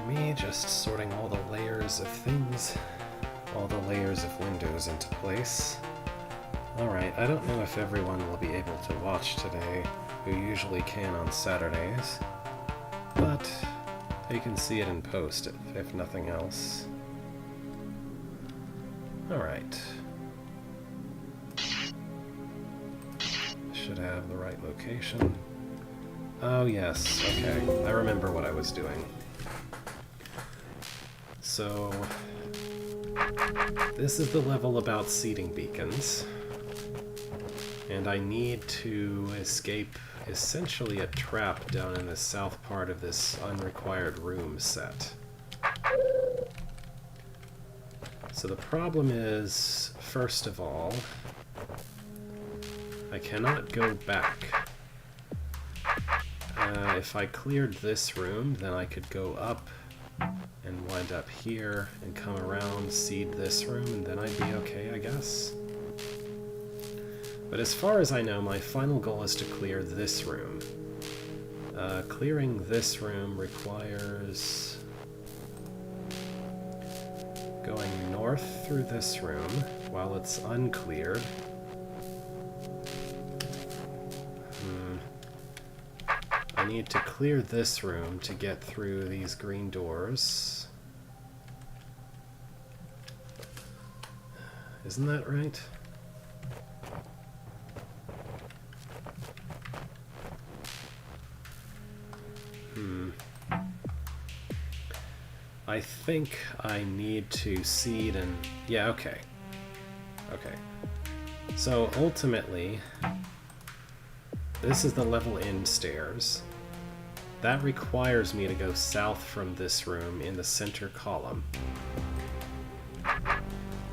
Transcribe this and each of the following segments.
Me just sorting all the layers of things, all the layers of windows into place. Alright, I don't know if everyone will be able to watch today, who usually can on Saturdays, but you can see it in post if nothing else. Alright. Should have the right location. Oh yes, okay, I remember what I was doing. So, this is the level about seeding beacons, and I need to escape essentially a trap down in the south part of this unrequired room set. So the problem is, first of all, I cannot go back. If I cleared this room, then I could go up and wind up here and come around, seed this room, and then I'd be okay, I guess. But as far as I know, my final goal is to clear this room. Clearing this room requires going north through this room while it's uncleared. I need to clear this room to get through these green doors. Isn't that right? I think I need to seed and... yeah, okay. Okay. So ultimately, this is the level end stairs. That requires me to go south from this room in the center column.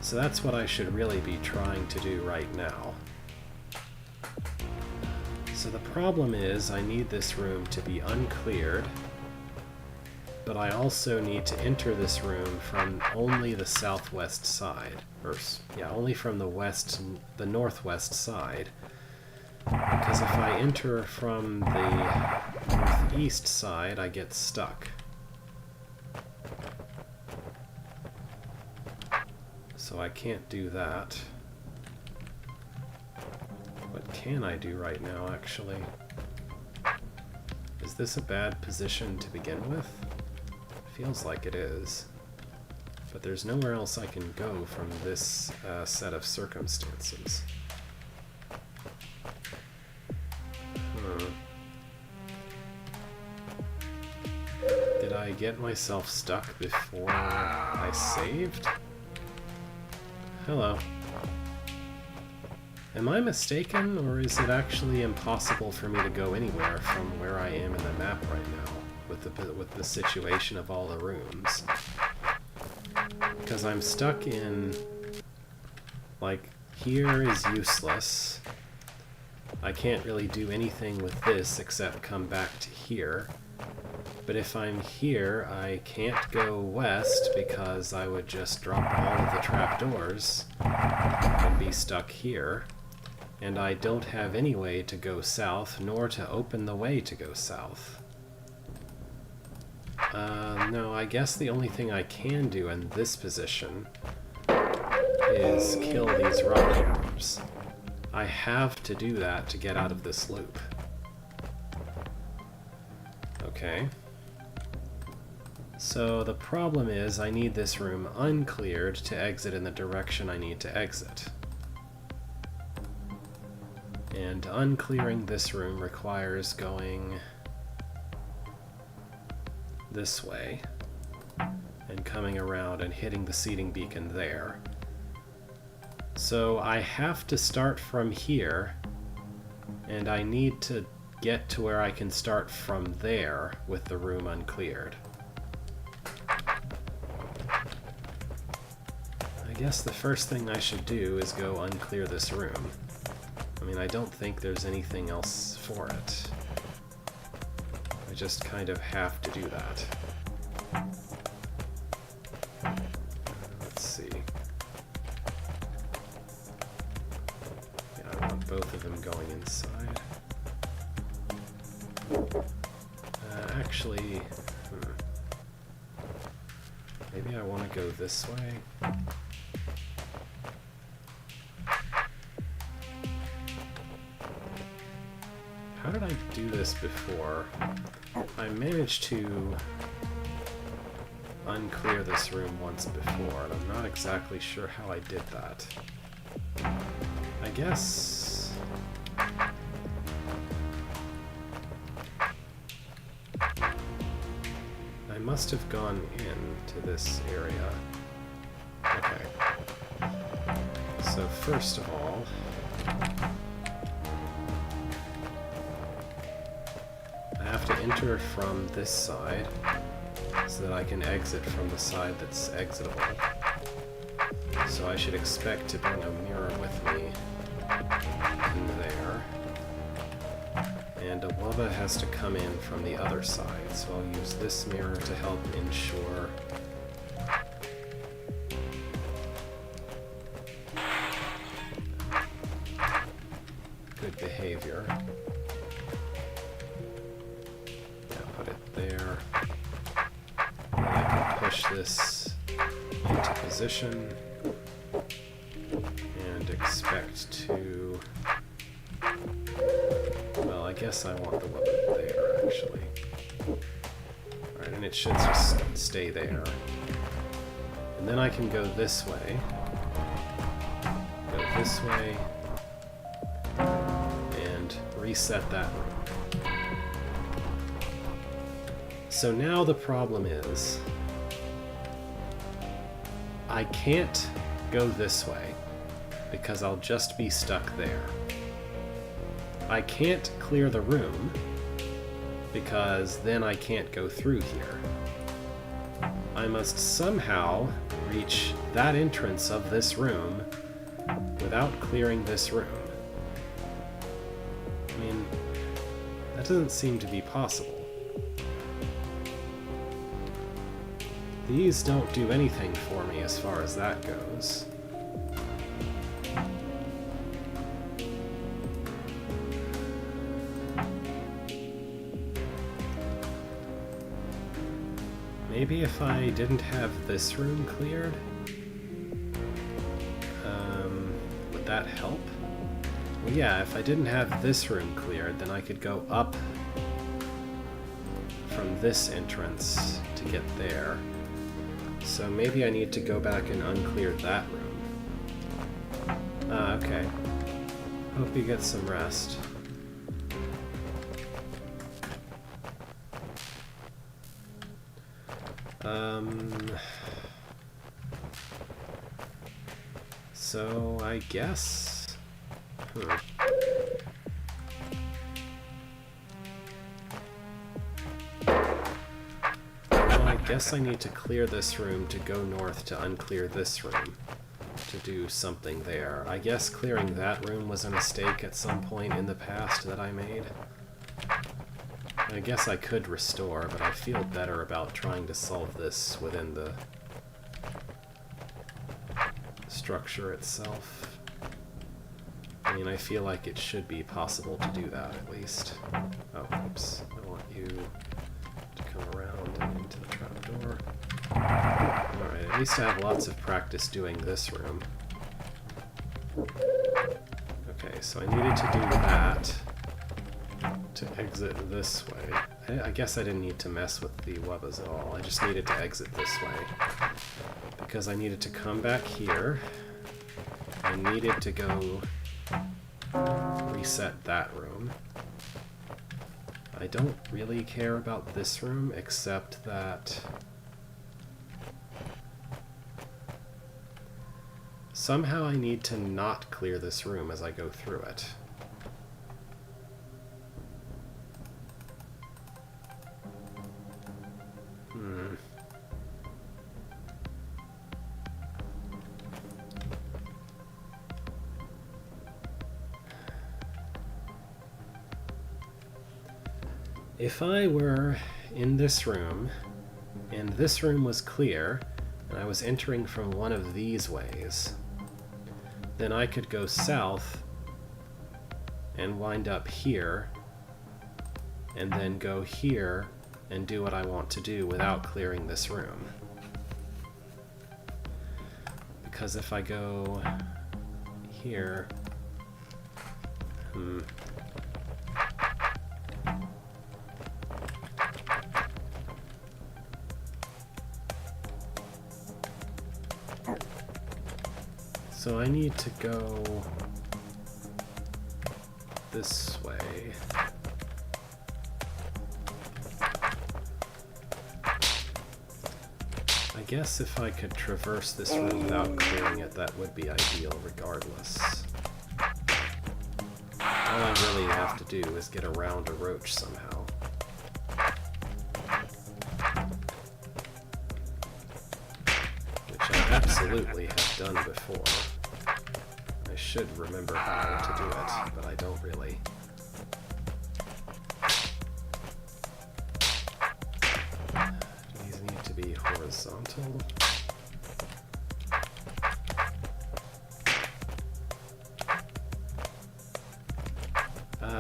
So that's what I should really be trying to do right now. So the problem is I need this room to be uncleared, but I also need to enter this room from only the southwest side, or yeah, only from the northwest side. Because if I enter from the northeast side, I get stuck. So I can't do that. What can I do right now, actually? Is this a bad position to begin with? Feels like it is. But there's nowhere else I can go from this set of circumstances. Did I get myself stuck before I saved? Hello. Am I mistaken, or is it actually impossible for me to go anywhere from where I am in the map right now, with the situation of all the rooms? Because I'm stuck in... like, here is useless. I can't really do anything with this except come back to here. But if I'm here, I can't go west because I would just drop all of the trapdoors and be stuck here. And I don't have any way to go south, nor to open the way to go south. No, I guess the only thing I can do in this position is kill these rock hammers. I have to do that to get out of this loop. Okay. So the problem is I need this room uncleared to exit in the direction I need to exit. And unclearing this room requires going this way and coming around and hitting the seeding beacon there. So I have to start from here, and I need to get to where I can start from there with the room uncleared. guess the first thing I should do is go unclear this room. I mean, I don't think there's anything else for it. I just kind of have to do that. Let's see. Yeah, I want both of them going inside. Actually, maybe I want to go this way. How did I do this before? I managed to unclear this room once before, and I'm not exactly sure how I did that. I guess... I must have gone into this area. Okay. So first of all... I have to enter from this side so that I can exit from the side that's exitable. So I should expect to bring a mirror with me in there. And a wubba has to come in from the other side, so I'll use this mirror to help ensure good behavior. Put it there. And I can push this into position and expect to... Well, I guess I want the weapon there, actually. Alright, and it should just stay there. And then I can go this way. Go this way. And reset that room. So now the problem is, I can't go this way because I'll just be stuck there. I can't clear the room because then I can't go through here. I must somehow reach that entrance of this room without clearing this room. I mean, that doesn't seem to be possible. These don't do anything for me as far as that goes. Maybe if I didn't have this room cleared, would that help? Well, yeah, if I didn't have this room cleared, then I could go up from this entrance to get there. So maybe I need to go back and unclear that room. Okay. Hope you get some rest. So I guess... Well, I guess I need to clear this room to go north to unclear this room to do something there. I guess clearing that room was a mistake at some point in the past that I made. I guess I could restore, but I feel better about trying to solve this within the structure itself. I mean, I feel like it should be possible to do that, at least. Oh, oops. I want you to come around and into the trapdoor. Alright, at least I have lots of practice doing this room. Okay, so I needed to do that to exit this way. I guess I didn't need to mess with the webbas at all. I just needed to exit this way. Because I needed to come back here. I needed to go reset that room. I don't really care about this room, except that somehow I need to not clear this room as I go through it. If I were in this room, and this room was clear, and I was entering from one of these ways, then I could go south and wind up here, and then go here and do what I want to do without clearing this room. Because if I go here, so I need to go this way. I guess if I could traverse this room without clearing it, that would be ideal regardless. All I really have to do is get around a roach somehow. Which I absolutely have done before. I should remember how to do it, but I don't really. These need to be horizontal.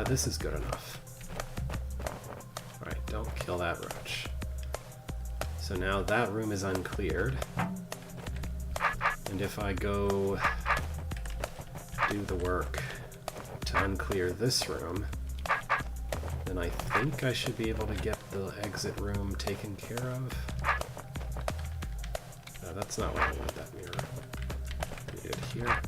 This is good enough. Alright, don't kill that roach. So now that room is uncleared. And if I go do the work to unclear this room, then I think I should be able to get the exit room taken care of. No, that's not what I wanted, that mirror. I need it here.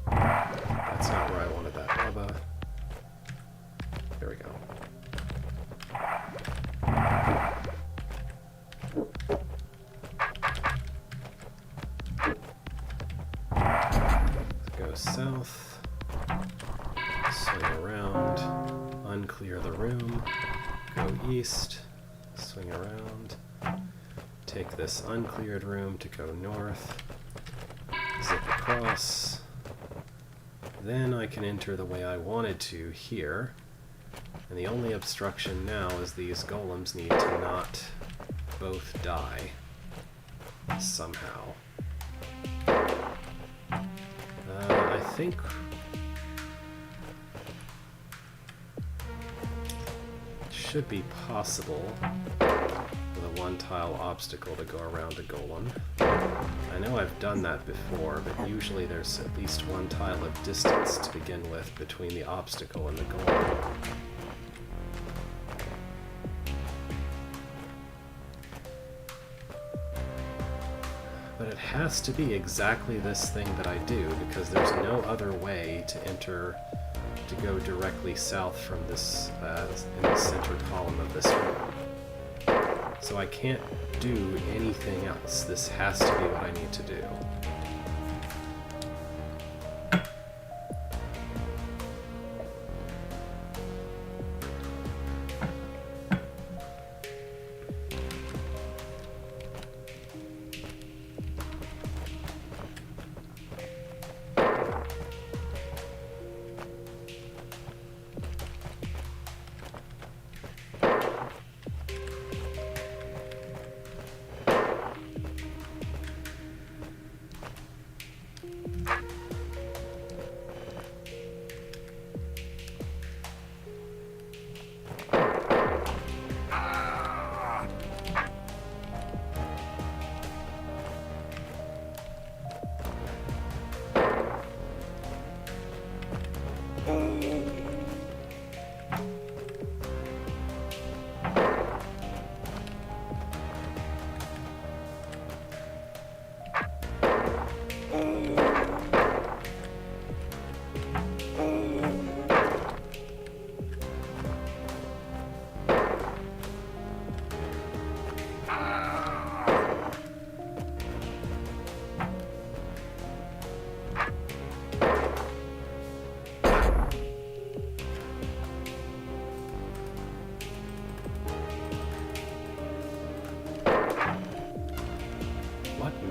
That's not where I wanted that lava. There we go. Go south, swing around, unclear the room, go east, swing around, take this uncleared room to go north, zip across, then I can enter the way I wanted to here, and the only obstruction now is these golems need to not both die somehow. I think it should be possible with a one-tile obstacle to go around a golem. I know I've done that before, but usually there's at least one tile of distance to begin with between the obstacle and the golem. But it has to be exactly this thing that I do, because there's no other way to enter, to go directly south from this, in the center column of this room. So I can't do anything else. This has to be what I need to do.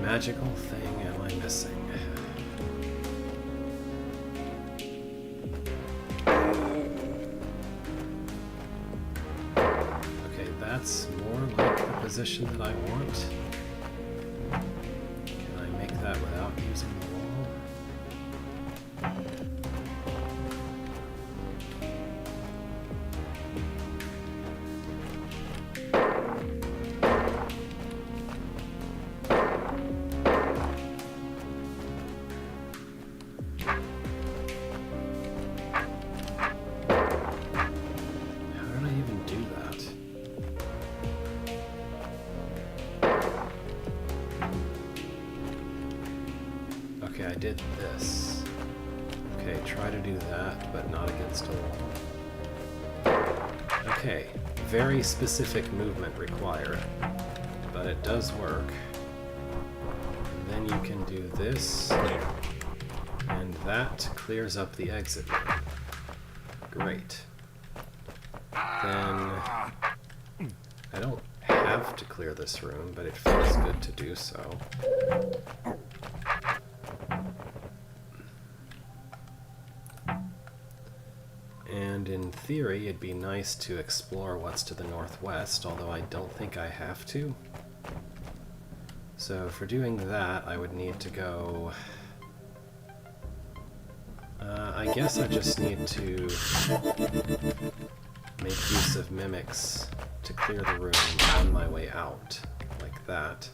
Magical thing am that's more like the position that I want. Can I make that without using the wall? Okay, I did this. Okay, try to do that, but not against a wall. Okay, very specific movement required, but it does work. And then you can do this, and that clears up the exit room. Great. Then I don't have to clear this room, but it feels good to do so. And in theory, it'd be nice to explore what's to the northwest, although I don't think I have to. So for doing that, I would need to go... I guess I just need to make use of mimics to clear the room on my way out, like that.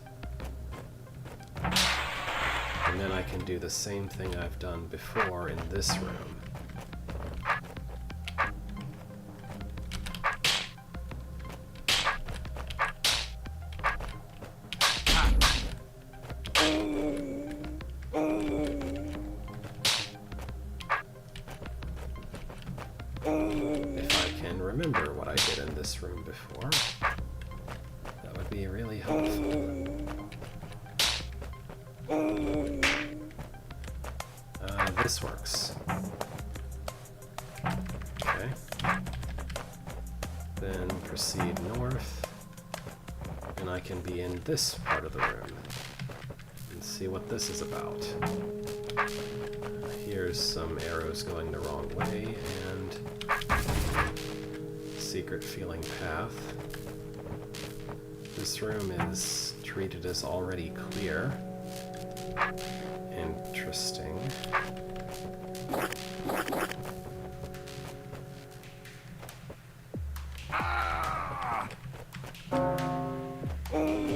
And then I can do the same thing I've done before in this room. If I can remember what I did in this room before, that would be really helpful. This works. Okay. Then proceed north, and I can be in this part of the room and see what this is about. Here's some arrows going the wrong way, and secret feeling path. This room is treated as already clear. Interesting.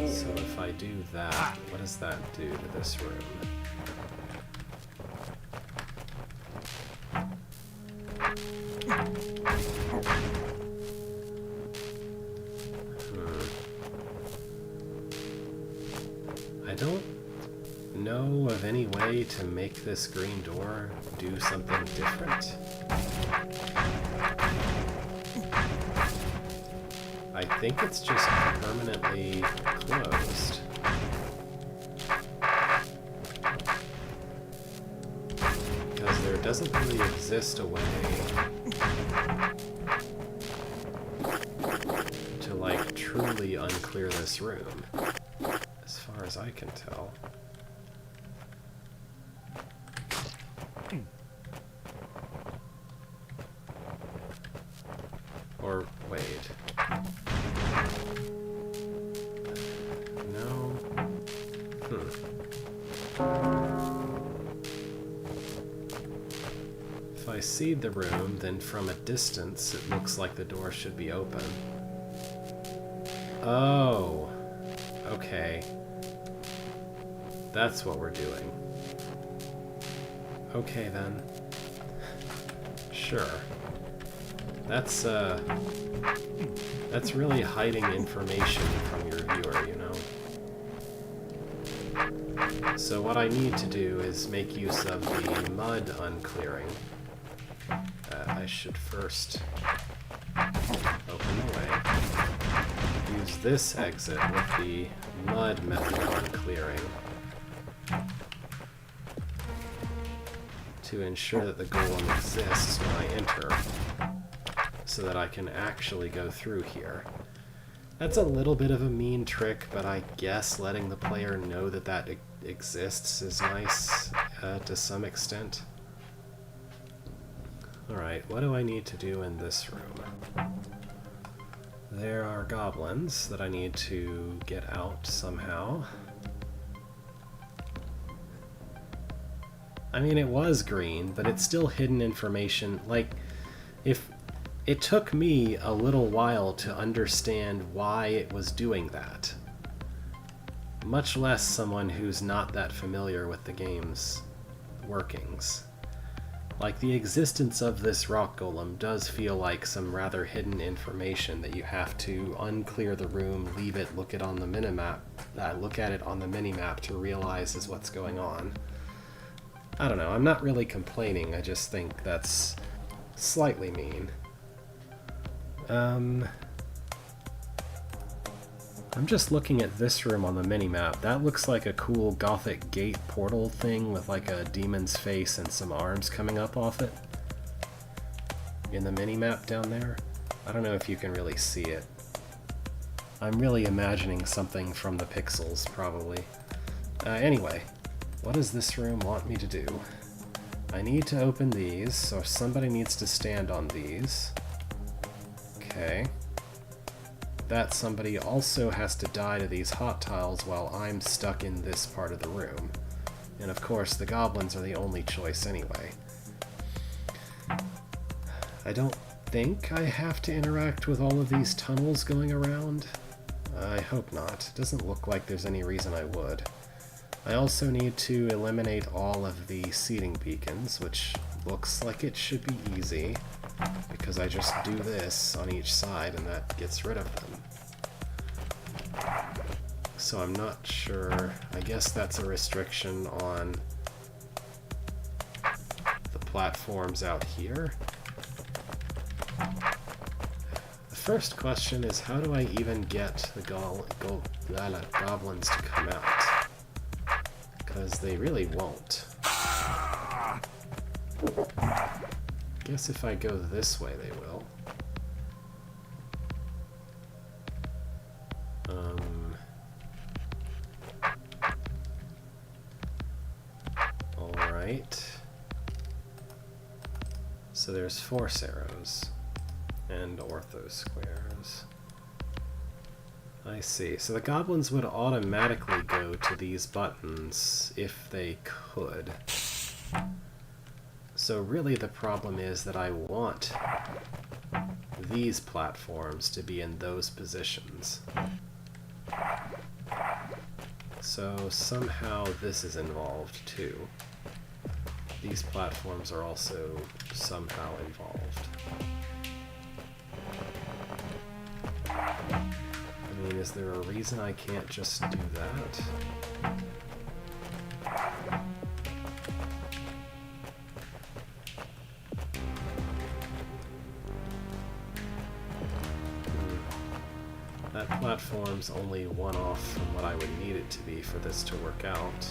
So if I do that, what does that do to this room? I don't know of any way to make this green door do something different. I think it's just permanently closed. Because there doesn't really exist a way to, like, truly unclear this room, as far as I can tell. Or, wait. No. If I seed the room, then from a distance it looks like the door should be open. Oh. Okay. That's what we're doing. Okay then. Sure. That's really hiding information from your viewer, you know? So what I need to do is make use of the mud unclearing. I should first open the way. Use this exit with the mud method unclearing to ensure that the golem exists when I enter, so that I can actually go through here. That's a little bit of a mean trick, but I guess letting the player know that that exists is nice to some extent. Alright, what do I need to do in this room? There are goblins that I need to get out somehow. I mean, it was green, but it's still hidden information. Like, if it took me a little while to understand why it was doing that, much less someone who's not that familiar with the game's workings. Like, the existence of this rock golem does feel like some rather hidden information that you have to unclear the room, leave it, look at it on the minimap to realize is what's going on. I don't know, I'm not really complaining, I just think that's slightly mean. I'm just looking at this room on the minimap. That looks like a cool gothic gate portal thing with like a demon's face and some arms coming up off it. In the minimap down there. I don't know if you can really see it. I'm really imagining something from the pixels, probably. Anyway, what does this room want me to do? I need to open these, so somebody needs to stand on these. Okay. That somebody also has to die to these hot tiles while I'm stuck in this part of the room. And of course, the goblins are the only choice anyway. I don't think I have to interact with all of these tunnels going around. I hope not. It doesn't look like there's any reason I would. I also need to eliminate all of the seating beacons, which looks like it should be easy, because I just do this on each side and that gets rid of them. So I'm not sure. I guess that's a restriction on the platforms out here. The first question is, how do I even get the goblins to come out? Because they really won't. Guess if I go this way, they will. Alright. So there's force arrows and ortho squares. I see. So the goblins would automatically go to these buttons if they could. So really the problem is that I want these platforms to be in those positions. So somehow this is involved too. These platforms are also somehow involved. I mean, is there a reason I can't just do that? That platform's only one off from what I would need it to be for this to work out.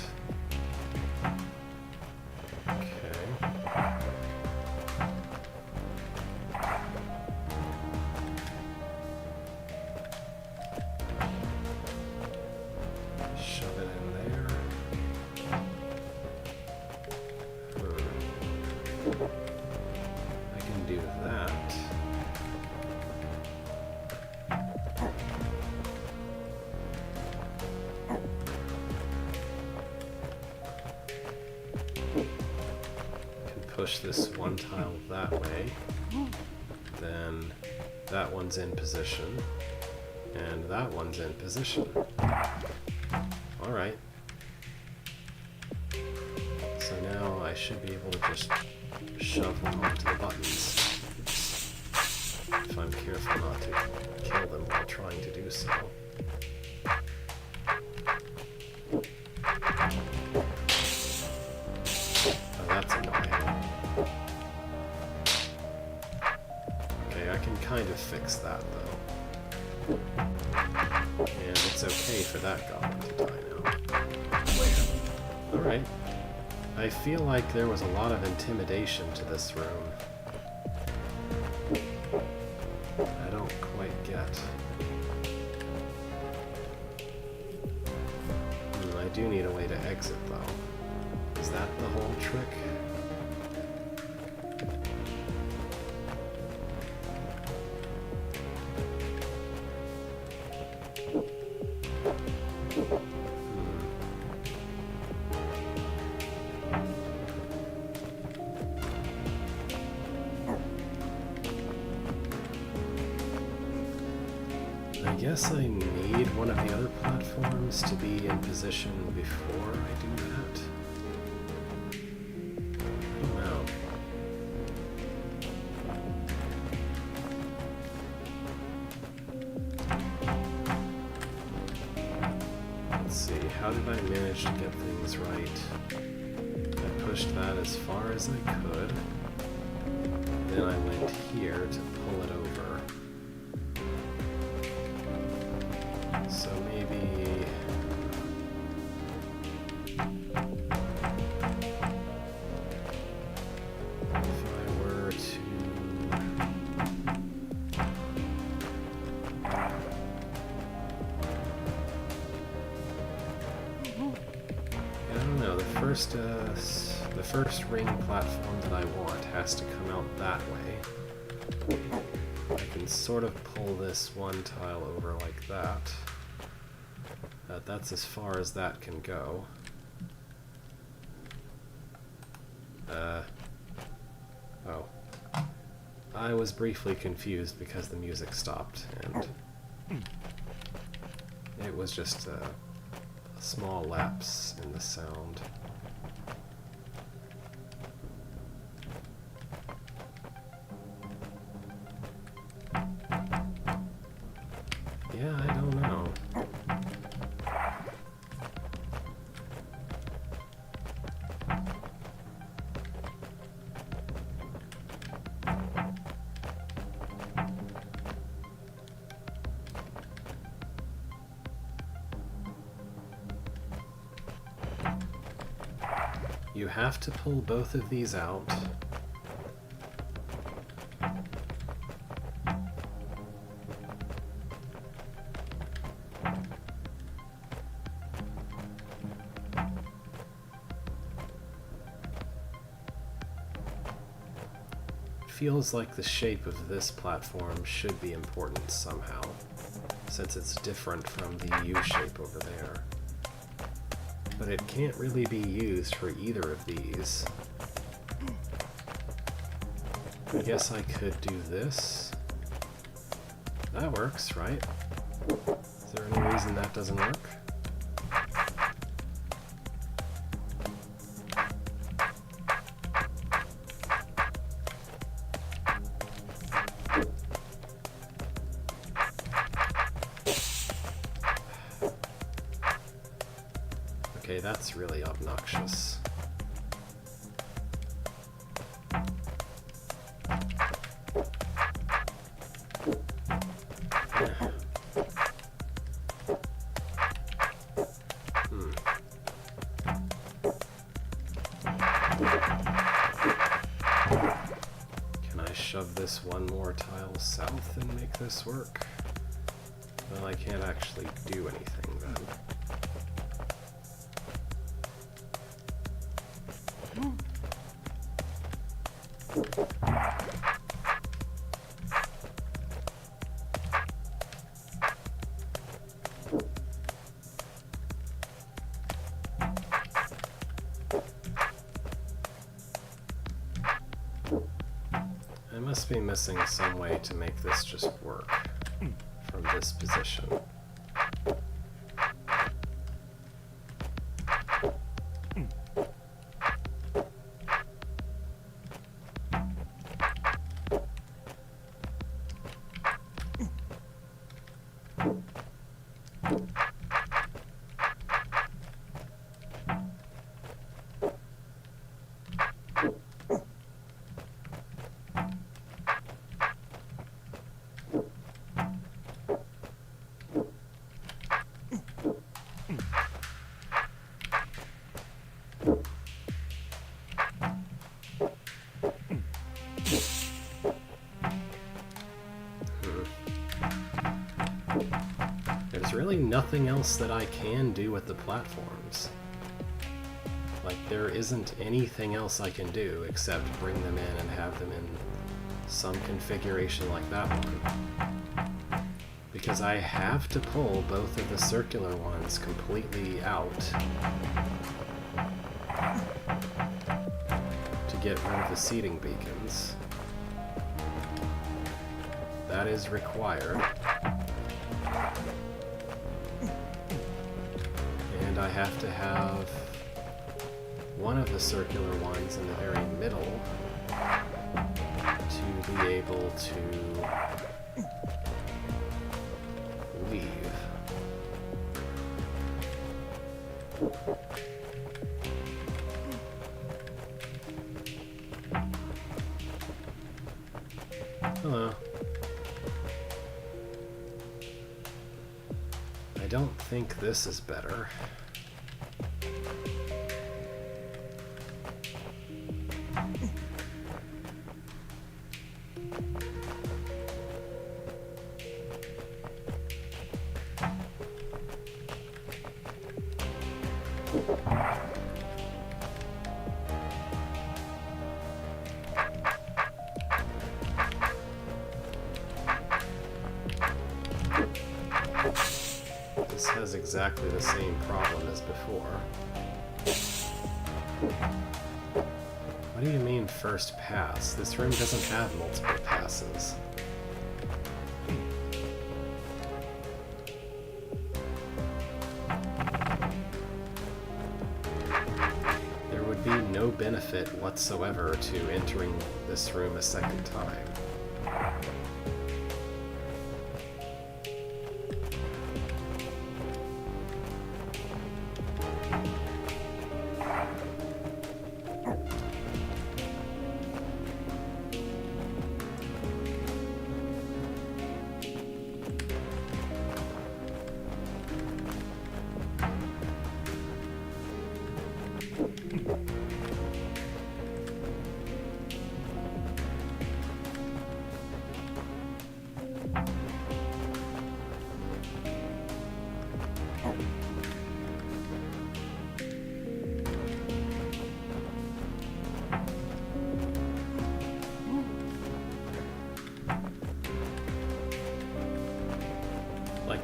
Push this one tile that way, then that one's in position, and that one's in position. Alright. So now I should be able to just shove them onto the buttons, if I'm careful not to kill them while trying to do so. Oh, that's annoying. Okay, I can kind of fix that, though. And it's okay for that goblin to die now. Alright. I feel like there was a lot of intimidation to this room. I don't quite get. I do need a way to exit, though. Is that the whole trick? guess I need one of the other platforms to be in position before I do that. I don't know. Let's see, how did I manage to get things right? I pushed that as far as I could. Then I went here to pull it over. So maybe... if I were to... I don't know, the first ring platform that I want has to come out that way. I can sort of pull this one tile over like that. That's as far as that can go. Oh. I was briefly confused because the music stopped, and it was just a small lapse in the sound. Yeah, I don't know. You have to pull both of these out. Feels like the shape of this platform should be important somehow, since it's different from the U shape over there. But it can't really be used for either of these. I guess I could do this. That works, right? Is there any reason that doesn't work? Okay, that's really obnoxious. Can I shove this one more tile south and make this work? Well, I can't actually do anything then. I must be missing some way to make this just work from this position. There's really nothing else that I can do with the platforms. Like, there isn't anything else I can do except bring them in and have them in some configuration like that one. Because I have to pull both of the circular ones completely out to get rid of the seating beacons. That is required. And I have to have one of the circular ones in the very middle to be able to leave. Hello. I don't think this is better. This has exactly the same problem as before. What do you mean first pass? This room doesn't have multiple passes. There would be no benefit whatsoever to entering this room a second time.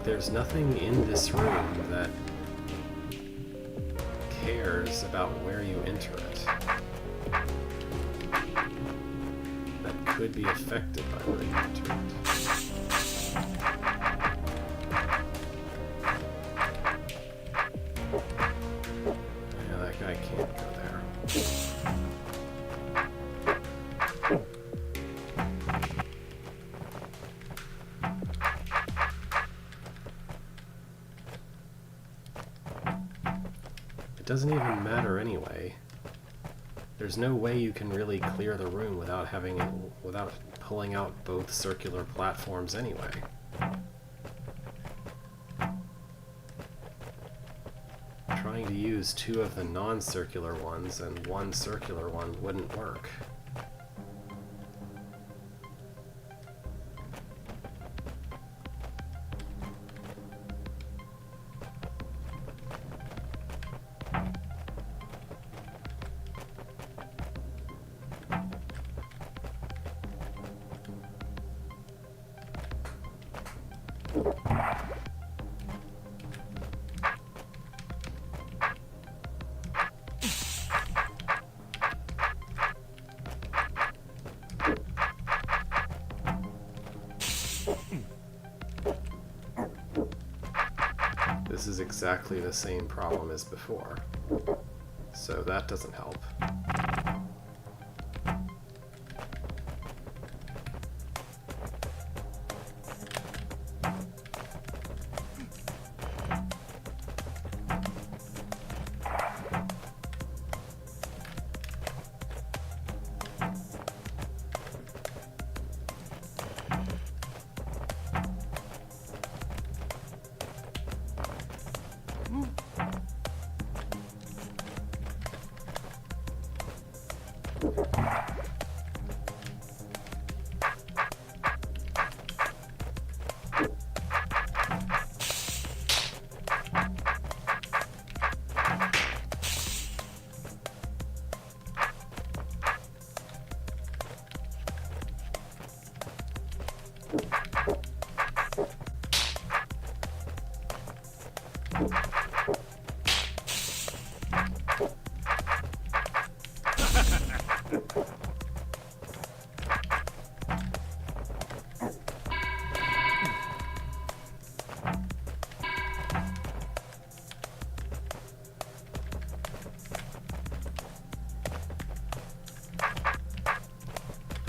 There's nothing in this room that cares about where you enter it. That could be affected by where you enter it. Yeah, that guy can't go there. Doesn't even matter anyway. There's no way you can really clear the room without pulling out both circular platforms anyway. Trying to use two of the non-circular ones and one circular one wouldn't work. This is exactly the same problem as before, so that doesn't help.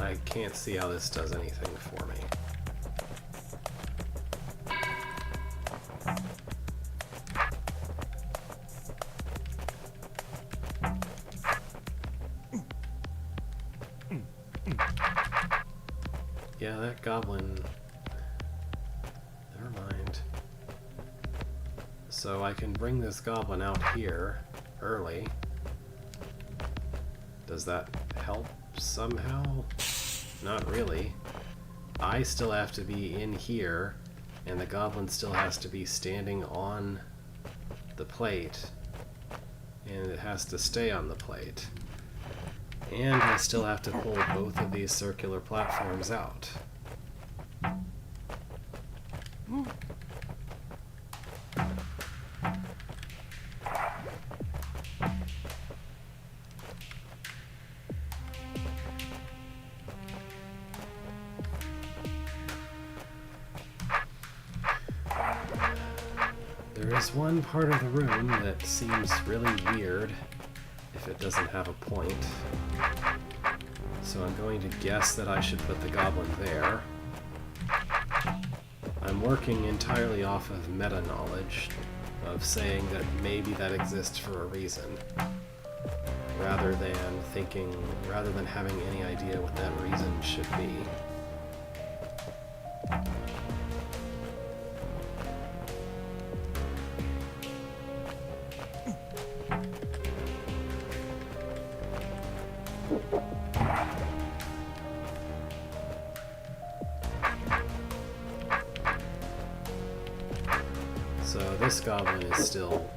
I can't see how this does anything for me. Yeah, that goblin... Never mind. So I can bring this goblin out here early. Does that help somehow? Not really. I still have to be in here, and the goblin still has to be standing on the plate, and it has to stay on the plate. And I still have to pull both of these circular platforms out. There is one part of the room that seems really weird if it doesn't have a point. So I'm going to guess that I should put the goblin there. I'm working entirely off of meta-knowledge, of saying that maybe that exists for a reason, rather than having any idea what that reason should be. So this goblin is still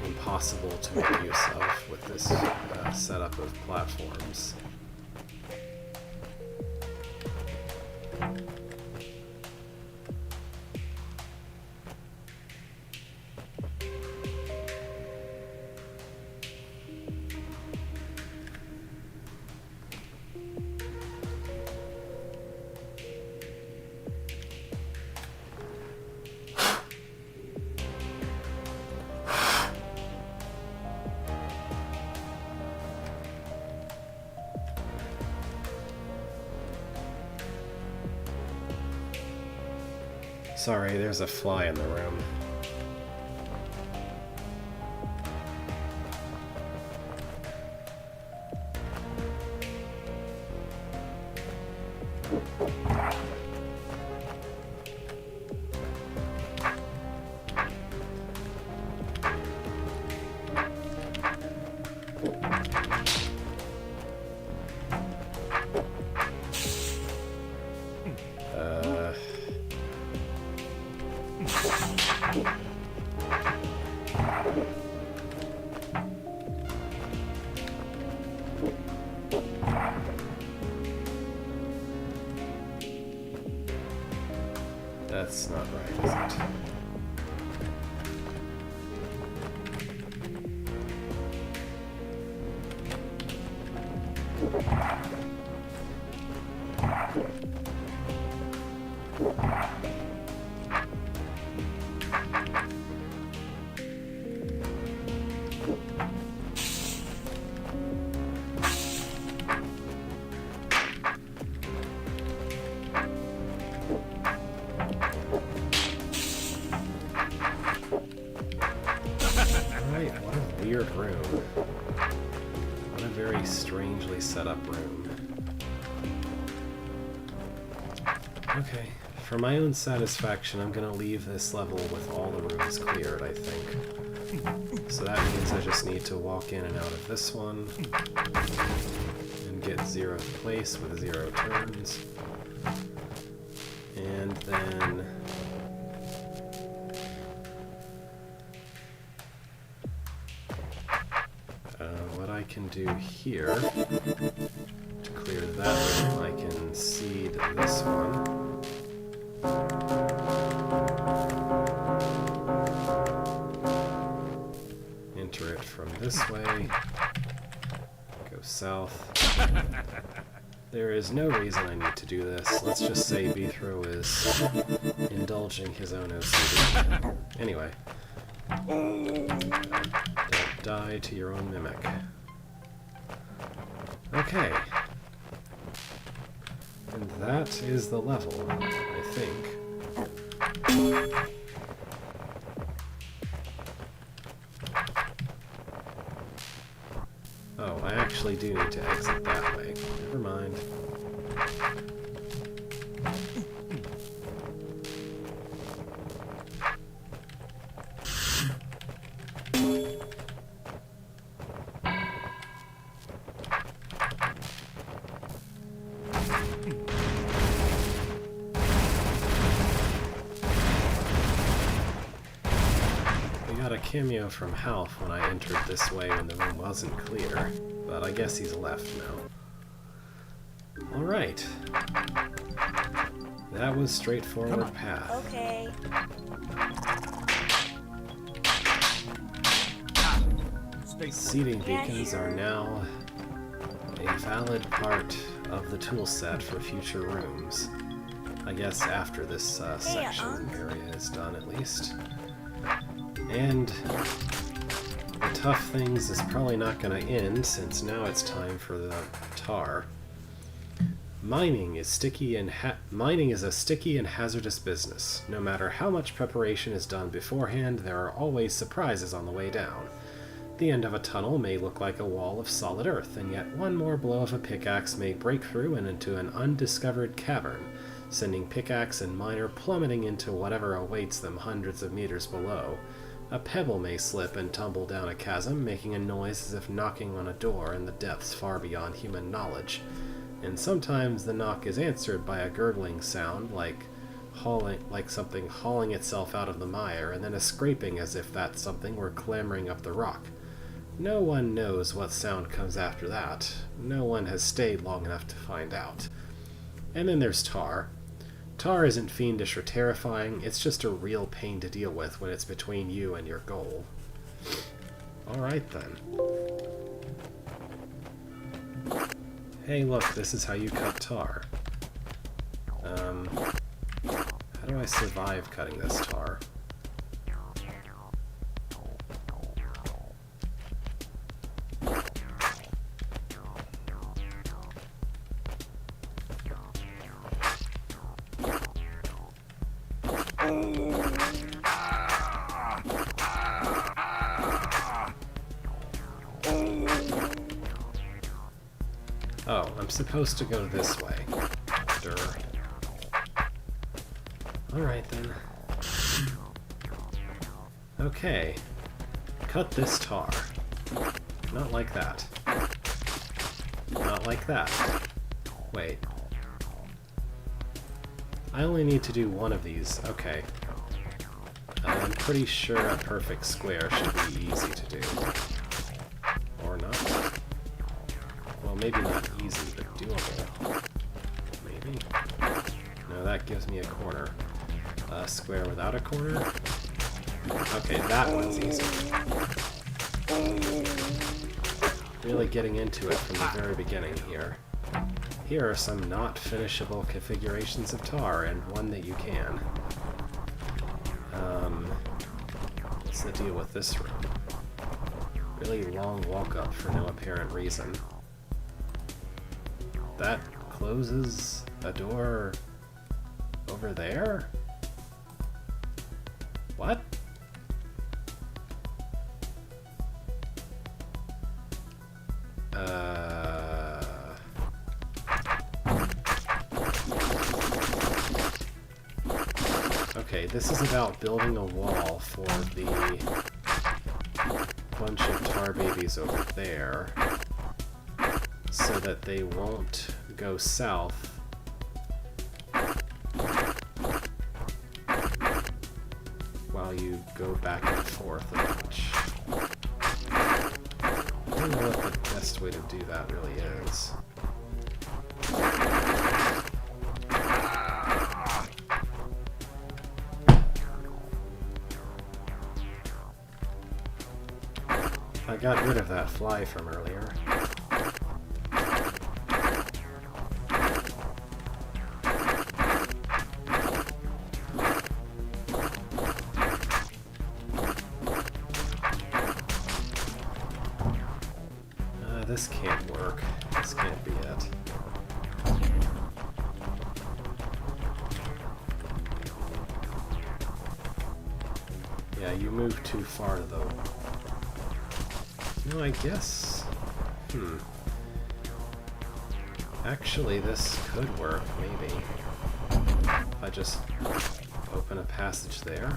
impossible to make use of with this setup of platforms. Sorry, there's a fly in the room. That's not right, is it? Weird room. What a very strangely set up room. Okay, for my own satisfaction, I'm gonna leave this level with all the rooms cleared, I think. So that means I just need to walk in and out of this one, and get 0th place with 0 turns. And then... what I can do here, to clear that room, I can seed this one. Enter it from this way. Go south. There is no reason I need to do this. Let's just say Beethro is indulging his own OCD. Anyway. Die to your own mimic. Okay. And that is the level, I think. Oh, I actually do need to exit that way. Never mind. Cameo from Half when I entered this way when the room wasn't clear, but I guess he's left now. Alright. That was straightforward path. Okay. Seating beacons are now a valid part of the toolset for future rooms. I guess after this section area is done, at least. And the tough things is probably not going to end, since now it's time for the tar. Mining is a sticky and hazardous business. No matter how much preparation is done beforehand, there are always surprises on the way down. The end of a tunnel may look like a wall of solid earth, and yet one more blow of a pickaxe may break through and into an undiscovered cavern, sending pickaxe and miner plummeting into whatever awaits them hundreds of meters below. A pebble may slip and tumble down a chasm, making a noise as if knocking on a door in the depths far beyond human knowledge. And sometimes the knock is answered by a gurgling sound, like something hauling itself out of the mire, and then a scraping as if that something were clambering up the rock. No one knows what sound comes after that. No one has stayed long enough to find out. And then there's tar. Tar isn't fiendish or terrifying, it's just a real pain to deal with when it's between you and your goal. Alright then. Hey look, this is how you cut tar. How do I survive cutting this tar? Oh, I'm supposed to go this way. Durr. Alright then. Okay. Cut this tar. Not like that. Not like that. Wait. I only need to do one of these. Okay. I'm pretty sure a perfect square should be easy to do. Or not. Well, maybe not easy, but doable. Maybe? No, that gives me a corner. A square without a corner? Okay, that one's easy. Really getting into it from the very beginning here. Here are some not finishable configurations of tar, and one that you can. What's the deal with this room? Really long walk up for no apparent reason. That closes a door over there? What? Okay, this is about building a wall for the bunch of tar babies over there, so that they won't go south while you go back and forth a bunch. I don't know what the best way to do that really is. I got rid of that fly from earlier. This can't work. This can't be it. Yeah, you moved too far, though. No, I guess... Actually, this could work, maybe. If I just open a passage there.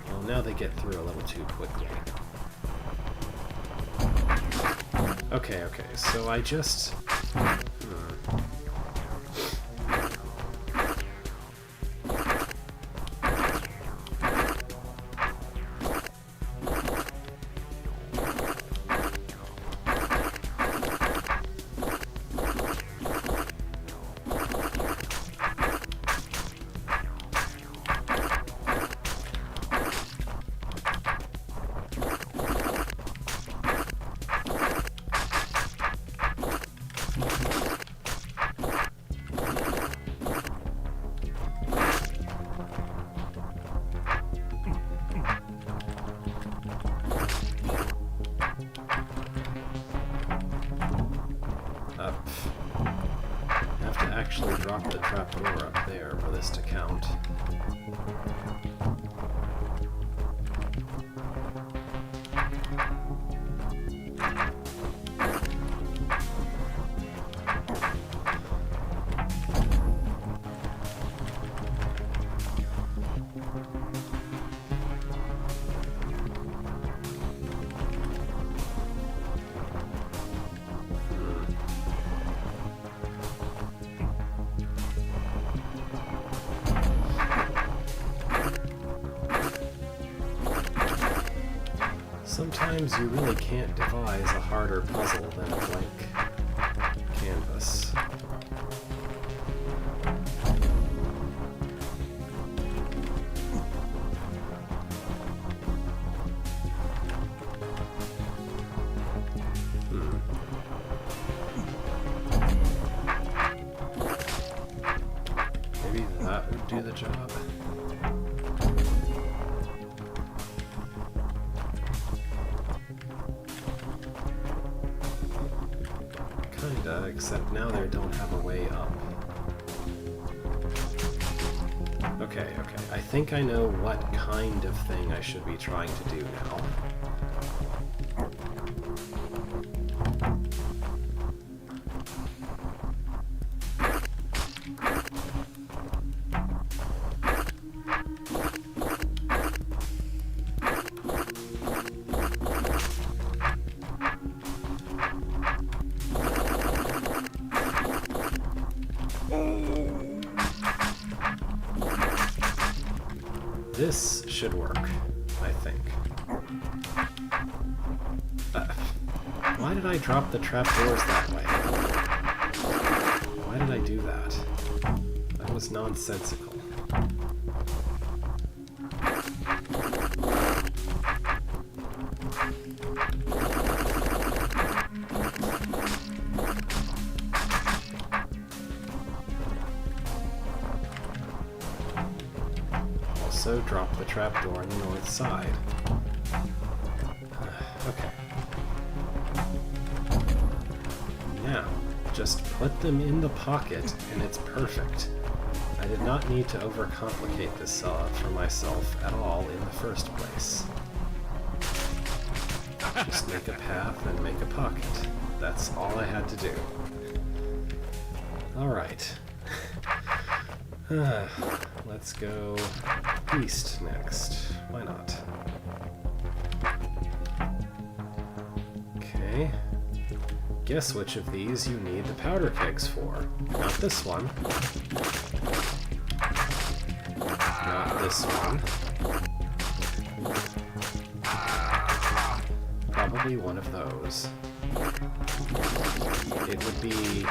Well, now they get through a little too quickly. Okay, so I just... actually drop the trapdoor up there for this to count. Sometimes you really can't devise a harder puzzle than a blank canvas. Maybe that would do the job. Except now they don't have a way up. Okay. I think I know what kind of thing I should be trying to do now. This should work, I think. Why did I drop the trapdoors that way? Why did I do that? That was nonsensical. Also, drop the trapdoor on the north side. Okay. Now, just put them in the pocket and it's perfect. I did not need to overcomplicate this for myself at all in the first place. Just make a path and make a pocket. That's all I had to do. Alright. Let's go east next. Why not? Okay. Guess which of these you need the powder kegs for. Not this one. Not this one. Probably one of those. It would be...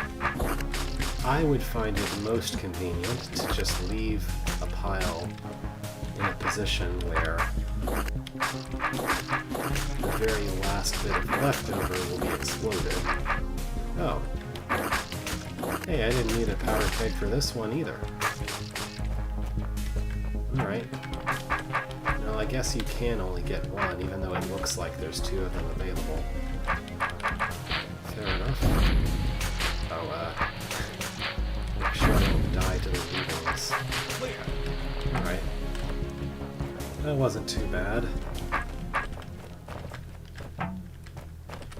I would find it most convenient to just leave a pile in a position where the very last bit of leftover will be exploded. Oh. Hey, I didn't need a powder keg for this one either. Alright. No, I guess you can only get one, even though it looks like there's two of them available. Fair enough. Oh, make sure I don't die to the weavings. wasn't too bad.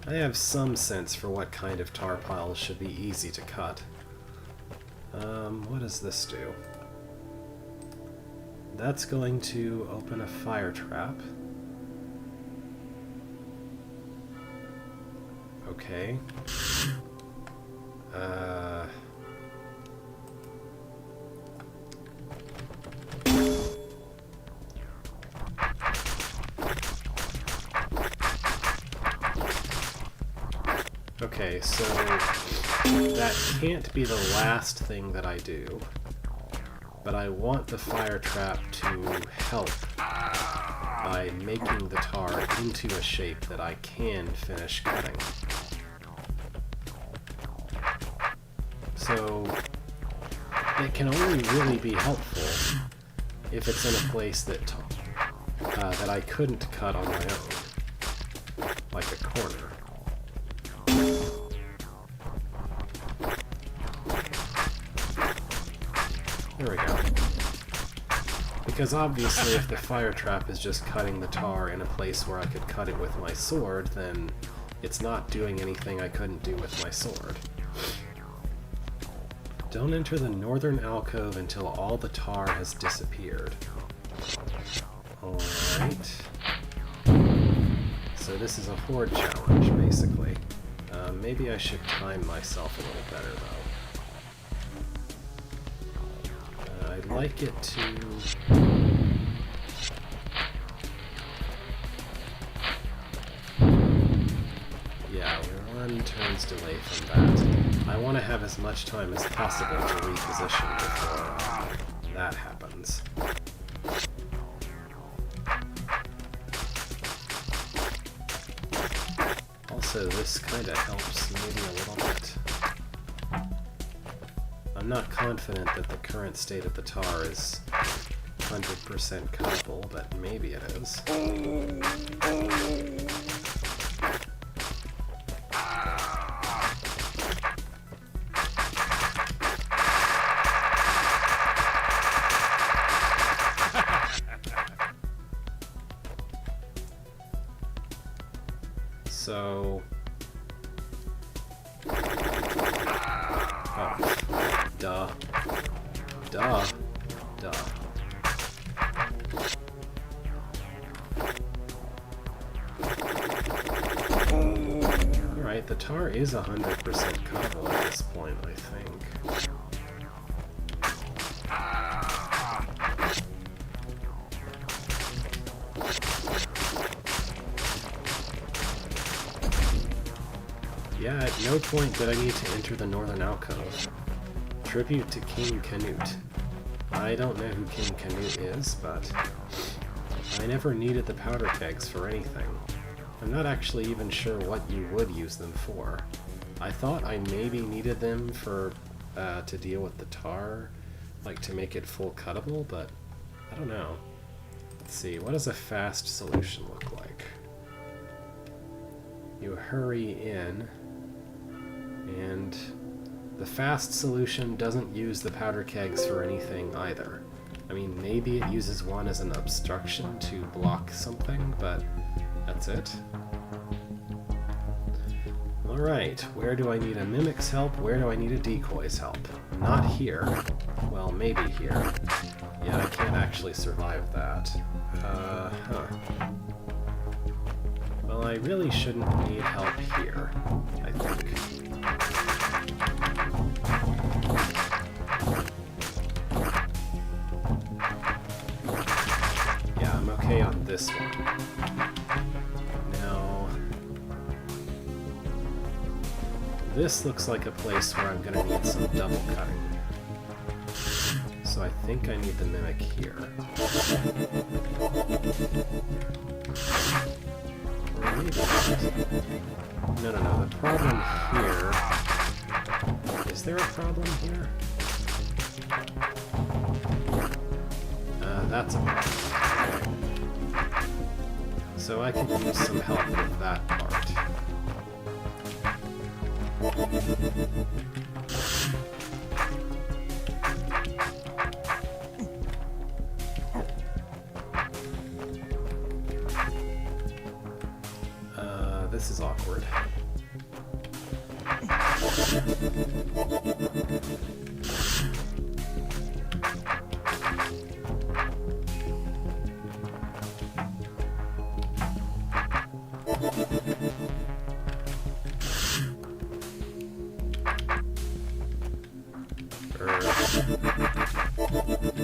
I have some sense for what kind of tar piles should be easy to cut. What does this do? That's going to open a fire trap. Okay. Okay, so that can't be the last thing that I do, but I want the fire trap to help by making the tar into a shape that I can finish cutting. So it can only really be helpful if it's in a place that that I couldn't cut on my own, like a corner. There we go. Because obviously if the fire trap is just cutting the tar in a place where I could cut it with my sword, then it's not doing anything I couldn't do with my sword. Don't enter the northern alcove until all the tar has disappeared. Alright. So this is a horde challenge, basically. Maybe I should time myself a little better, though. I'd like it to... Yeah, we're 1 turn's delay from that. I want to have as much time as possible to reposition before that happens. Also, this kind of helps maybe a little bit. I'm not confident that the current state of the tar is 100% cuttable, but maybe it is. So... Oh. Duh. Duh. Duh. Alright, the tar is 100% cuttable at this point, I think. Yeah, at no point did I need to enter the northern alcove. Tribute to King Canute. I don't know who King Canute is, but I never needed the powder kegs for anything. I'm not actually even sure what you would use them for. I thought I maybe needed them for to deal with the tar, like to make it full cuttable, but I don't know. Let's see, what does a fast solution look like? You hurry in, and the fast solution doesn't use the powder kegs for anything either. I mean, maybe it uses one as an obstruction to block something, but that's it. Alright, where do I need a mimic's help? Where do I need a decoy's help? Not here. Well, maybe here. Yeah, I can't actually survive that. Well, I really shouldn't need help here, I think. Yeah, I'm okay on this one. Now, this looks like a place where I'm gonna need some double cutting. So I think I need the mimic here. Or maybe not. No, the problem here... Is there a problem here? That's a problem. So I could use some help with that part.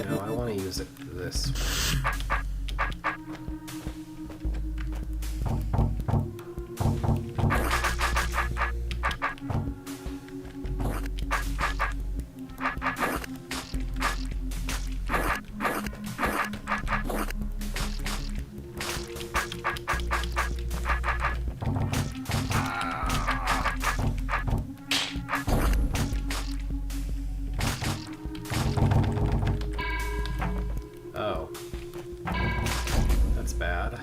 No, I want to use it this way. Oh. That's bad.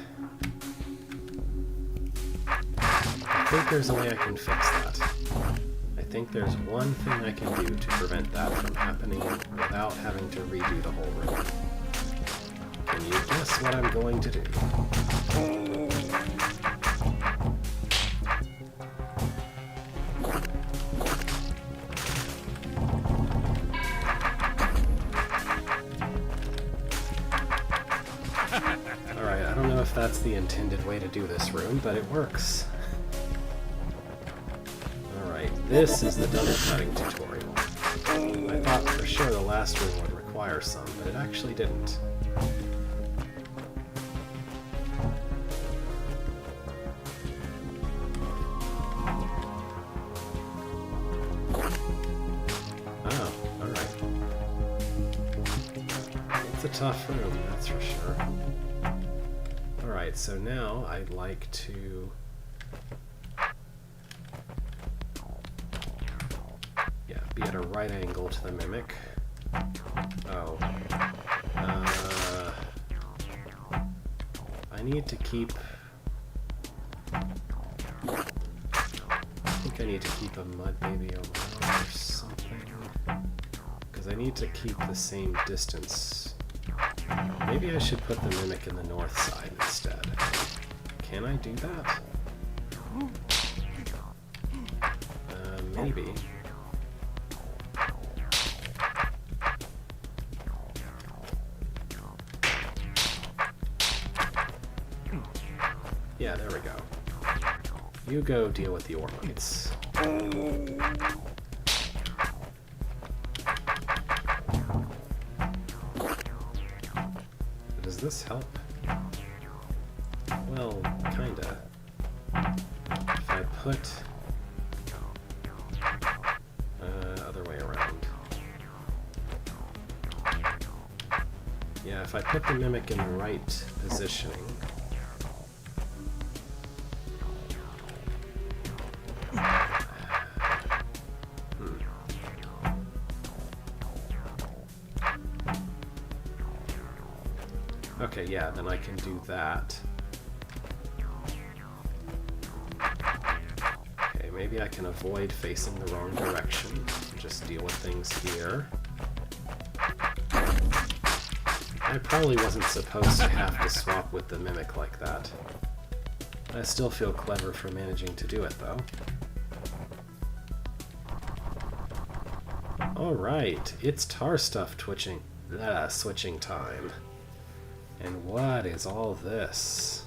I think there's a way I can fix that. I think there's one thing I can do to prevent that from happening without having to redo the whole room. Can you guess what I'm going to do? Alright, I don't know if that's the intended way to do this room, but it works. Alright, this is the double cutting tutorial. I thought for sure the last room would require some, but it actually didn't. Oh, alright. It's a tough room, that's for sure. Alright, so now I'd like to... yeah, be at a right angle to the mimic. Oh. I need to keep... I think I need to keep a mud baby around or something. Because I need to keep the same distance. Maybe I should put the mimic in the north side instead. Can I do that? Maybe. Yeah, there we go. You go deal with the Ormites. Does this help? Well, kinda. If I put... other way around. Yeah, if I put the mimic in the right positioning... Okay, yeah, then I can do that. Okay, maybe I can avoid facing the wrong direction. Just deal with things here. I probably wasn't supposed to have to swap with the mimic like that. I still feel clever for managing to do it, though. Alright, it's tar stuff switching time. And what is all this?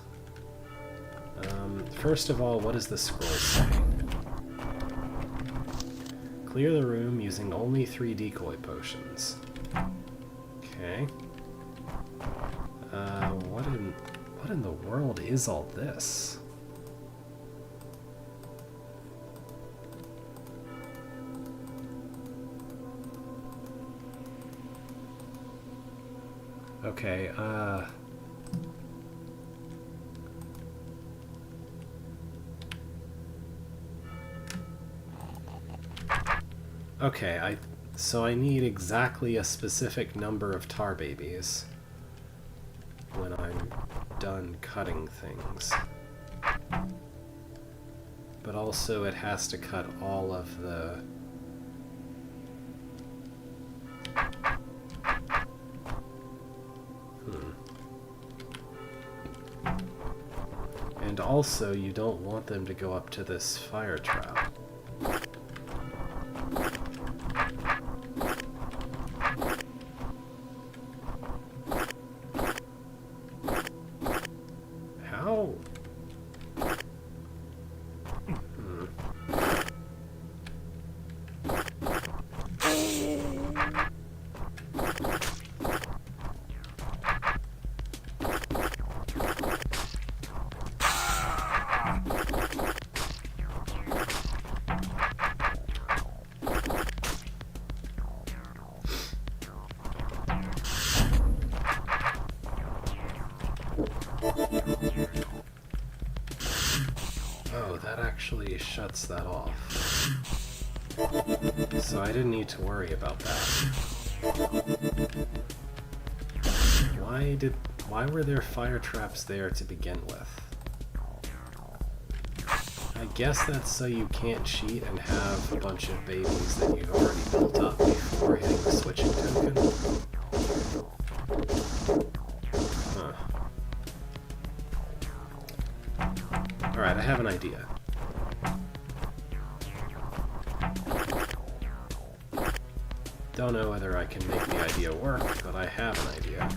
First of all, what does the scroll say? Clear the room using only 3 decoy potions. Okay. What in the world is all this? Okay, okay, so I need exactly a specific number of tar babies when I'm done cutting things. But also it has to cut all of the... And also, you don't want them to go up to this fire trap. actually shuts that off. So I didn't need to worry about that. Why were there fire traps there to begin with? I guess that's so you can't cheat and have a bunch of babies that you've already built up before hitting the switching token. Huh. Alright, I have an idea. Don't know whether I can make the idea work, but I have an idea.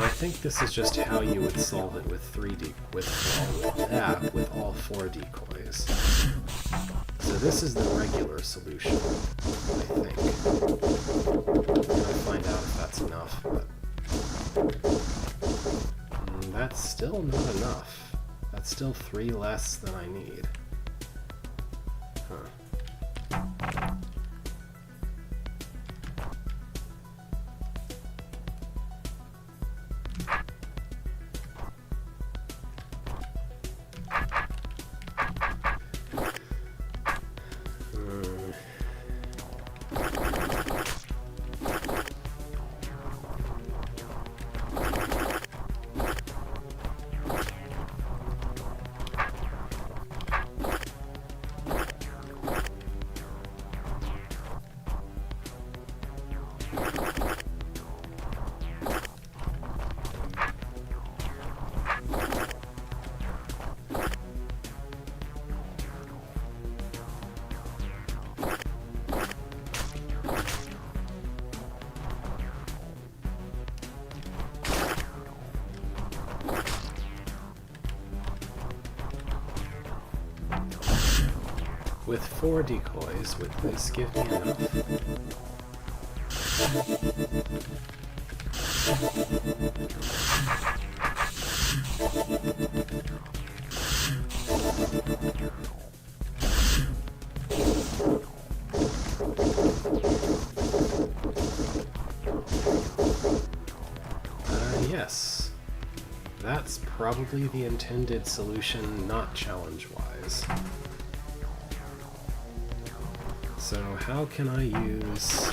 I think this is just how you would solve it with with all 4 decoys. So this is the regular solution, I think. I'm gonna find out if that's enough, but that's still not enough. That's still 3 less than I need. Huh. With 4 decoys, would this give me enough? Yes. That's probably the intended solution, not challenge-wise. So how can I use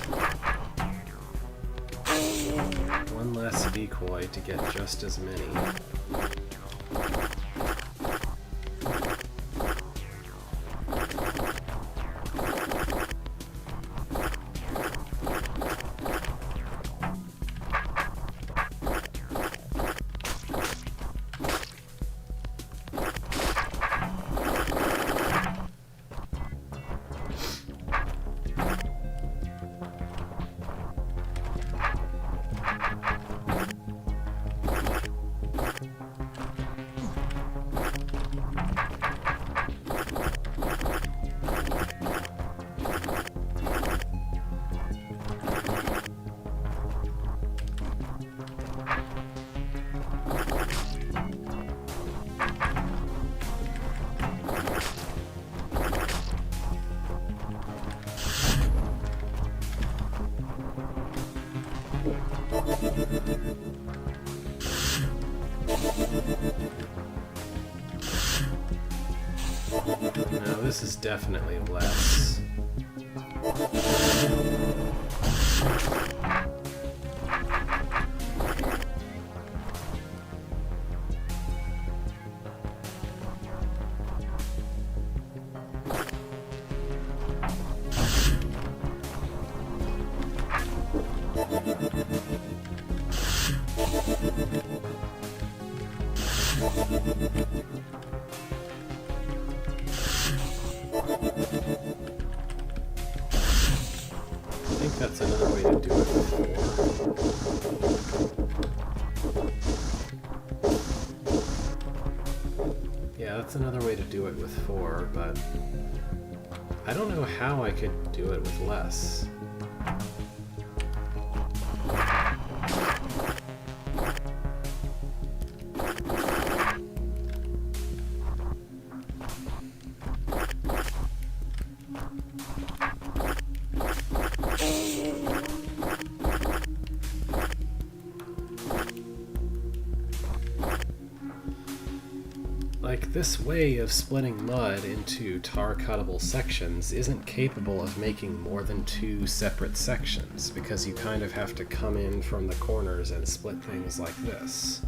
1 less decoy to get just as many? No, this is definitely less. I think that's another way to do it before. Yeah, that's another way to do it with 4, but I don't know how I could do it with less. Like, this way of splitting mud into tar-cuttable sections isn't capable of making more than 2 separate sections, because you kind of have to come in from the corners and split things like this.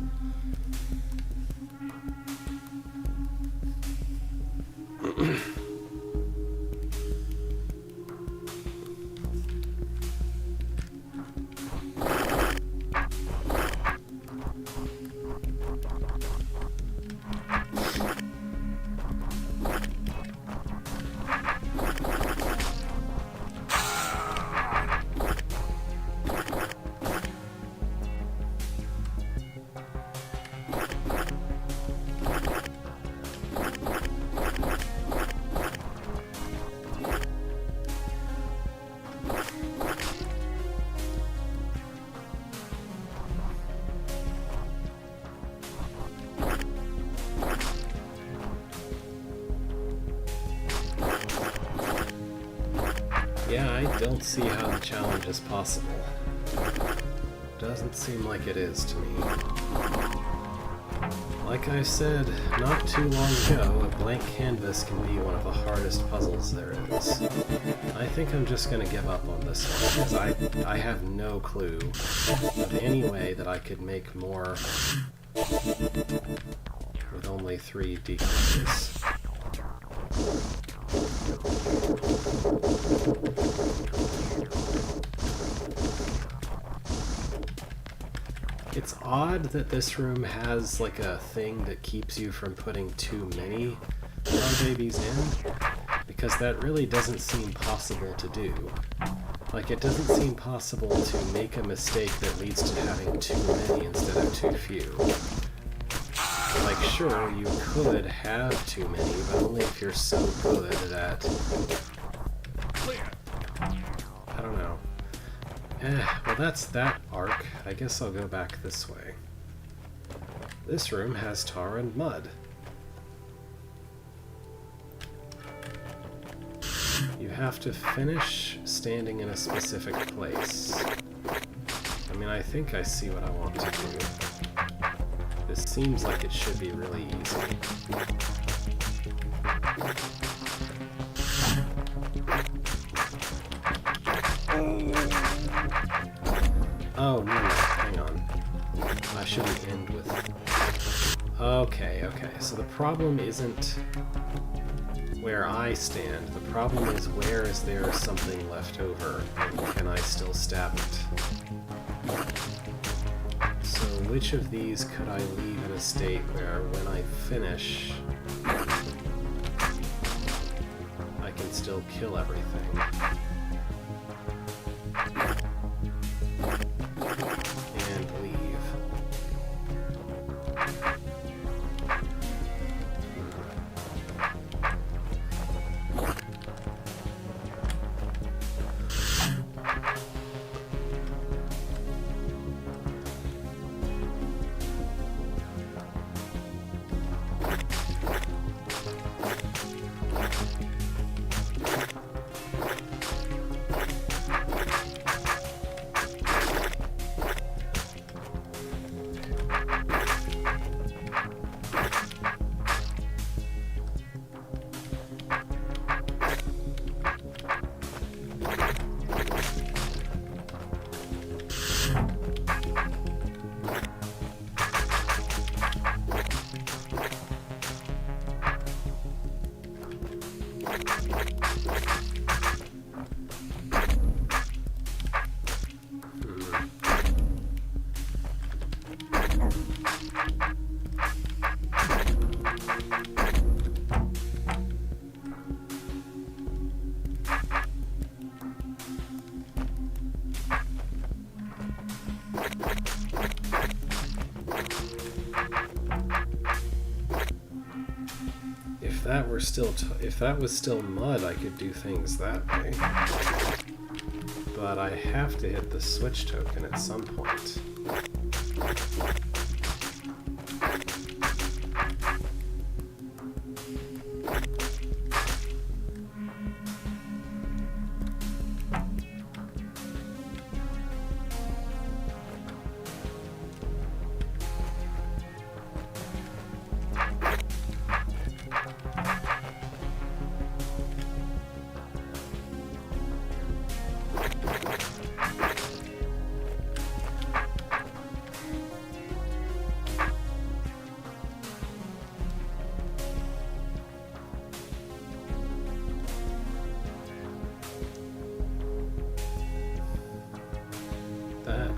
Yeah, I don't see how the challenge is possible. Doesn't seem like it is to me. Like I said not too long ago, a blank canvas can be one of the hardest puzzles there is. I think I'm just gonna give up on this one, because I have no clue of any way that I could make more with only 3 decoys. It's odd that this room has like a thing that keeps you from putting too many tar babies in, because that really doesn't seem possible to do. Like, it doesn't seem possible to make a mistake that leads to having too many instead of too few. Like, sure, you could have too many, but only if you're so good at... I don't know. Well, that's that arc. I guess I'll go back this way. This room has tar and mud. You have to finish standing in a specific place. I mean, I think I see what I want to do. This seems like it should be really easy. Oh, no, hang on. I shouldn't end with... Okay, so the problem isn't where I stand. The problem is, where is there something left over, and can I still stab it? So which of these could I leave in a state where, when I finish, I can still kill everything? And leave. if that was still mud, I could do things that way. But I have to hit the switch token at some point.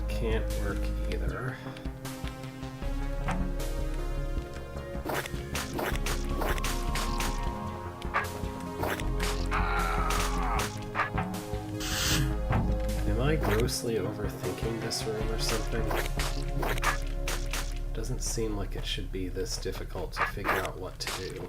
Can't work either. Am I grossly overthinking this room or something? Doesn't seem like it should be this difficult to figure out what to do.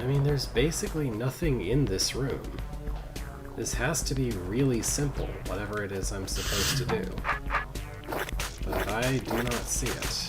I mean, there's basically nothing in this room. This has to be really simple, whatever it is I'm supposed to do. But I do not see it.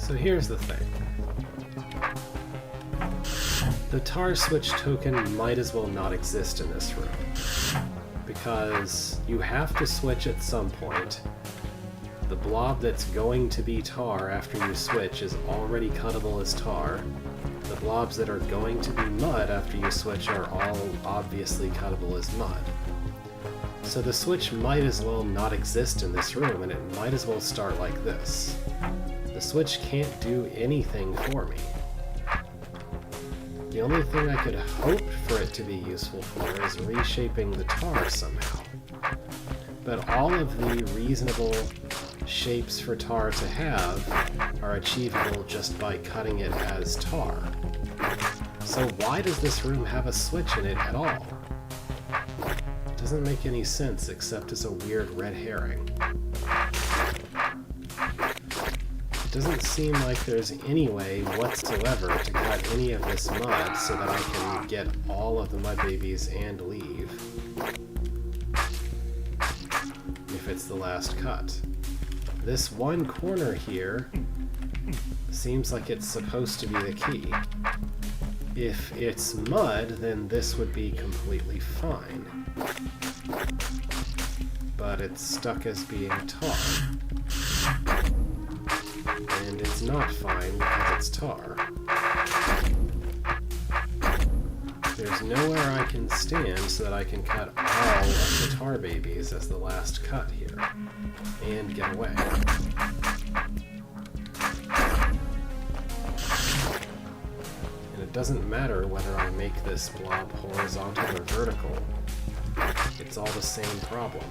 So here's the thing. The tar switch token might as well not exist in this room, because you have to switch at some point. The blob that's going to be tar after you switch is already cuttable as tar. The blobs that are going to be mud after you switch are all obviously cuttable as mud. So the switch might as well not exist in this room, and it might as well start like this. The switch can't do anything for me. The only thing I could hope for it to be useful for is reshaping the tar somehow. But all of the reasonable shapes for tar to have are achievable just by cutting it as tar. So why does this room have a switch in it at all? It doesn't make any sense except as a weird red herring. It doesn't seem like there's any way whatsoever to cut any of this mud so that I can get all of the mud babies and leave. If it's the last cut. This one corner here seems like it's supposed to be the key. If it's mud, then this would be completely fine. But it's stuck as being tar. And it's not fine because it's tar. There's nowhere I can stand so that I can cut all of the tar babies as the last cut here, and get away. And it doesn't matter whether I make this blob horizontal or vertical, it's all the same problem.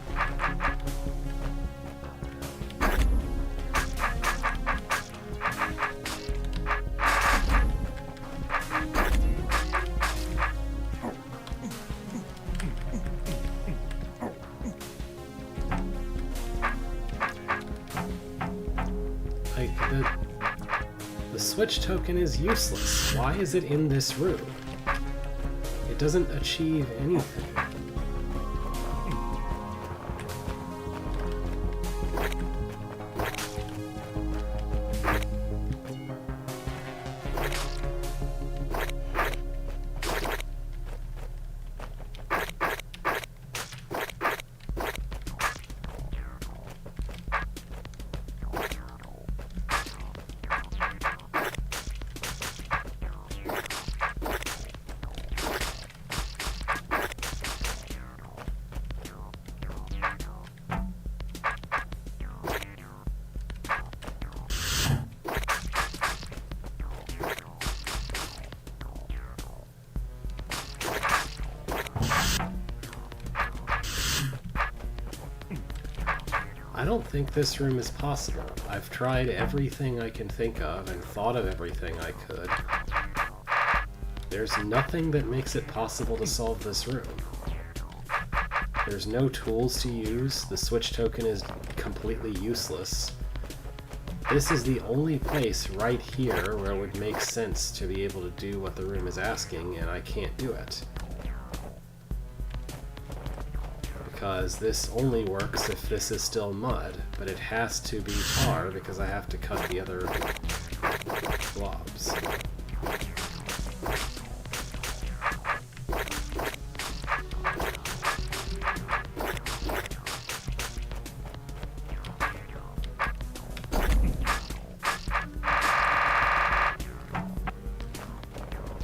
The switch token is useless. Why is it in this room? It doesn't achieve anything. I don't think this room is possible. I've tried everything I can think of and thought of everything I could. There's nothing that makes it possible to solve this room. There's no tools to use, the switch token is completely useless. This is the only place right here where it would make sense to be able to do what the room is asking, and I can't do it. Because this only works if this is still mud, but it has to be tar because I have to cut the other blobs.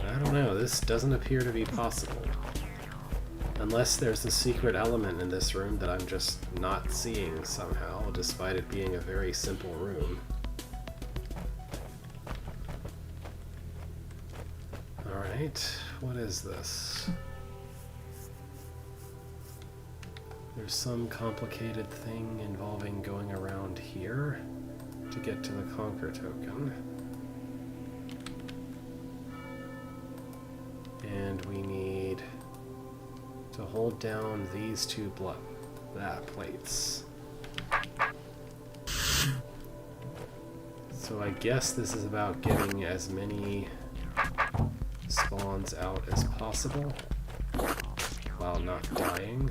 I don't know, this doesn't appear to be possible. Unless there's a secret element in this room that I'm just not seeing somehow, despite it being a very simple room. Alright, what is this? There's some complicated thing involving going around here to get to the conquer token. And we need to hold down these two plates. So I guess this is about getting as many spawns out as possible while not dying.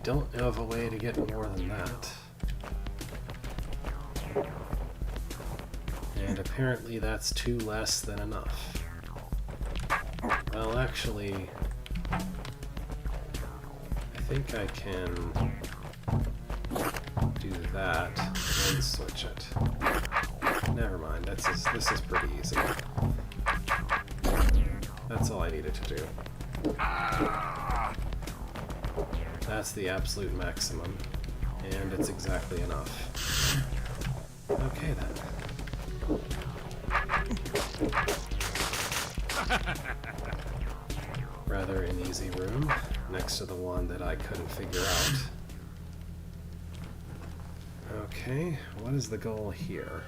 don't know of a way to get more than that. And apparently that's 2 less than enough. Well, actually, I think I can do that and switch it. Never mind, this is pretty easy. That's all I needed to do. That's the absolute maximum, and it's exactly enough. Okay then. Rather an easy room, next to the one that I couldn't figure out. Okay, what is the goal here?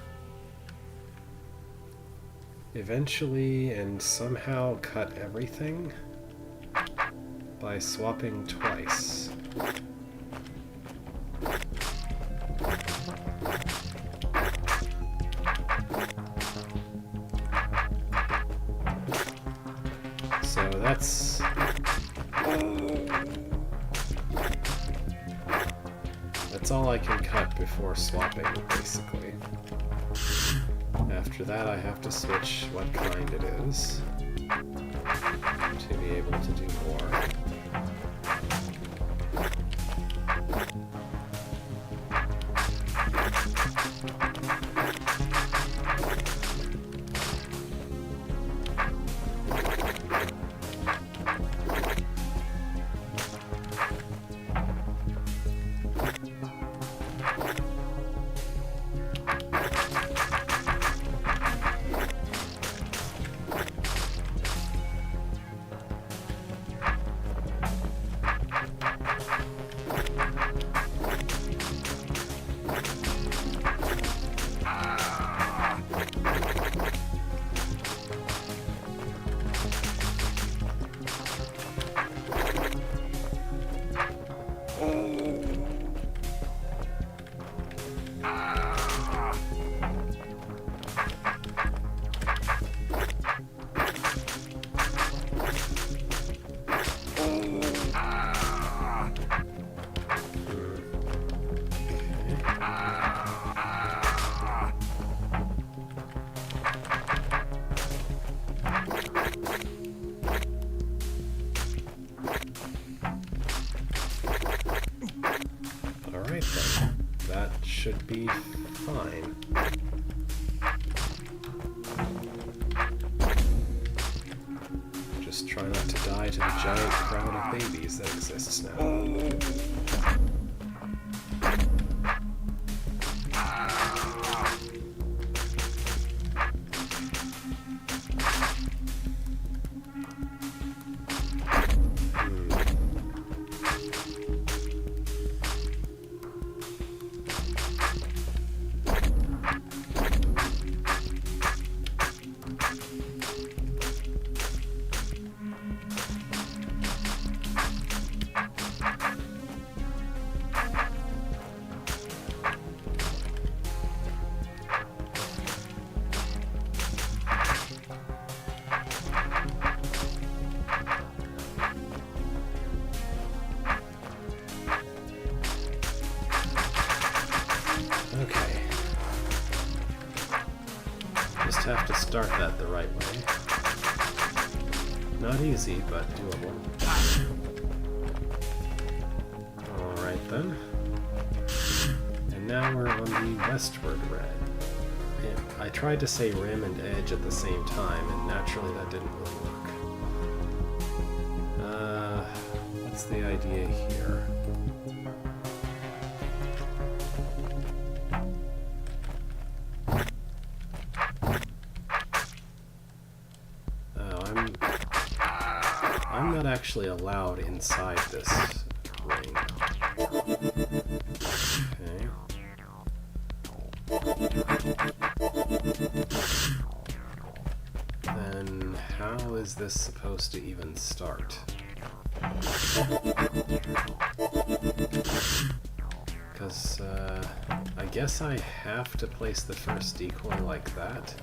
Eventually and somehow cut everything by swapping twice. So that's all I can cut before swapping, basically. After that, I have to switch what kind it is to be able to do more. Alright then, that should be fine. Just try not to die to the giant crowd of babies that exists now. Okay. Just have to start that the right way. Not easy, but doable. Alright then. And now we're on the westward red. And I tried to say rim and edge at the same time, and naturally that didn't really work. What's the idea here? I'm not actually allowed inside this ring. Okay. Then how is this supposed to even start? Because I guess I have to place the first decoy like that.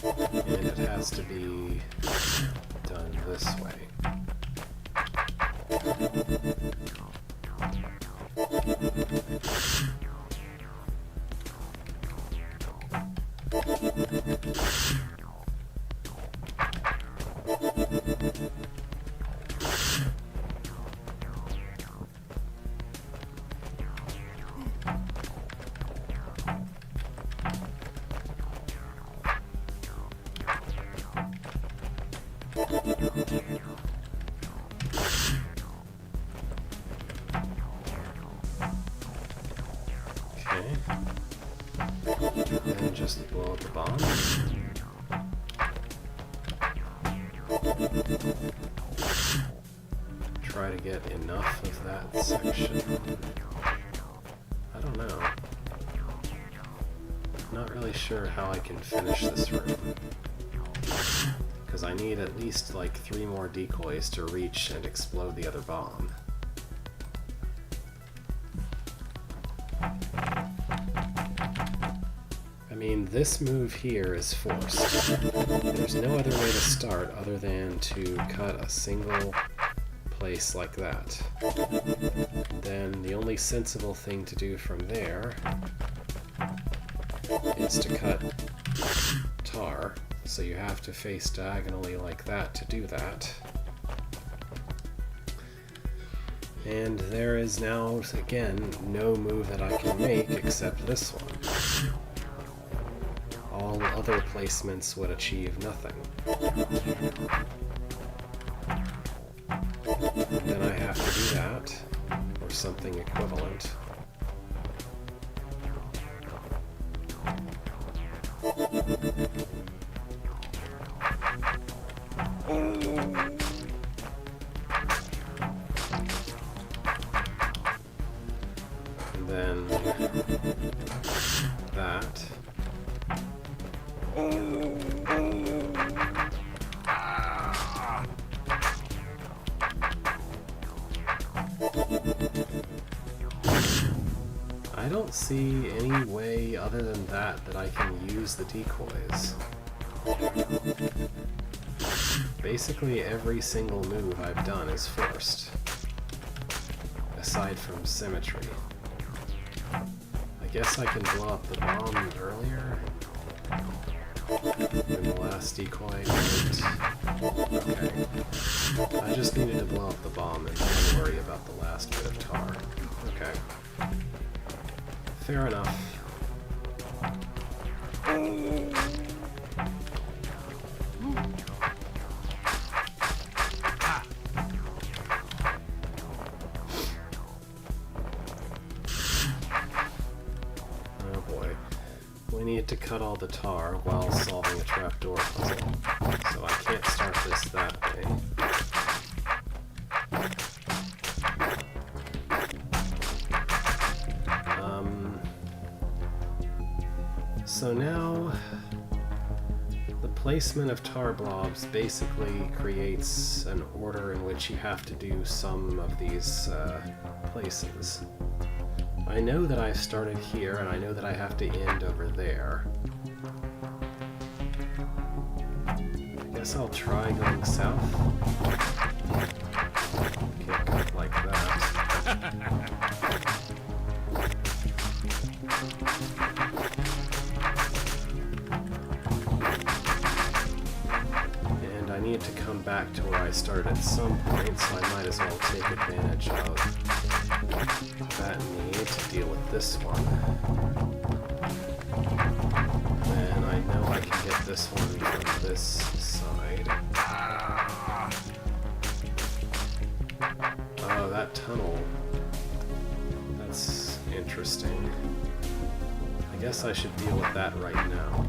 And it has to be done this way. Okay. And just blow up the bomb. Try to get enough of that section. I don't know. Not really sure how I can finish this room. Because I need at least like 3 more decoys to reach and explode the other bomb. I mean, this move here is forced. There's no other way to start other than to cut a single place like that. Then the only sensible thing to do from there is to cut tar. So you have to face diagonally like that to do that. And there is now, again, no move that I can make except this one. All other placements would achieve nothing. And then I have to do that, or something equivalent. And then that. I don't see any way other than that I can use the decoys. Basically every single move I've done is forced, aside from symmetry. I guess I can blow up the bomb earlier than the last decoy. Okay. I just needed to blow up the bomb and then worry about the last bit of tar. Okay. Fair enough. Oh boy. We need to cut all the tar while solving a trapdoor puzzle. So I can't start this that way. So now, the placement of tar blobs basically creates an order in which you have to do some of these places. I know that I've started here, and I know that I have to end over there. I guess I'll try going south. Can't cut like that. I need to come back to where I started at some point, so I might as well take advantage of that need to deal with this one. Then I know I can get this one from this side. Oh, that tunnel. That's interesting. I guess I should deal with that right now.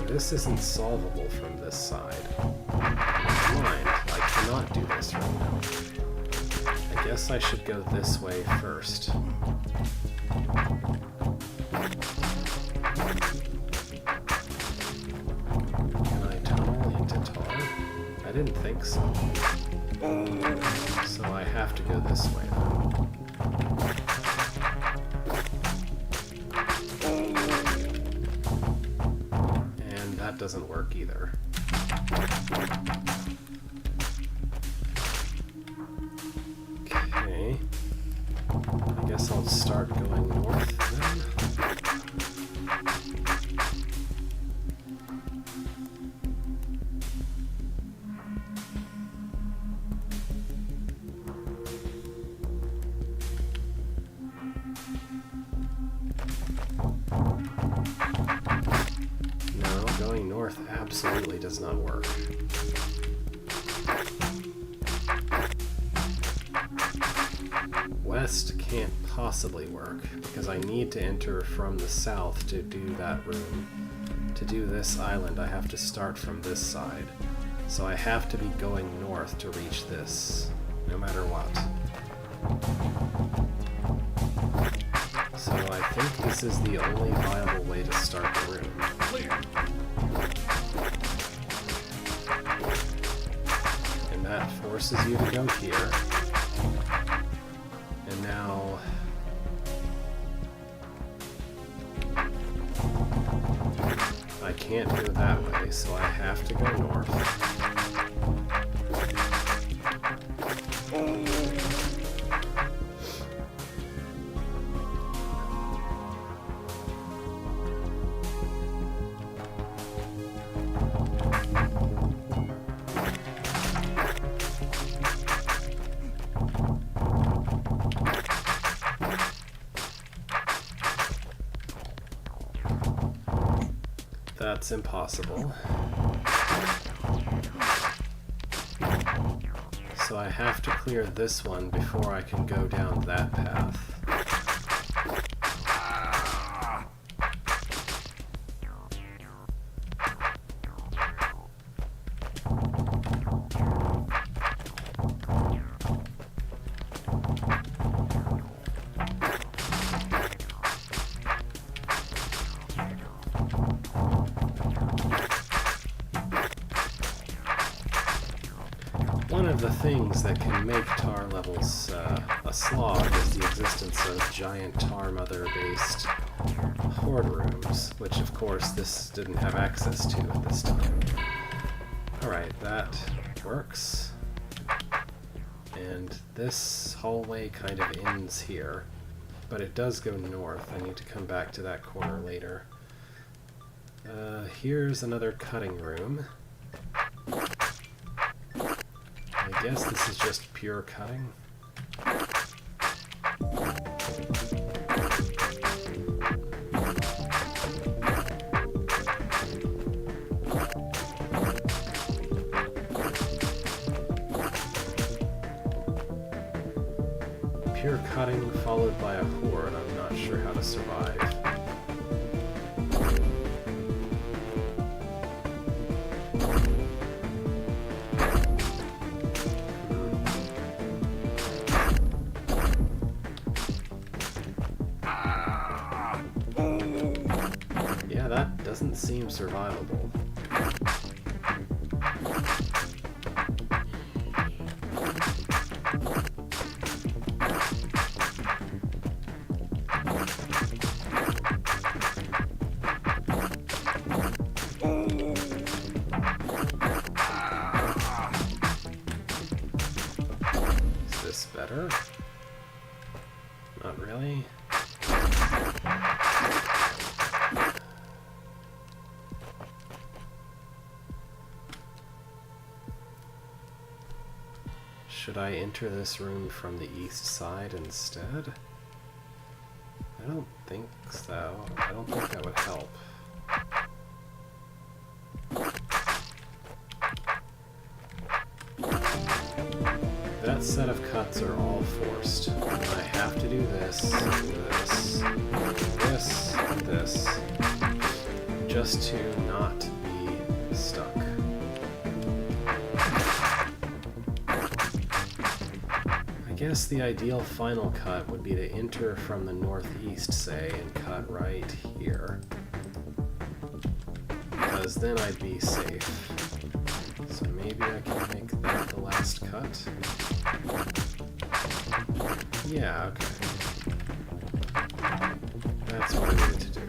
This isn't solvable from this side. Never mind, I cannot do this right now. I guess I should go this way first. Can I tunnel into tar? I didn't think so. So I have to go this way then. Doesn't work either. I guess I'll start going north then. No, going north absolutely does not work. West can't possibly work, because I need to enter from the south to do that room. To do this island, I have to start from this side. So I have to be going north to reach this, no matter what. So I think this is the only viable way to start the room. Clear. And that forces you to go here. And now I can't go that way, so I have to go north. That's impossible. So I have to clear this one before I can go down that path. One of the things that can make tar levels a slog is the existence of giant tar mother-based horde rooms, which of course this didn't have access to at this time. Alright, that works. And this hallway kind of ends here, but it does go north. I need to come back to that corner later. Here's another cutting room. I guess this is just pure cutting. Pure cutting followed by a horde. I'm not sure how to survive. That doesn't seem survivable. Is this better? Not really. Should I enter this room from the east side instead? I don't think so. I don't think that would help. That set of cuts are all forced. I have to do this, this, this, this, just to not be stuck. I guess the ideal final cut would be to enter from the northeast, say, and cut right here. Because then I'd be safe. So maybe I can make that the last cut. Yeah, okay. That's what I needed to do.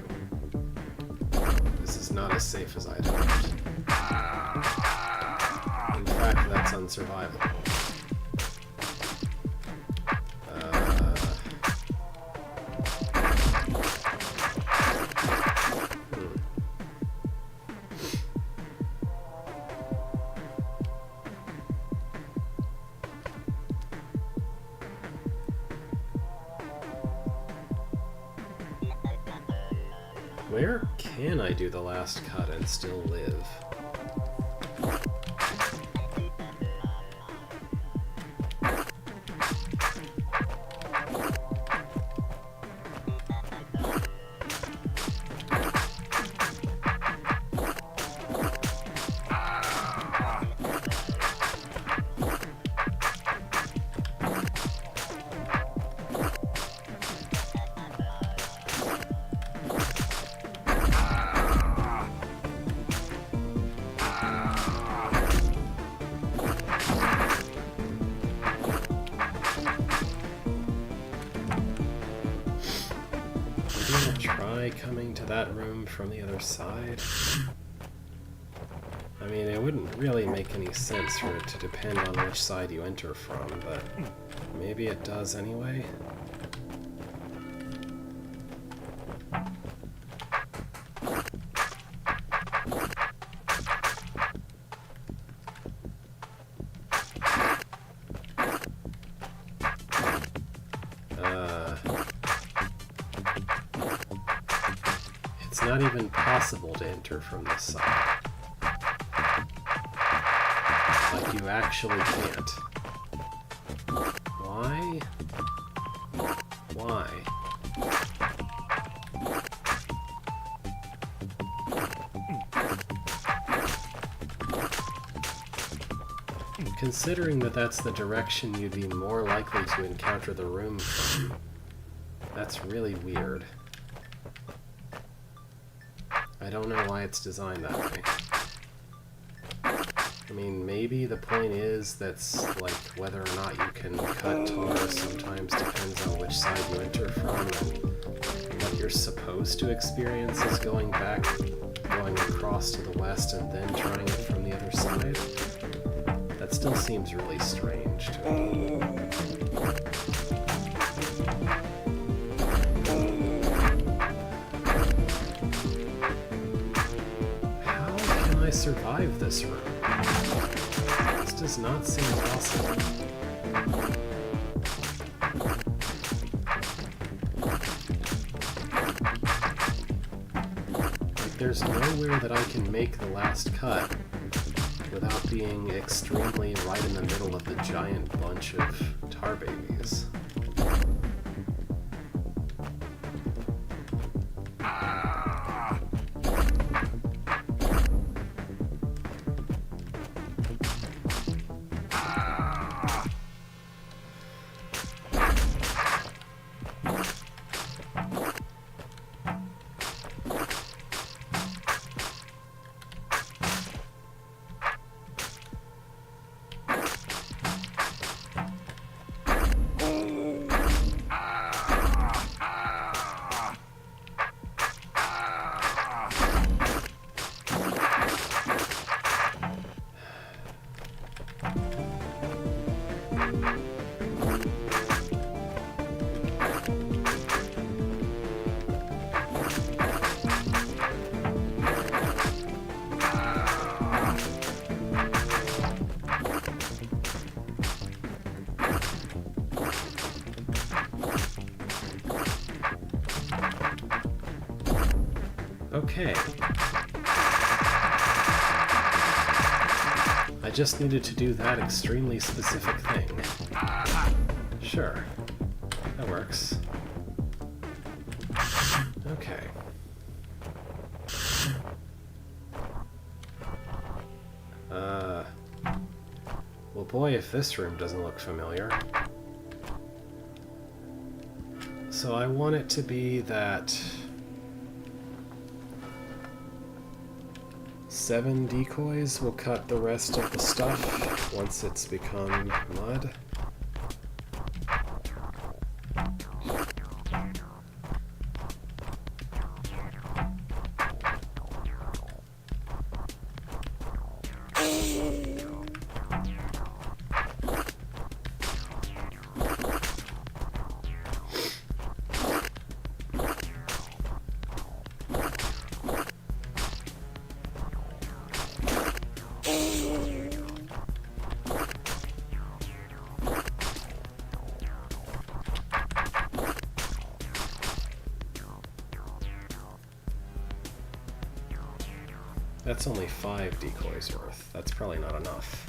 This is not as safe as I'd hoped. In fact, that's unsurvivable. Where can I do the last cut and still live? Coming to that room from the other side? I mean, it wouldn't really make any sense for it to depend on which side you enter from, but maybe it does anyway. It's not even possible to enter from this side. Like, you actually can't. Why? Why? Considering that that's the direction you'd be more likely to encounter the room from, that's really weird. I don't know why it's designed that way. I mean, maybe the point is that's like whether or not you can cut tar sometimes depends on which side you enter from, and what you're supposed to experience is going back, going across to the west and then trying it from the other side. That still seems really strange to me. Survive this room. This does not seem possible. Like, there's nowhere that I can make the last cut without being extremely right in the middle of the giant bunch of tar babies. Okay. I just needed to do that extremely specific thing. Sure. That works. Okay. Well, boy, if this room doesn't look familiar. So I want it to be that 7 decoys will cut the rest of the stuff once it's become mud. That's only 5 decoys worth. That's probably not enough.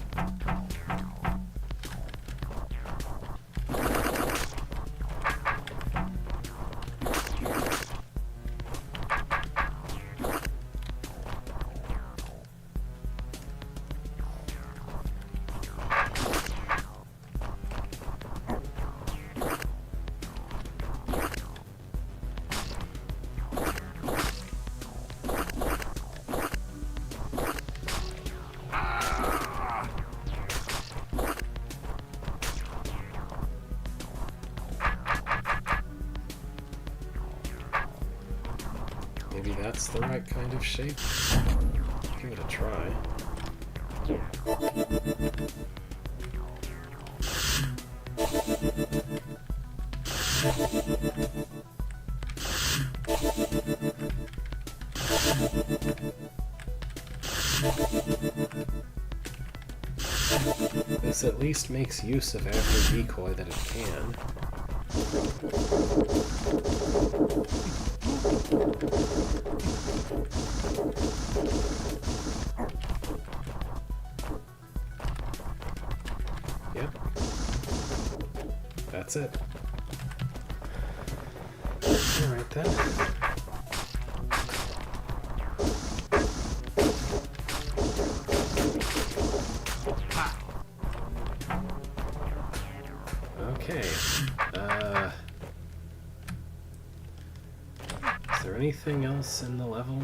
Maybe that's the right kind of shape. Give it a try. This at least makes use of every decoy that it can. Yep. That's it. Alright then. Okay. Is there anything else in the level?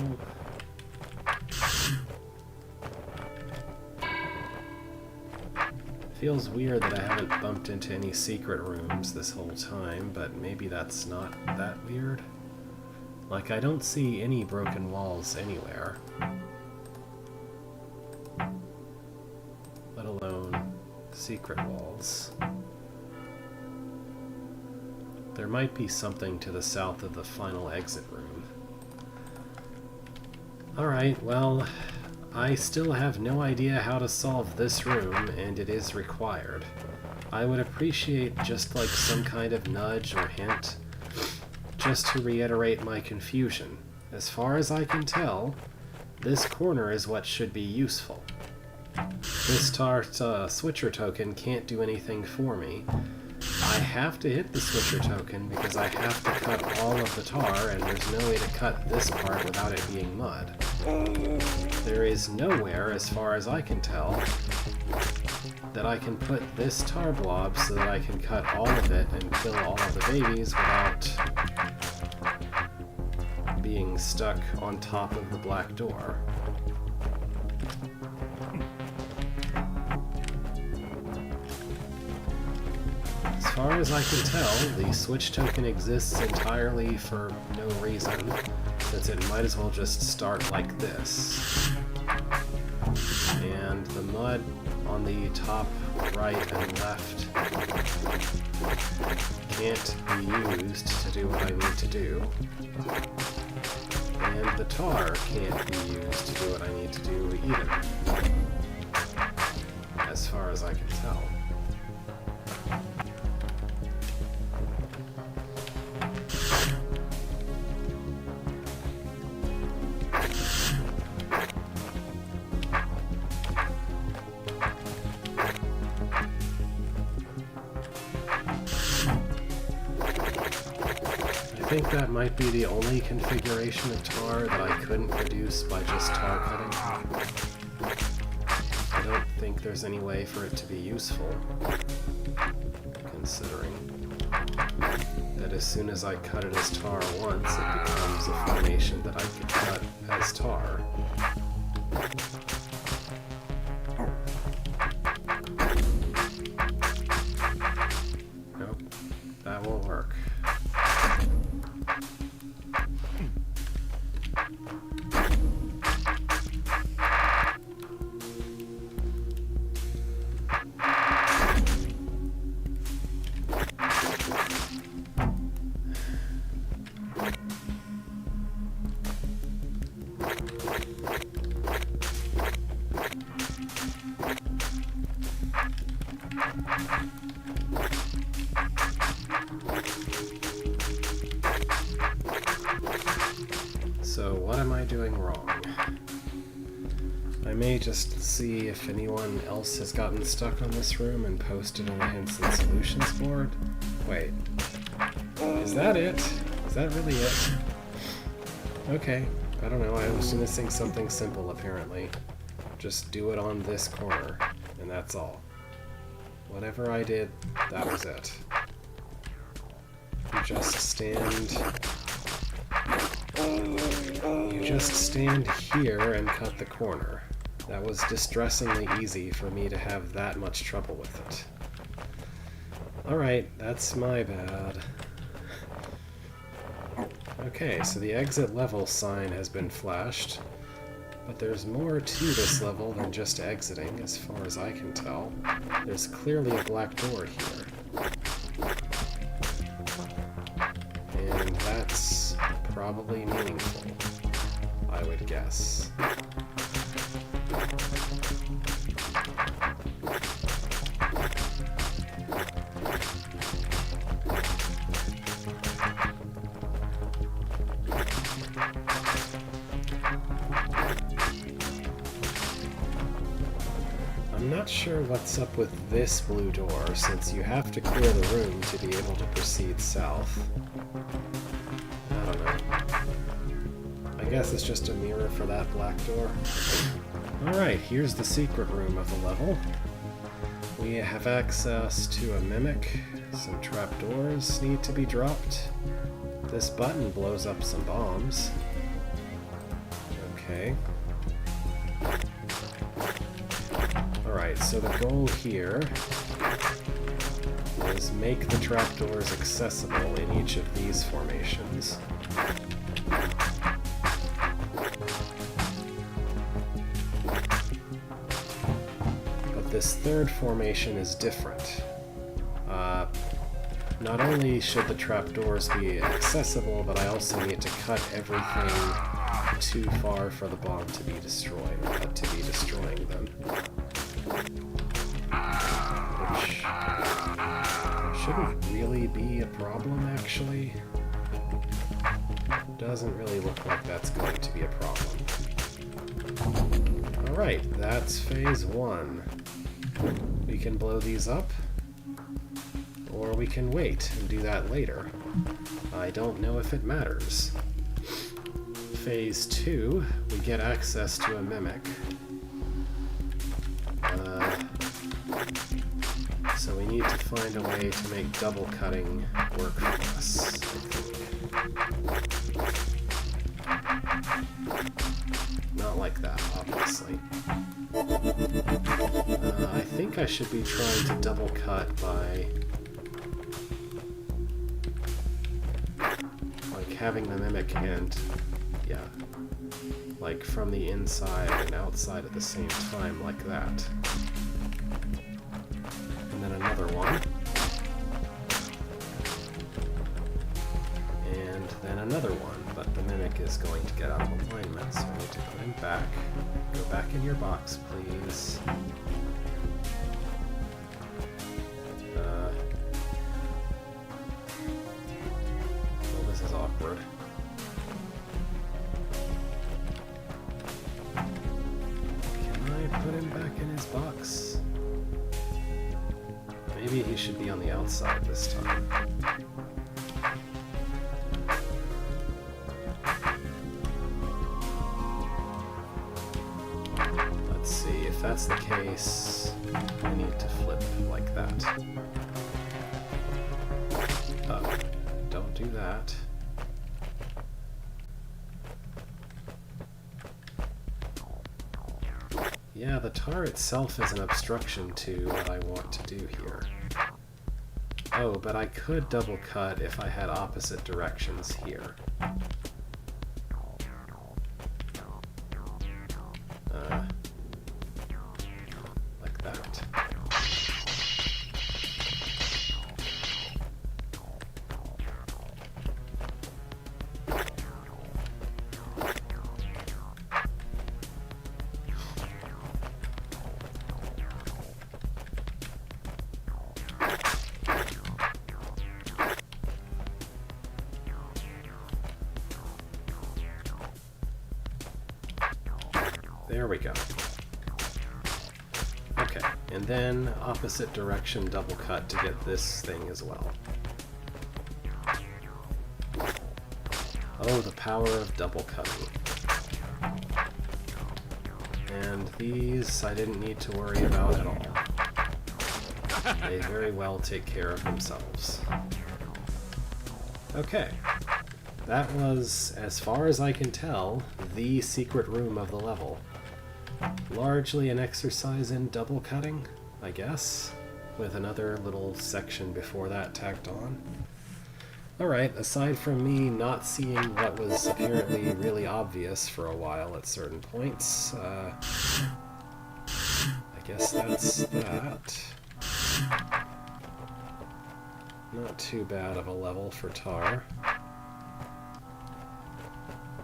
Feels weird that I haven't bumped into any secret rooms this whole time, but maybe that's not that weird. Like, I don't see any broken walls anywhere. Let alone secret walls. There might be something to the south of the final exit room. Alright, well, I still have no idea how to solve this room, and it is required. I would appreciate just like some kind of nudge or hint, just to reiterate my confusion. As far as I can tell, this corner is what should be useful. This switcher token can't do anything for me. I have to hit the switcher token because I have to cut all of the tar, and there's no way to cut this part without it being mud. There is nowhere, as far as I can tell, that I can put this tar blob so that I can cut all of it and kill all of the babies without being stuck on top of the black door. As far as I can tell, the switch token exists entirely for no reason, since it might as well just start like this. And the mud on the top right and left can't be used to do what I need to do. And the tar can't be used to do what I need to do either, as far as I can tell. I think that might be the only configuration of tar that I couldn't produce by just tar cutting. I don't think there's any way for it to be useful, considering that as soon as I cut it as tar once, it becomes a formation that I could cut as tar. Nope, that won't work. So what am I doing wrong? may just see if anyone else has gotten stuck on this room and posted on the Hints and Solutions board. Wait. Is that it? Is that really it? Okay. I don't know. I was missing something simple, apparently. Just do it on this corner, and that's all. Whatever I did, that was it. You just stand here and cut the corner. That was distressingly easy for me to have that much trouble with it. Alright, that's my bad. Okay, so the exit level sign has been flashed, but there's more to this level than just exiting, as far as I can tell. There's clearly a black door here. And that's probably meaningful, I would guess. I'm not sure what's up with this blue door, since you have to clear the room to be able to proceed south. I don't know. I guess it's just a mirror for that black door. Alright, here's the secret room of the level. We have access to a mimic. Some trapdoors need to be dropped. This button blows up some bombs. Okay. Alright, so the goal here is make the trapdoors accessible in each of these formations. But this third formation is different. Not only should the trapdoors be accessible, but I also need to cut everything too far for the bomb to be destroyed, to be destroying them. Which shouldn't really be a problem, actually. Doesn't really look like that's going to be a problem. Alright, that's phase 1. We can blow these up, or we can wait and do that later. I don't know if it matters. Phase 2, we get access to a mimic. So we need to find a way to make double cutting work for us, I think. Not like that, obviously. I think I should be trying to double cut by like having the mimic and like from the inside and outside at the same time, like that. And then another one. And then another one, but the mimic is going to get out of alignment, so I need to put him back. Go back in your box, please. Well, this is awkward. Put him back in his box. Maybe he should be on the outside this time. Let's see, if that's the case, I need to flip like that. Oh, don't do that. Yeah, the tar itself is an obstruction to what I want to do here. Oh, but I could double cut if I had opposite directions here. Like that. There we go. And then opposite direction double cut to get this thing as well. Oh, the power of double cutting. And these I didn't need to worry about at all. They very well take care of themselves. Okay. That was, as far as I can tell, the secret room of the level. Largely an exercise in double cutting, I guess, with another little section before that tacked on. Alright, aside from me not seeing what was apparently really obvious for a while at certain points, I guess that's that. Not too bad of a level for Tar.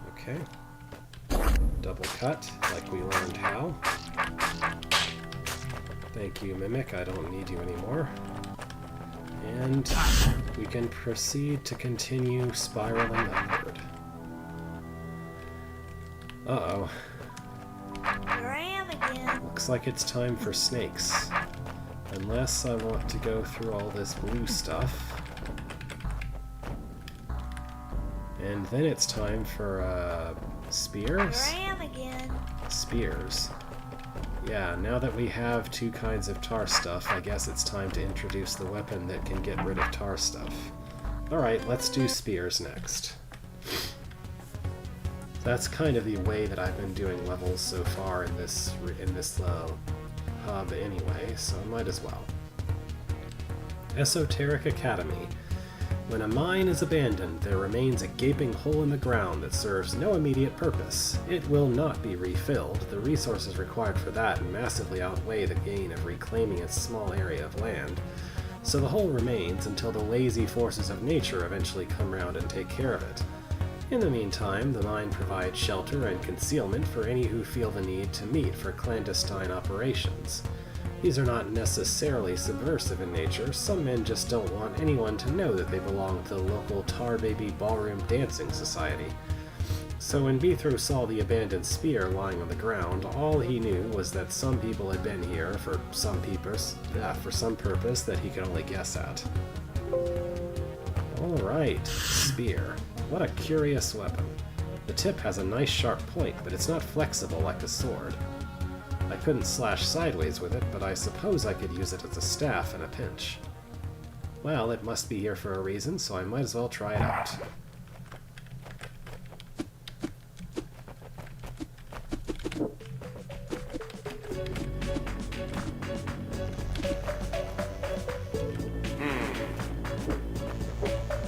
Okay. Double cut, like we learned how. Thank you, Mimic, I don't need you anymore. And we can proceed to continue spiraling upward. Uh-oh. Here I am again. Looks like it's time for snakes. Unless I want to go through all this blue stuff. And then it's time for, spears? Here I am again. Spears. Yeah, now that we have two kinds of tar stuff, I guess it's time to introduce the weapon that can get rid of tar stuff. Alright, let's do spears next. That's kind of the way that I've been doing levels so far in this hub anyway, so I might as well. Esoteric Academy. When a mine is abandoned, there remains a gaping hole in the ground that serves no immediate purpose. It will not be refilled. The resources required for that massively outweigh the gain of reclaiming a small area of land. So the hole remains until the lazy forces of nature eventually come round and take care of it. In the meantime, the mine provides shelter and concealment for any who feel the need to meet for clandestine operations. These are not necessarily subversive in nature. Some men just don't want anyone to know that they belong to the local Tar Baby Ballroom Dancing Society. So when Beethro saw the abandoned spear lying on the ground, all he knew was that some people had been here for some purpose that he could only guess at. Alright, spear. What a curious weapon. The tip has a nice sharp point, but it's not flexible like a sword. I couldn't slash sideways with it, but I suppose I could use it as a staff in a pinch. Well, it must be here for a reason, so I might as well try it out.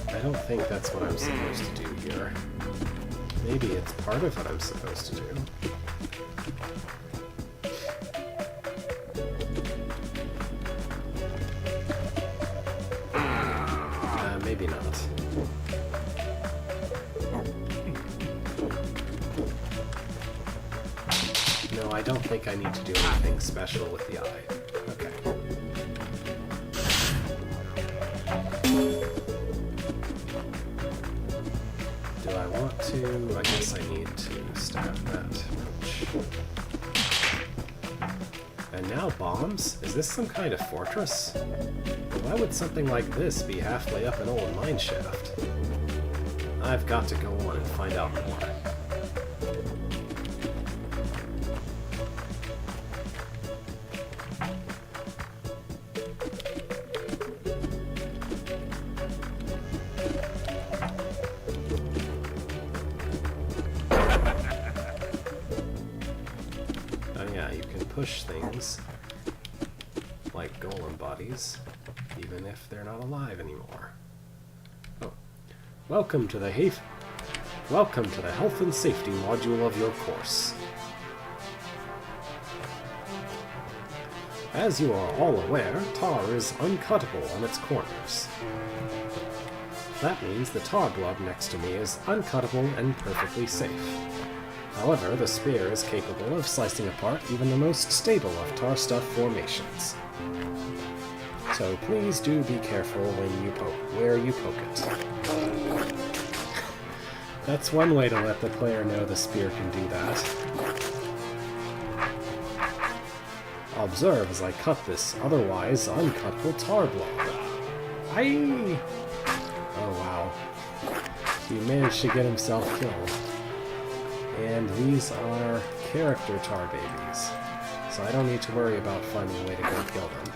I don't think that's what I'm supposed to do here. Maybe it's part of what I'm supposed to do. Maybe not. No, I don't think I need to do anything special with the eye. Okay. Do I want to? I guess I need to stab that. And now bombs? Is this some kind of fortress? Why would something like this be halfway up an old mine shaft? I've got to go on and find out more. Oh yeah, you can push things like golem bodies, even if they're not alive anymore. Oh. Welcome to the health and safety module of your course. As you are all aware, tar is uncuttable on its corners. That means the tar blob next to me is uncuttable and perfectly safe. However, the spear is capable of slicing apart even the most stable of tar stuff formations. So please do be careful where you poke it. That's one way to let the player know the spear can do that. Observe as I cut this otherwise uncuttable tar block. Aye! Oh wow. He managed to get himself killed. And these are character tar babies. So I don't need to worry about finding a way to go kill them.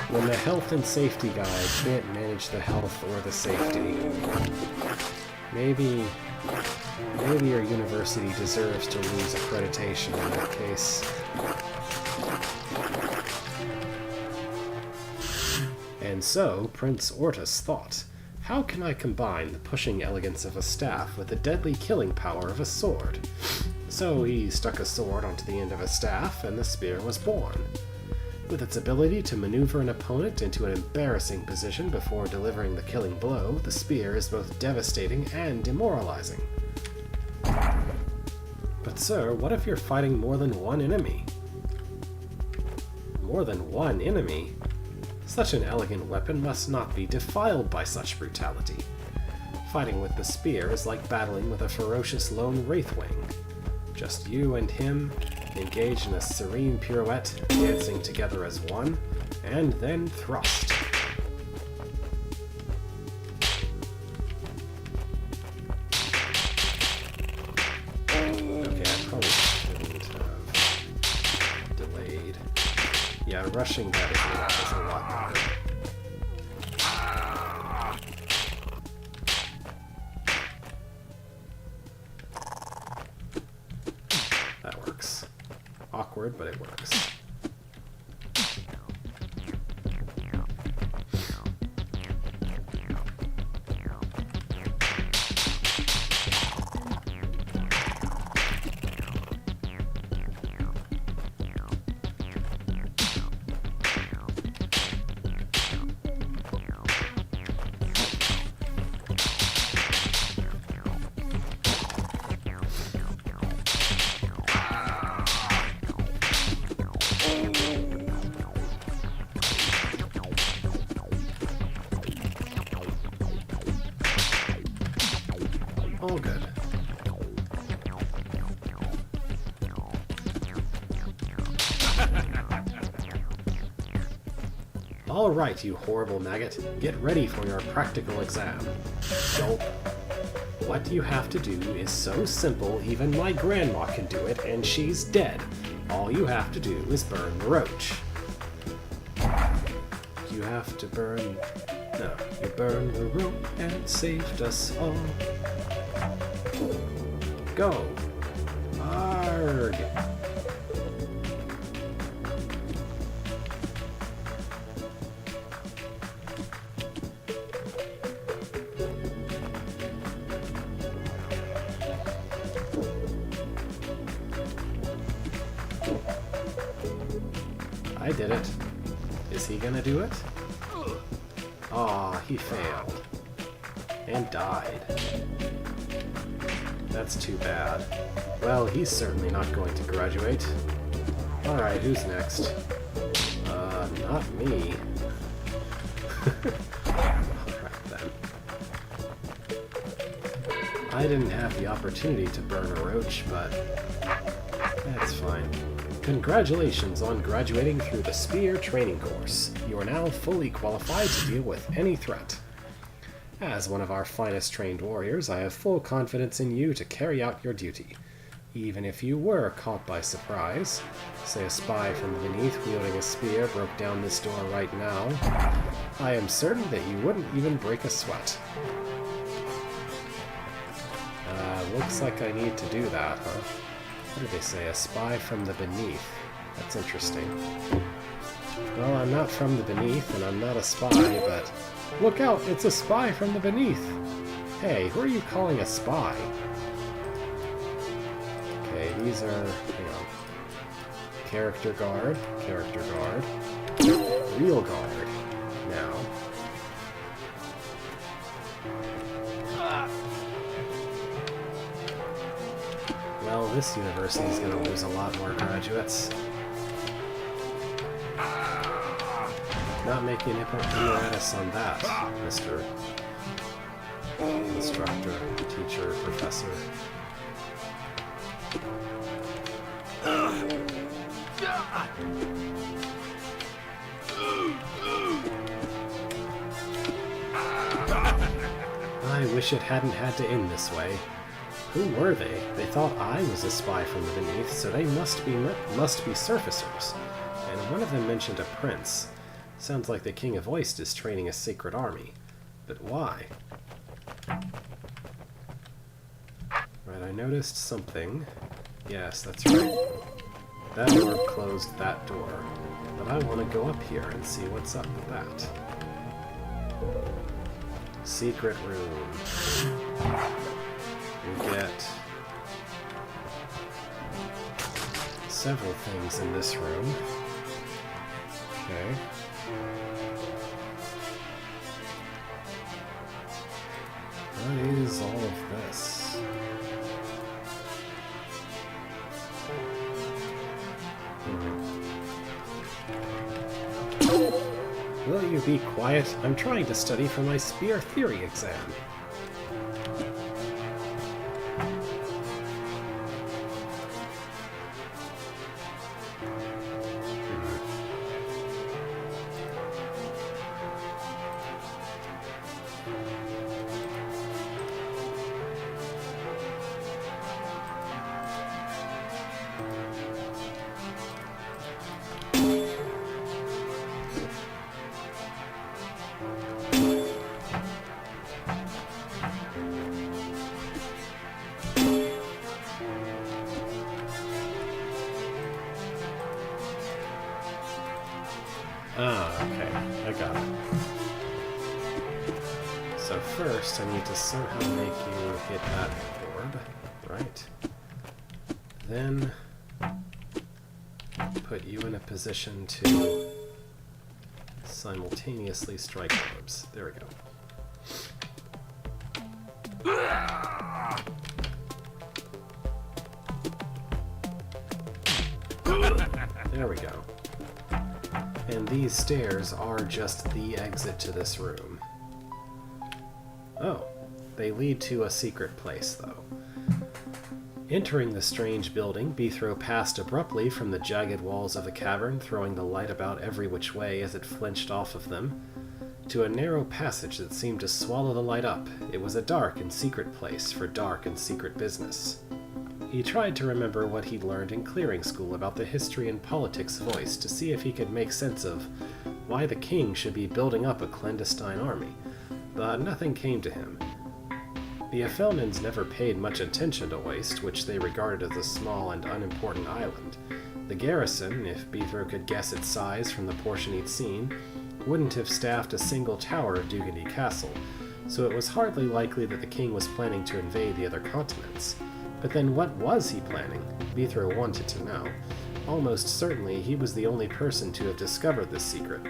When the health and safety guide can't manage the health or the safety, maybe your university deserves to lose accreditation in that case. And so, Prince Ortus thought, how can I combine the pushing elegance of a staff with the deadly killing power of a sword? So he stuck a sword onto the end of a staff, and the spear was born. With its ability to maneuver an opponent into an embarrassing position before delivering the killing blow, the spear is both devastating and demoralizing. But sir, what if you're fighting more than one enemy? More than one enemy? Such an elegant weapon must not be defiled by such brutality. Fighting with the spear is like battling with a ferocious lone wraithwing. Just you and him, engaged in a serene pirouette, dancing together as one, and then thrust. Okay, I probably shouldn't have delayed. Yeah, rushing that is a lot better. That works. Awkward, but it works. All good. All right, you horrible maggot. Get ready for your practical exam. Gulp. What you have to do is so simple, even my grandma can do it, and she's dead. All you have to do is burn the roach. You have to burn... No, you burned the rope and saved us all. Go! Arg! I did it. Is he gonna do it? Aw, he failed. And died. That's too bad. Well, he's certainly not going to graduate. Alright, who's next? Not me. Alright then. I didn't have the opportunity to burn a roach, but that's fine. Congratulations on graduating through the Spear training course. You are now fully qualified to deal with any threat. As one of our finest trained warriors, I have full confidence in you to carry out your duty. Even if you were caught by surprise, say a spy from beneath wielding a spear broke down this door right now, I am certain that you wouldn't even break a sweat. Looks like I need to do that, huh? What did they say? A spy from the beneath. That's interesting. Well, I'm not from the beneath, and I'm not a spy, but... Look out! It's a spy from the beneath! Hey, who are you calling a spy? Okay, these are... hang on. Character guard. Character guard. Real guard. Now. Well, this university is going to lose a lot more graduates. Not making apparatus on that, Mr. Instructor, teacher, professor. I wish it hadn't had to end this way. Who were they? They thought I was a spy from the beneath, so they must be surfacers. And one of them mentioned a prince. Sounds like the King of Oist is training a secret army. But why? Right, I noticed something. Yes, that's right. That door closed that door. But I want to go up here and see what's up with that. Secret room. We get several things in this room. Okay. What is all of this? Will you be quiet? I'm trying to study for my spear theory exam. Ah, okay. I got it. So first, I need to somehow make you hit that orb, right? Then put you in a position to simultaneously strike orbs. There we go. There we go. And these stairs are just the exit to this room. Oh, they lead to a secret place, though. Entering the strange building, Beethro passed abruptly from the jagged walls of a cavern, throwing the light about every which way as it flinched off of them, to a narrow passage that seemed to swallow the light up. It was a dark and secret place for dark and secret business. He tried to remember what he'd learned in clearing school about the history and politics of Oist to see if he could make sense of why the king should be building up a clandestine army, but nothing came to him. The Afelnans never paid much attention to Oist, which they regarded as a small and unimportant island. The garrison, if Beethro could guess its size from the portion he'd seen, wouldn't have staffed a single tower of Dugandy Castle, so it was hardly likely that the king was planning to invade the other continents. But then what was he planning? Beethro wanted to know. Almost certainly he was the only person to have discovered this secret.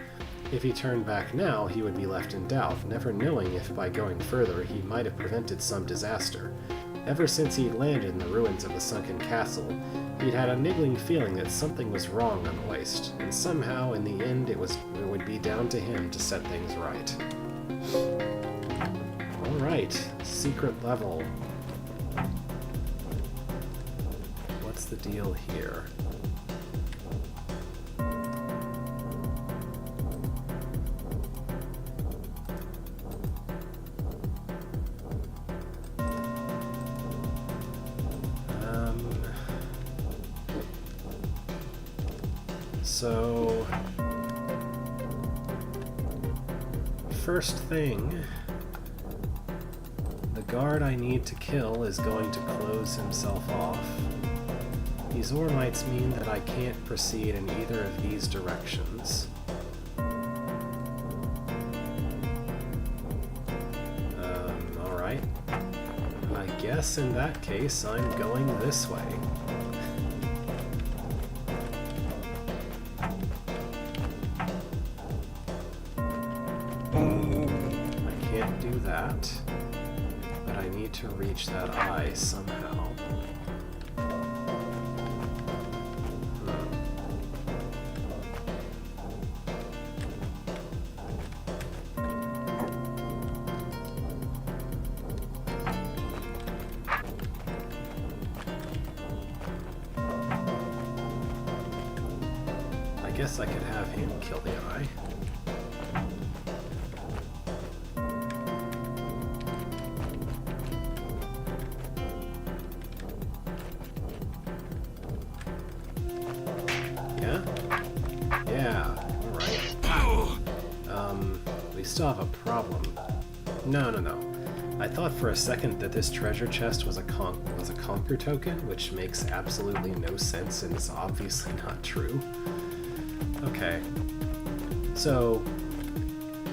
If he turned back now, he would be left in doubt, never knowing if by going further he might have prevented some disaster. Ever since he'd landed in the ruins of the sunken castle, he'd had a niggling feeling that something was wrong on Oist, and somehow in the end it would be down to him to set things right. Alright, secret level. What's the deal here? So, first thing, the guard I need to kill is going to close himself off. These Ormites mean that I can't proceed in either of these directions. Alright. I guess in that case I'm going this way. I can't do that, but I need to reach that eye somehow. guess I could have him kill the eye. Yeah? Yeah, alright. We still have a problem. No. I thought for a second that this treasure chest was a conquer token, which makes absolutely no sense and is obviously not true. Okay. So,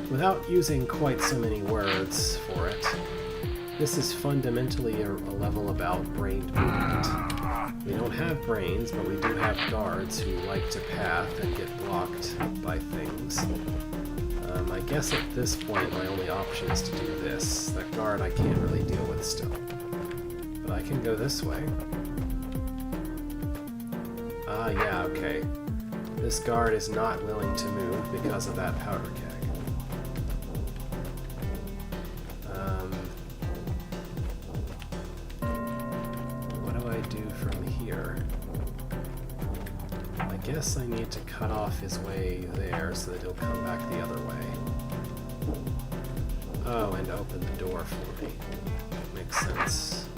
without using quite so many words for it, this is fundamentally a level about brain movement. We don't have brains, but we do have guards who like to path and get blocked by things. I guess at this point my only option is to do this. That guard I can't really deal with still. But I can go this way. Ah, yeah, okay. This guard is not willing to move because of that powder keg. What do I do from here? I guess I need to cut off his way there so that he'll come back the other way. Oh, and open the door for me. Makes sense.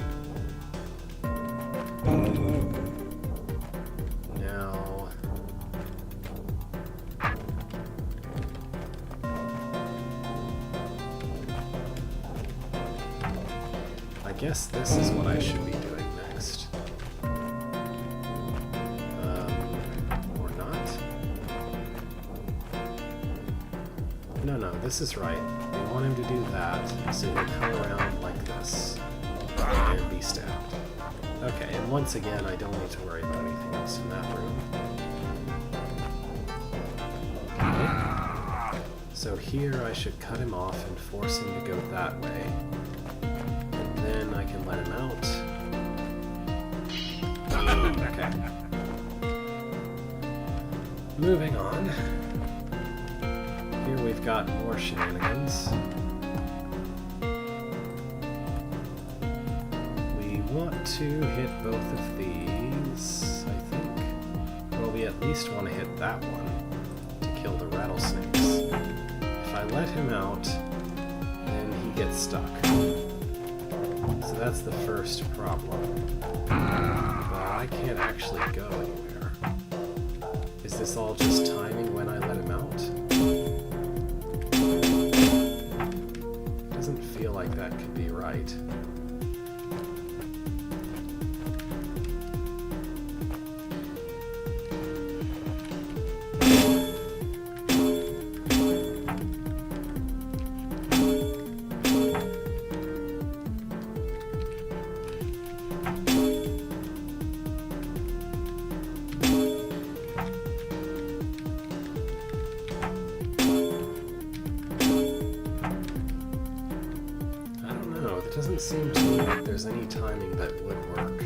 Now... I guess this is what I should be doing next. Or not? No, this is right. We want him to do that, so he'll come around like this, and be stabbed. Okay, and once again, I don't need to worry about anything else in that room. Okay. So here I should cut him off and force him to go that way. And then I can let him out. Okay. Moving on. Here we've got more shenanigans. We want to hit both of these, I think. Well, we at least want to hit that one to kill the rattlesnakes. If I let him out, then he gets stuck. So that's the first problem. But I can't actually go anywhere. Is this all just timing when I let him out? Doesn't feel like that could be right. It doesn't seem to me like there's any timing that would work.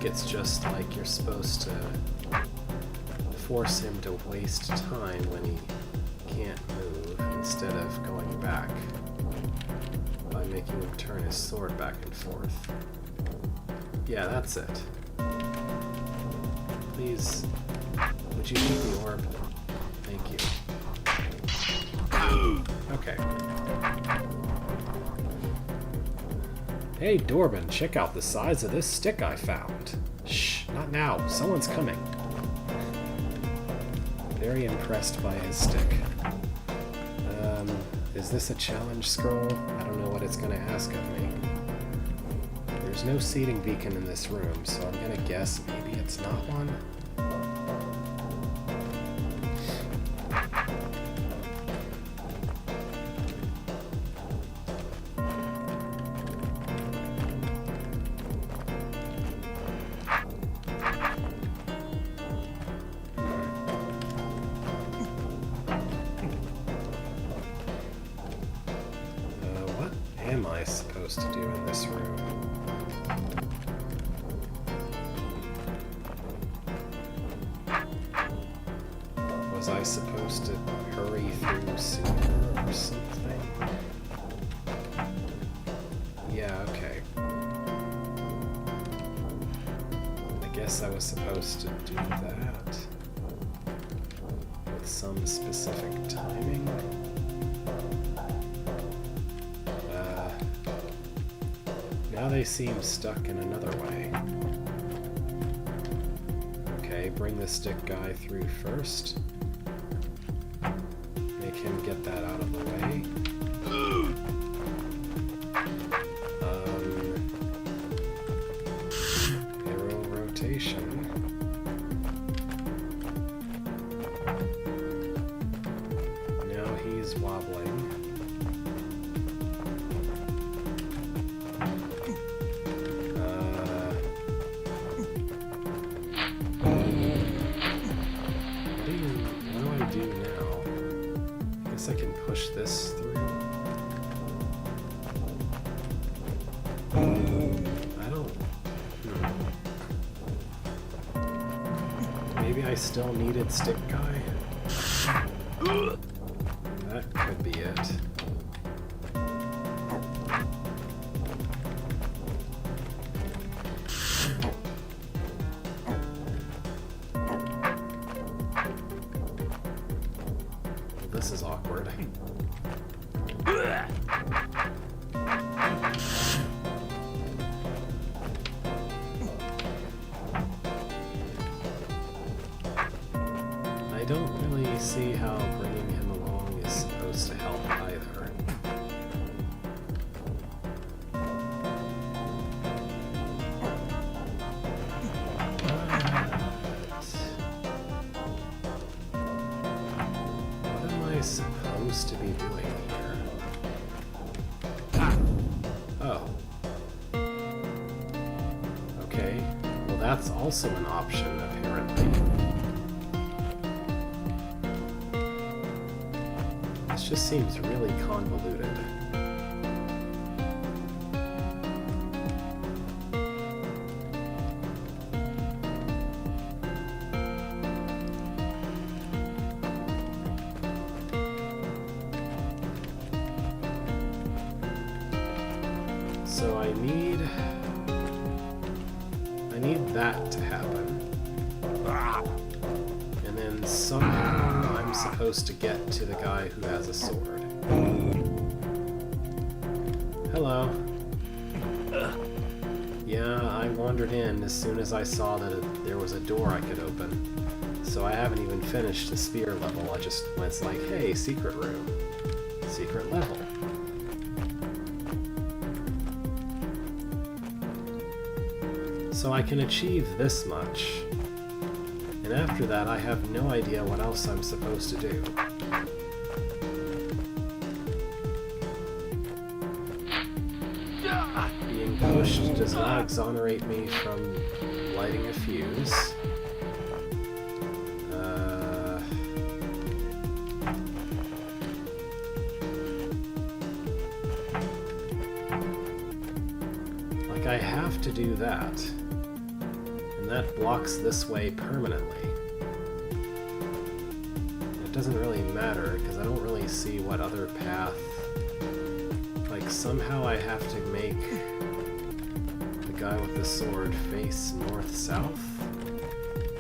It's just like you're supposed to force him to waste time when he can't move instead of going back by making him turn his sword back and forth. Yeah, that's it. Please, would you take the orb? Thank you. Okay. Hey, Dorban, check out the size of this stick I found. Shh, not now. Someone's coming. Very impressed by his stick. Is this a challenge scroll? I don't know what it's going to ask of me. There's no seating beacon in this room, so I'm going to guess maybe it's not one. I supposed to do in this room? Was I supposed to hurry through sooner or something? Yeah, okay. I guess I was supposed to do that with some specific timing. Now they seem stuck in another way. Okay, bring the stick guy through first. Make him get that out of the way. Arrow rotation. Now he's wobbling. I can push this through. I don't... Maybe I still needed stick guy? That could be it. This is awkward. I don't really see how bringing him along is supposed to help either. Supposed to be doing here? Oh. Okay. Well, that's also an option, apparently. This just seems really convoluted. So I need that to happen. And then somehow I'm supposed to get to the guy who has a sword. Hello. Yeah, I wandered in as soon as I saw that there was a door I could open. So I haven't even finished the spear level. I just went like, hey, secret room. Secret level. So I can achieve this much, and after that I have no idea what else I'm supposed to do. Being pushed does not exonerate me from lighting a fuse. Like I have to do that. That blocks this way permanently. It doesn't really matter because I don't really see what other path. Like somehow I have to make the guy with the sword face north-south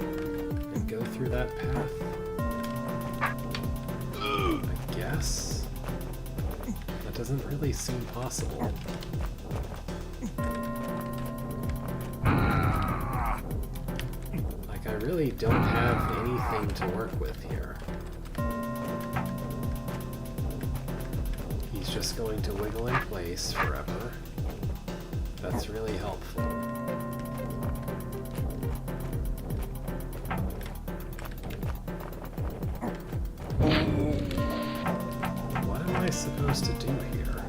and go through that path. I guess. That doesn't really seem possible. I really don't have anything to work with here. He's just going to wiggle in place forever. That's really helpful. What am I supposed to do here?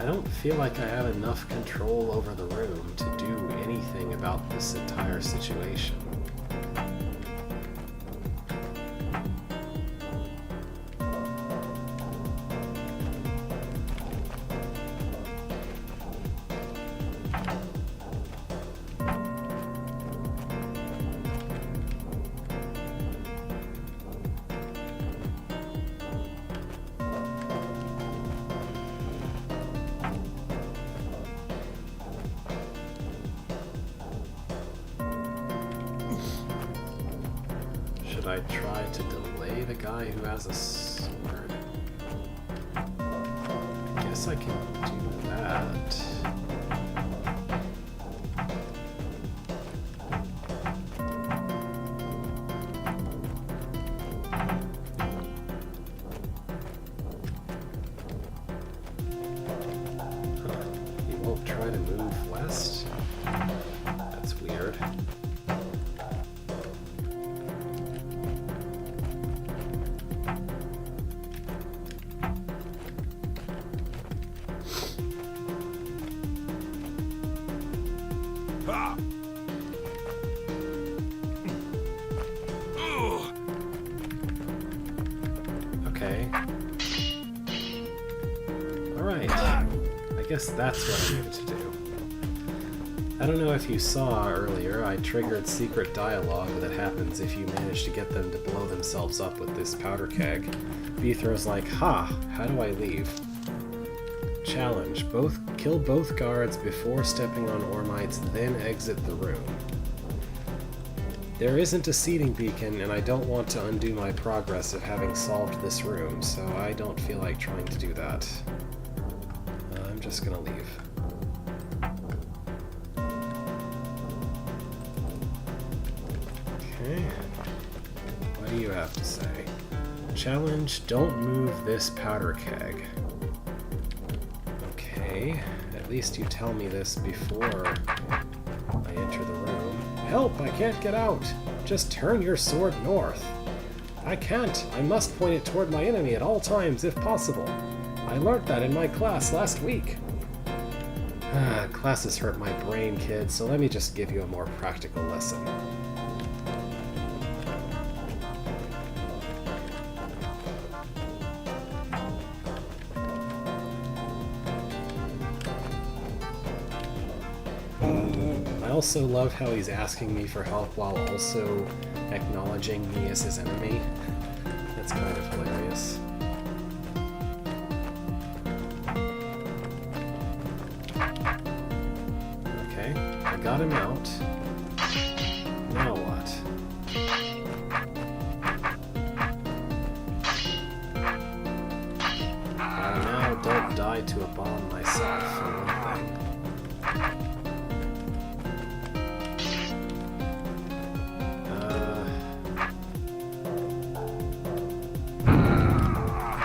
I don't feel like I have enough control over the room to do anything about this entire situation. Should I try to delay the guy who has a sword? I guess I can do that. He won't try to move west? That's weird. Okay. Alright. I guess that's what I needed to do. I don't know if you saw earlier, I triggered secret dialogue that happens if you manage to get them to blow themselves up with this powder keg. Beethrow's like, ha, how do I leave? Challenge. Kill both guards before stepping on Ormites, then exit the room. There isn't a seating beacon, and I don't want to undo my progress of having solved this room, so I don't feel like trying to do that. I'm just gonna leave. Okay. What do you have to say? Challenge, don't move this powder keg. Okay, at least you tell me this before I enter the room. Help, I can't get out! Just turn your sword north. I can't. I must point it toward my enemy at all times, if possible. I learnt that in my class last week. Classes hurt my brain, kid, so let me just give you a more practical lesson. I also love how he's asking me for help while also acknowledging me as his enemy. That's kind of hilarious. Okay, I got him out. Now what? Now don't die to a bomb myself, for one thing.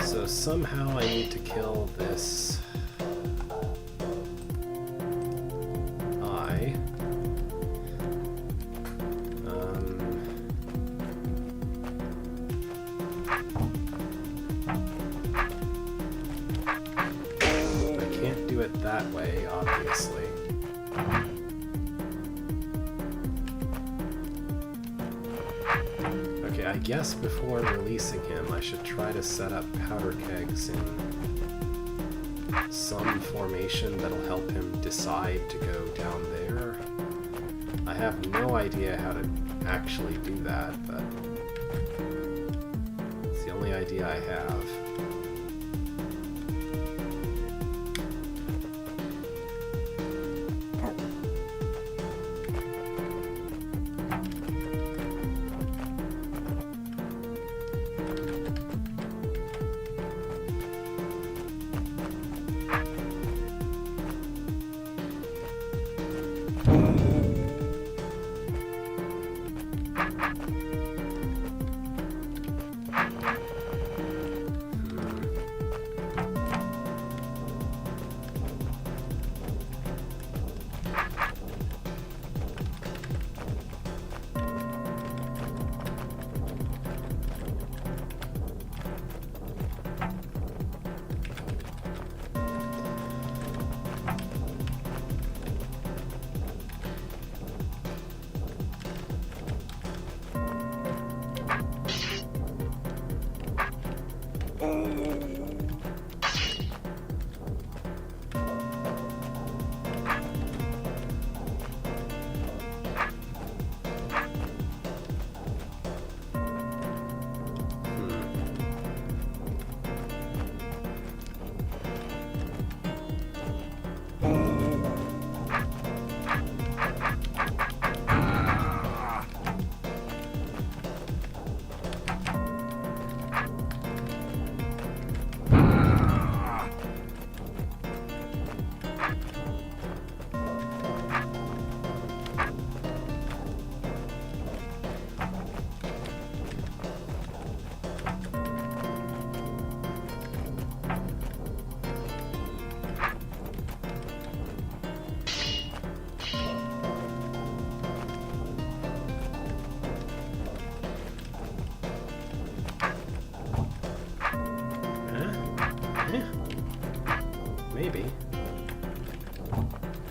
So somehow I need to kill this eye. I can't do it that way, obviously. Okay, I guess before releasing him, I should try to set up powder kegs in some formation that'll help him decide to go down there. I have no idea how to actually do that, but it's the only idea I have.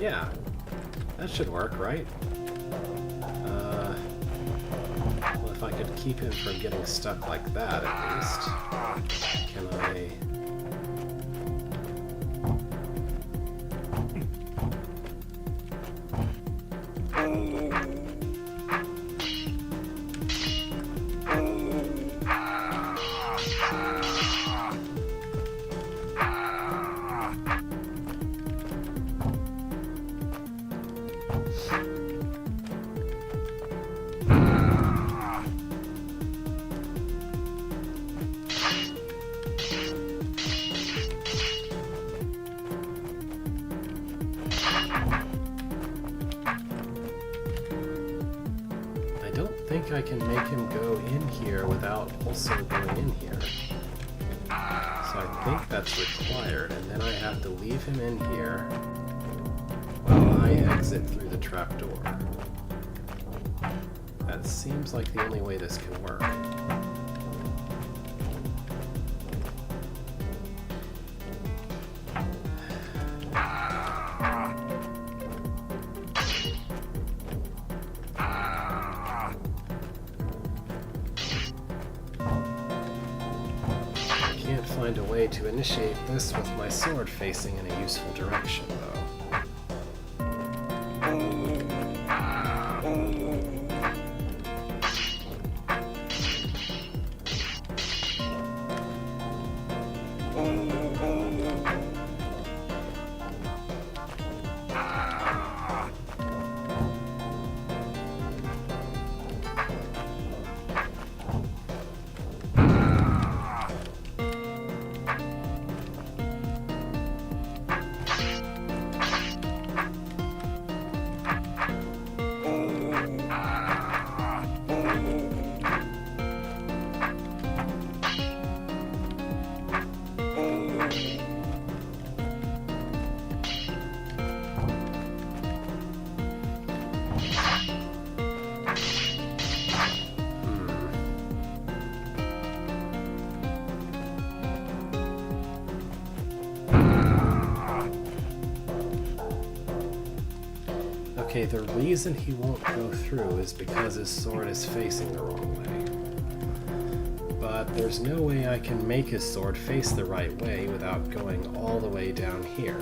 Yeah, that should work, right? Well, if I could keep him from getting stuck like that, at least. Can I... I can make him go in here without also going in here. So I think that's required, and then I have to leave him in here while I exit through the trapdoor. That seems like the only way this can work. Find a way to initiate this with my sword facing in a useful direction, though. Okay, the reason he won't go through is because his sword is facing the wrong way. But there's no way I can make his sword face the right way without going all the way down here.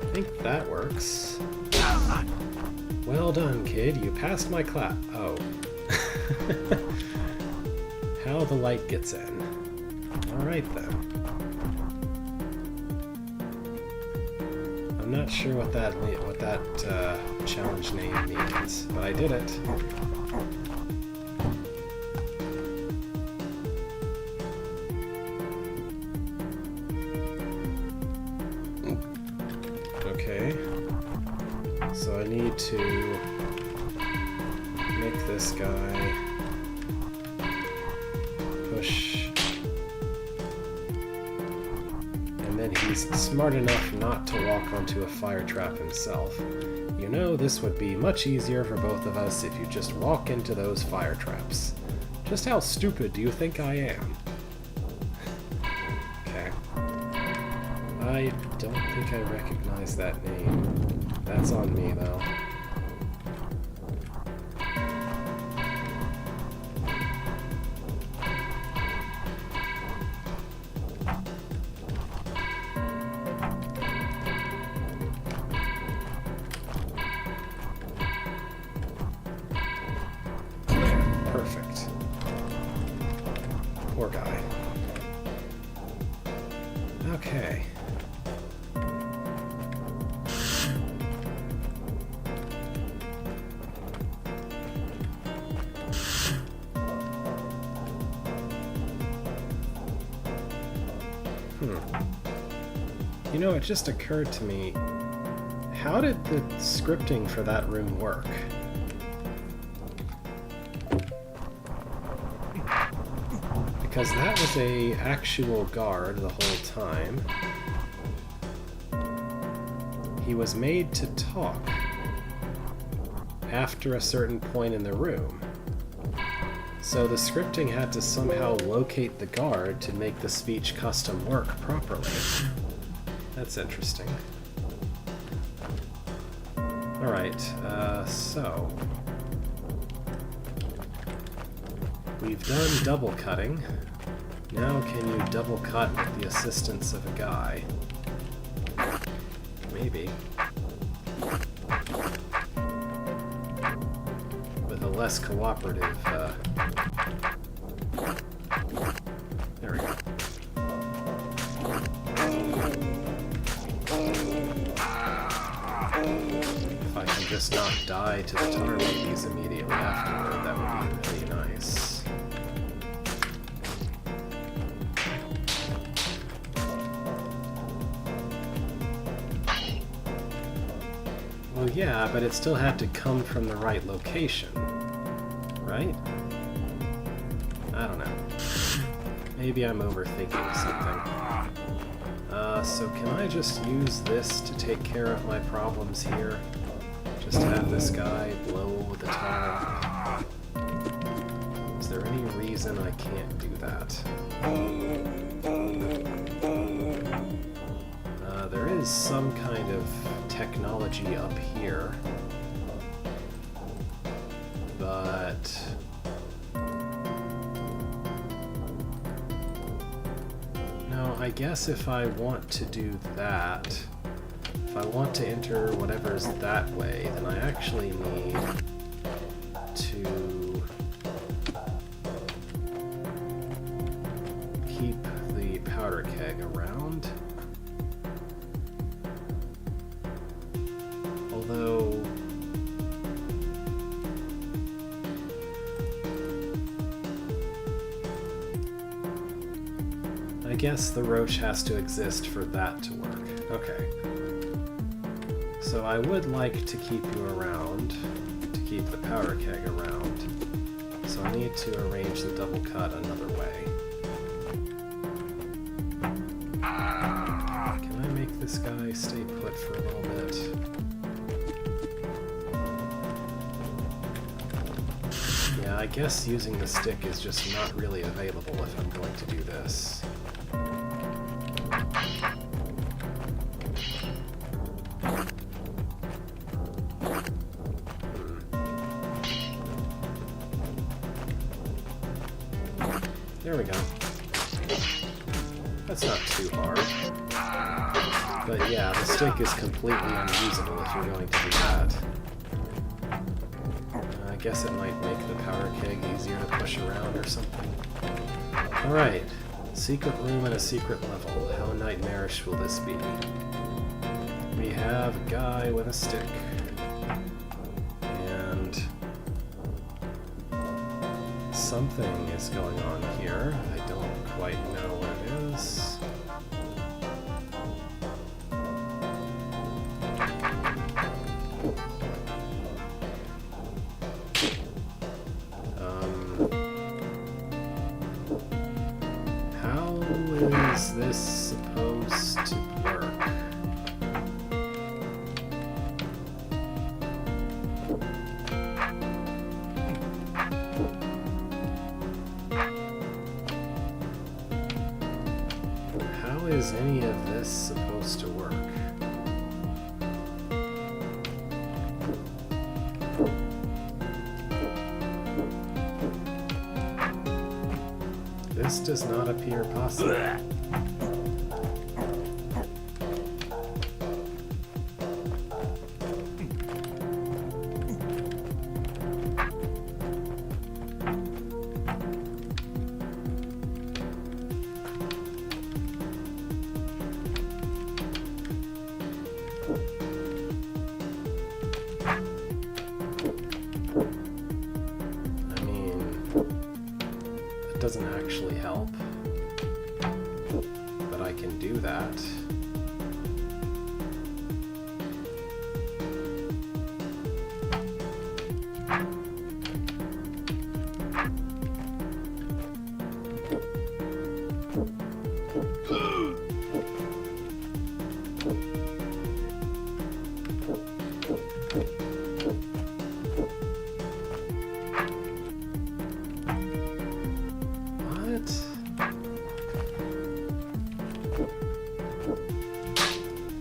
I think that works. Well done, kid. You passed my class. Oh. How the light gets in. Alright then. I'm not sure what that challenge name means, but I did it. Okay. So I need to make this guy push, and then he's smart enough not to walk onto a fire trap himself. You know, this would be much easier for both of us if you just walk into those fire traps. Just how stupid do you think I am? Okay. I don't think I recognize that name. That's on me, though. Perfect. Poor guy. Okay. You know, it just occurred to me, how did the scripting for that room work? Because that was a actual guard the whole time. He was made to talk. after a certain point in the room. So the scripting had to somehow locate the guard to make the speech custom work properly. That's interesting. Alright, so... we've done double cutting. Now can you double cut with the assistance of a guy? Maybe. With a less cooperative, there we go. If I can just not die to the tar babies immediately afterward, that would be really nice. Well, yeah, but it still had to come from the right location, right? I don't know. Maybe I'm overthinking something. So can I just use this to take care of my problems here? Just have this guy blow the tar up? Is there any reason I can't do that? There is some kind of technology up here, but no, I guess if I want to do that, if I want to enter whatever's that way, then I actually need to keep the powder keg around. Although I guess the roach has to exist for that to work. Okay. So I would like to keep you around, to keep the powder keg around. So I need to arrange the double cut another way. Can I make this guy stay put for a little bit? Yeah, I guess using the stick is just not really available if I'm going to do this. There we go. That's not too hard. But yeah, the stick is completely unusable if you're going to do that. I guess it might make the power keg easier to push around or something. Alright. Secret room and a secret level. How nightmarish will this be? We have a guy with a stick. And something is going on here. I don't quite know what it is. How is this supposed to work? How is any of this supposed to work? This does not appear possible. Doesn't actually help, but I can do that.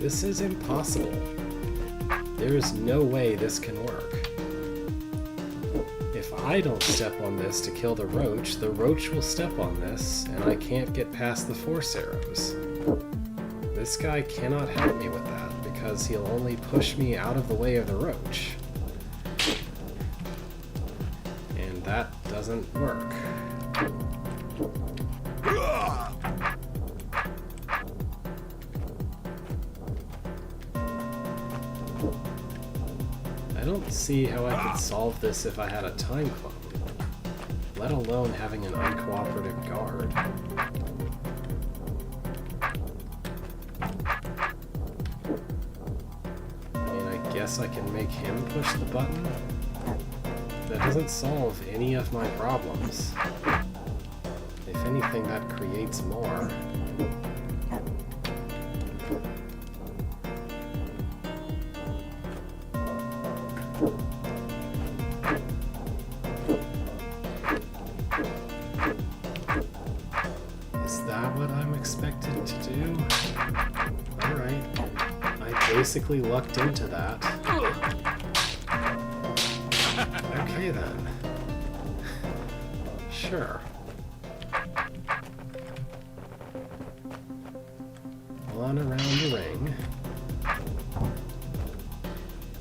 This is impossible. There is no way this can work. If I don't step on this to kill the roach will step on this, and I can't get past the force arrows. This guy cannot help me with that, because he'll only push me out of the way of the roach. And that doesn't work. I don't see how I could solve this if I had a time clone, let alone having an uncooperative guard. I mean, I guess I can make him push the button? That doesn't solve any of my problems. If anything, that creates more. Is that what I'm expected to do? Alright. I basically lucked into that. Okay then. Sure. On around the ring.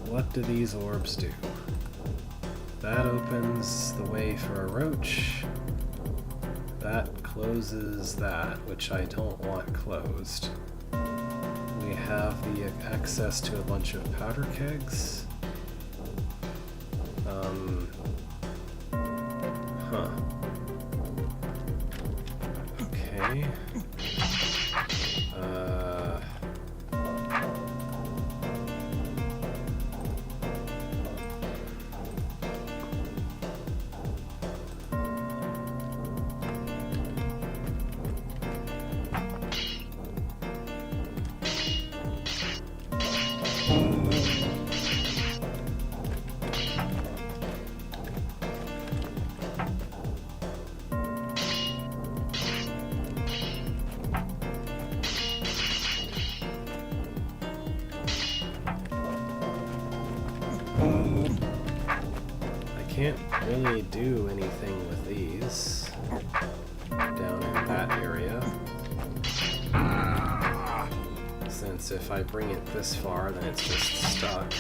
What do these orbs do? That opens the way for a roach. That closes that, which I don't want closed. We have the access to a bunch of powder kegs. Okay. Can't really do anything with these down in that area, since if I bring it this far then it's just stuck.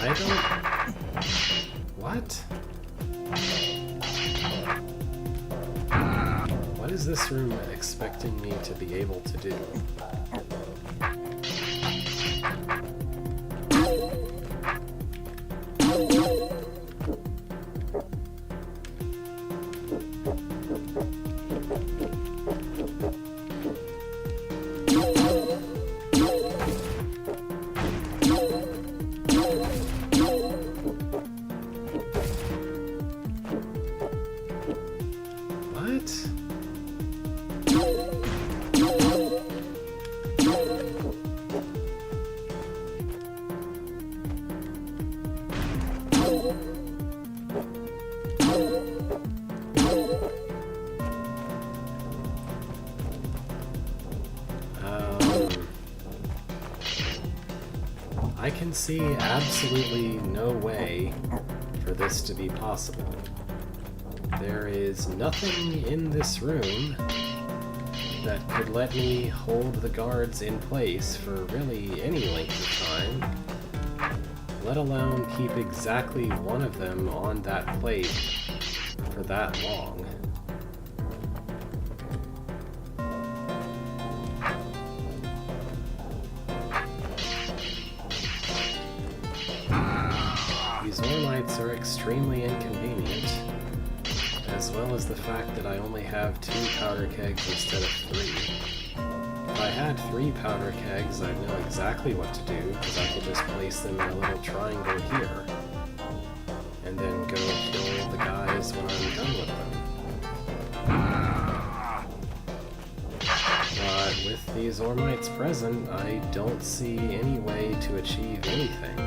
I don't... What? What is this room expecting me to be able to do? I can see absolutely no way for this to be possible. There is nothing in this room that could let me hold the guards in place for really any length of time, let alone keep exactly one of them on that plate for that long. These Ornites are extremely inconvenient, as well as the fact that I only have 2 powder kegs instead of 3. If I had 3 powder kegs, I'd know exactly what to do, because I could just place them in a little triangle here, and then go kill the guys when I'm done with them. But with these Ormites present, I don't see any way to achieve anything.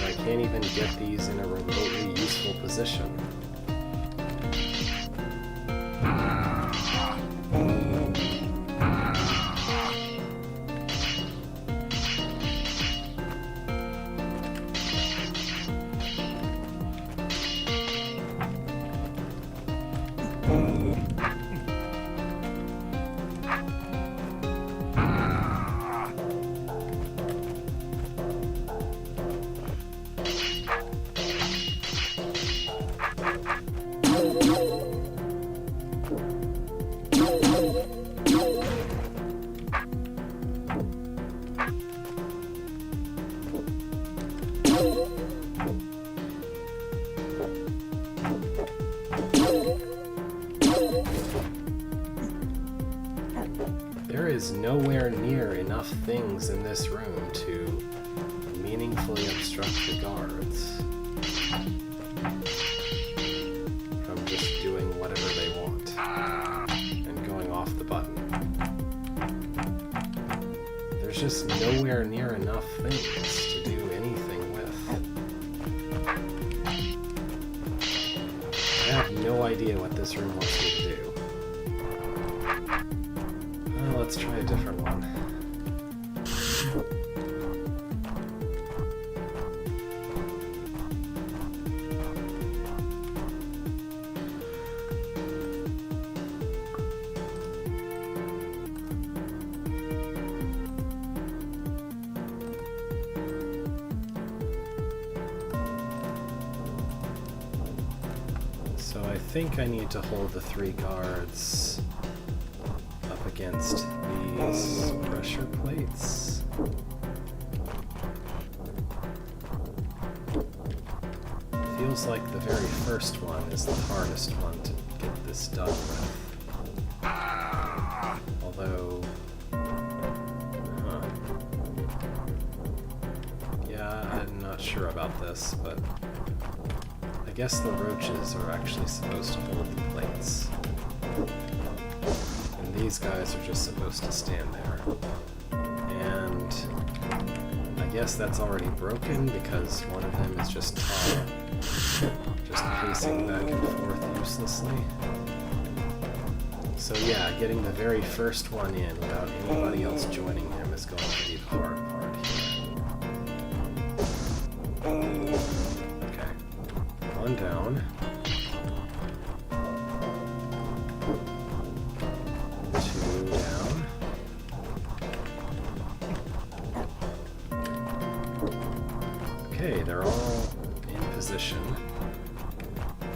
I can't even get these in a remotely useful position. There is nowhere near enough things in this room to meaningfully obstruct the guards from just doing whatever they want and going off the button. There's just nowhere near enough things to do anything with. I have no idea what this room wants me to do. Let's try a different one. So I think I need to hold the 3 guards up against these pressure plates. Feels like the very first one is the hardest one to get this done with. Although, yeah, I'm not sure about this, but I guess the roaches are actually supposed to hold the plates. And these guys are just supposed to stand there. And I guess that's already broken because one of them is just just pacing back and forth uselessly. So yeah, getting the very first one in without anybody else joining him is going to be the hard part here. Okay. One down. 2 down. Okay, they're all in position.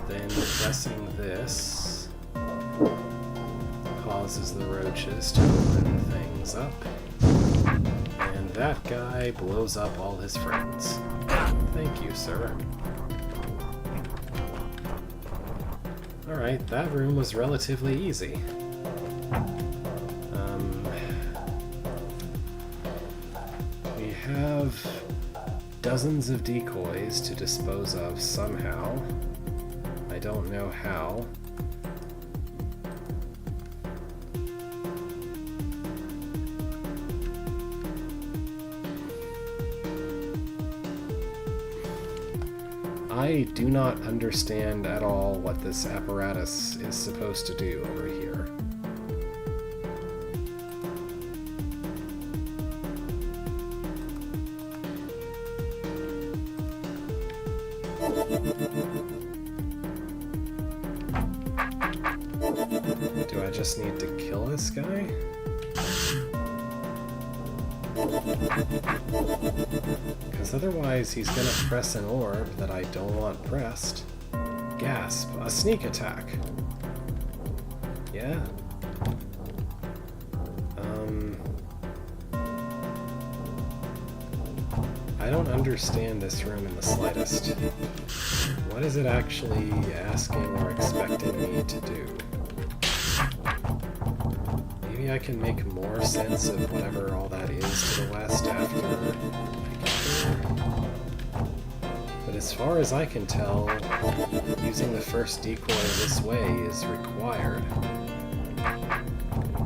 Then pressing this causes the roaches to open things up. And that guy blows up all his friends. Thank you, sir. Alright, that room was relatively easy. We have dozens of decoys to dispose of somehow. I don't know how. I do not understand at all what this apparatus is supposed to do over here. Do I just need to kill this guy? Because otherwise he's gonna press an orb that I don't want pressed. Gasp, a sneak attack. Yeah? I don't understand this room in the slightest. What is it actually asking or expecting me to do? Maybe I can make more sense of whatever all that is to the west after I get there. But as far as I can tell, using the first decoy this way is required.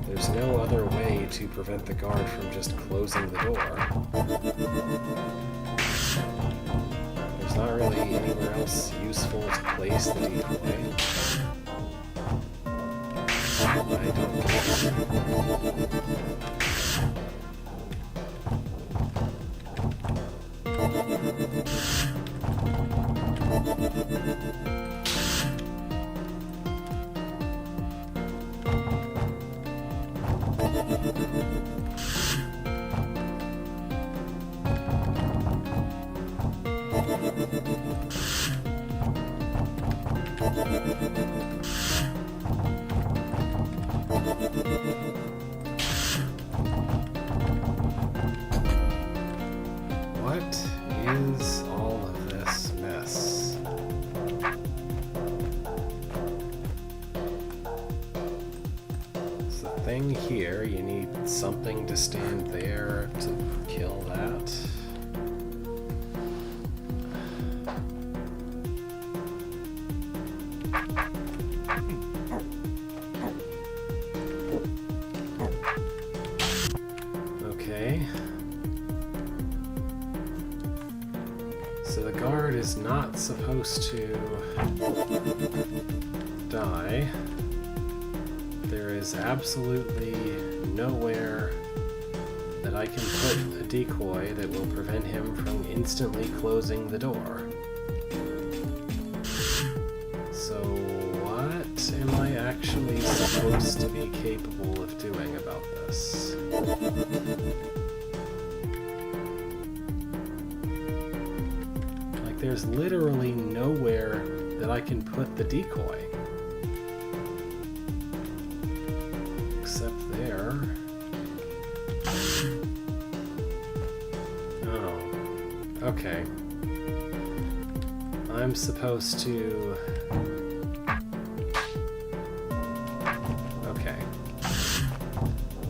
There's no other way to prevent the guard from just closing the door. There's not really anywhere else useful to place the decoy. I don't get What is all of this mess? It's the thing here, you need something to stand there to kill that. Okay. So the guard is not supposed to die. There is absolutely nowhere that I can put a decoy that will prevent him from instantly closing the door. So what am I actually supposed to be capable of doing about this? There's literally nowhere that I can put the decoy. Except there. Oh. Okay. I'm supposed to... Okay.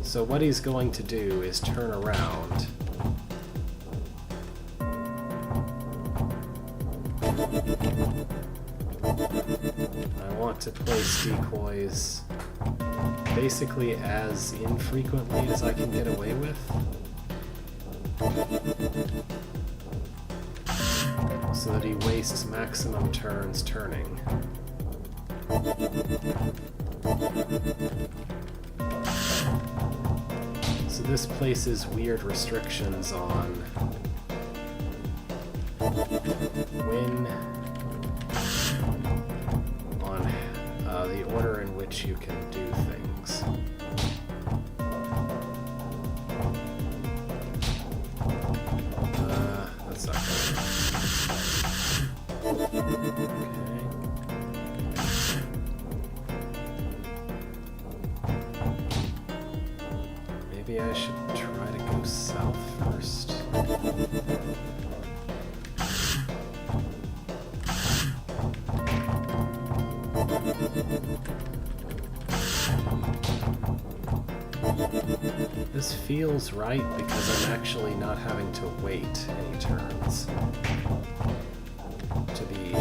So what he's going to do is turn around. I want to place decoys basically as infrequently as I can get away with. So that he wastes maximum turns turning. So this places weird restrictions on the order in which you can do things. That's not good. Okay. Maybe I should try to go south first. This feels right because I'm actually not having to wait any turns to be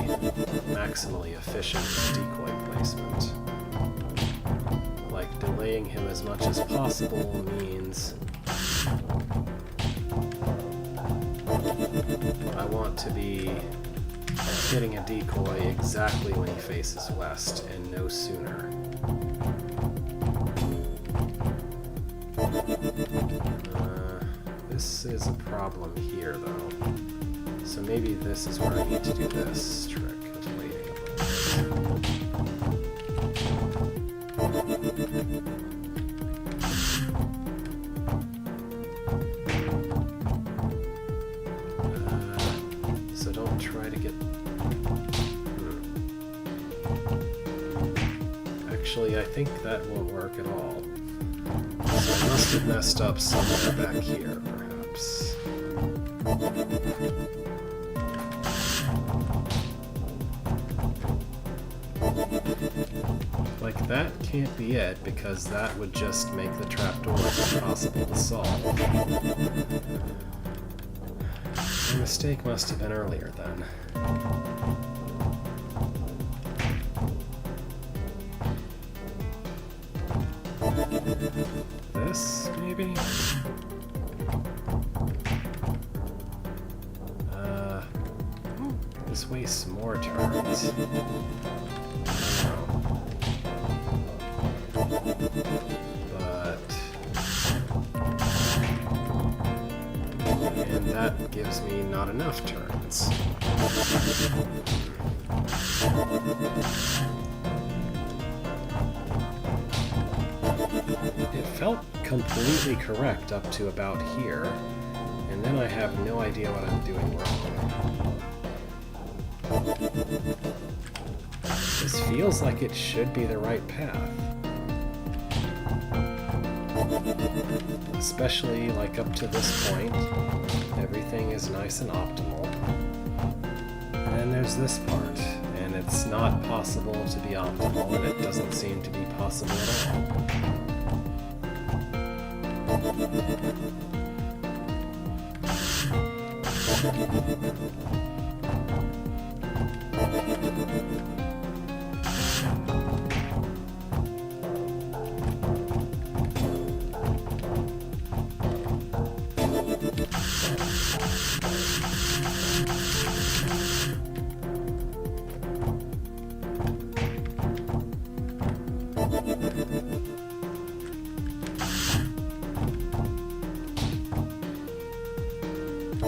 maximally efficient decoy placement. Like, delaying him as much as possible means I want to be hitting a decoy exactly when he faces west and no sooner. This is a problem here, though. So maybe this is where I need to do this trick of waiting a little. So don't try to get... Actually, I think that won't work at all. So I must have messed up somewhere back here, perhaps. Like, that can't be it, because that would just make the trapdoor impossible to solve. The mistake must have been earlier, then. This, maybe? This wastes more turns. But... and that gives me not enough turns. It felt completely correct up to about here, and then I have no idea what I'm doing wrong. This feels like it should be the right path. Especially like up to this point, everything is nice and optimal. And then there's this part, and it's not possible to be optimal, and it doesn't seem to be possible at all.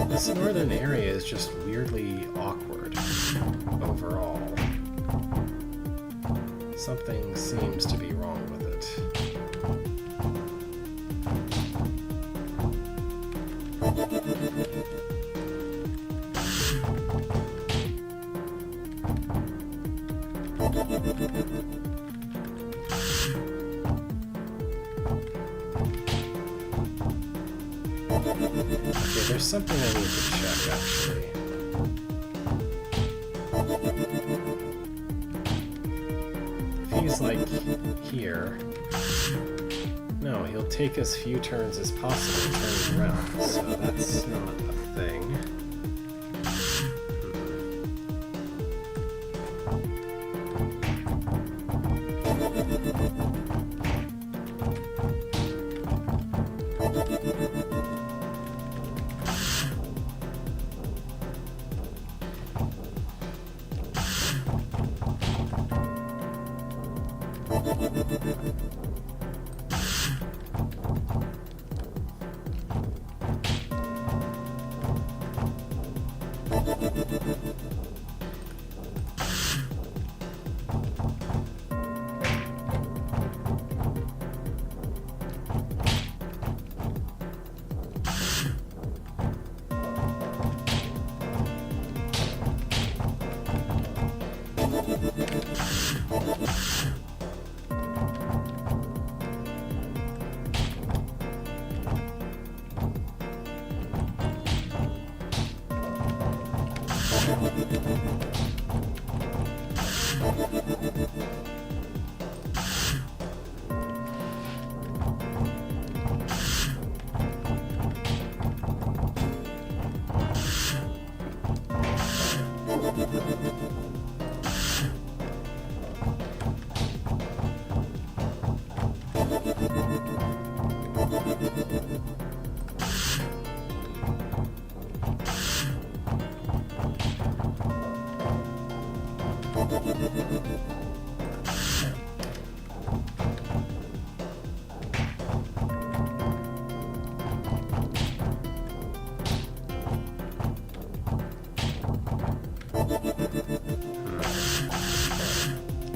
This northern area is just weirdly awkward overall. Something seems to be wrong with it. Okay, there's something I need to check, actually. If he's, like, here... No, he'll take as few turns as possible to turn around, so that's not a thing.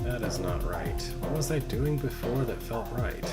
That is not right. What was I doing before that felt right?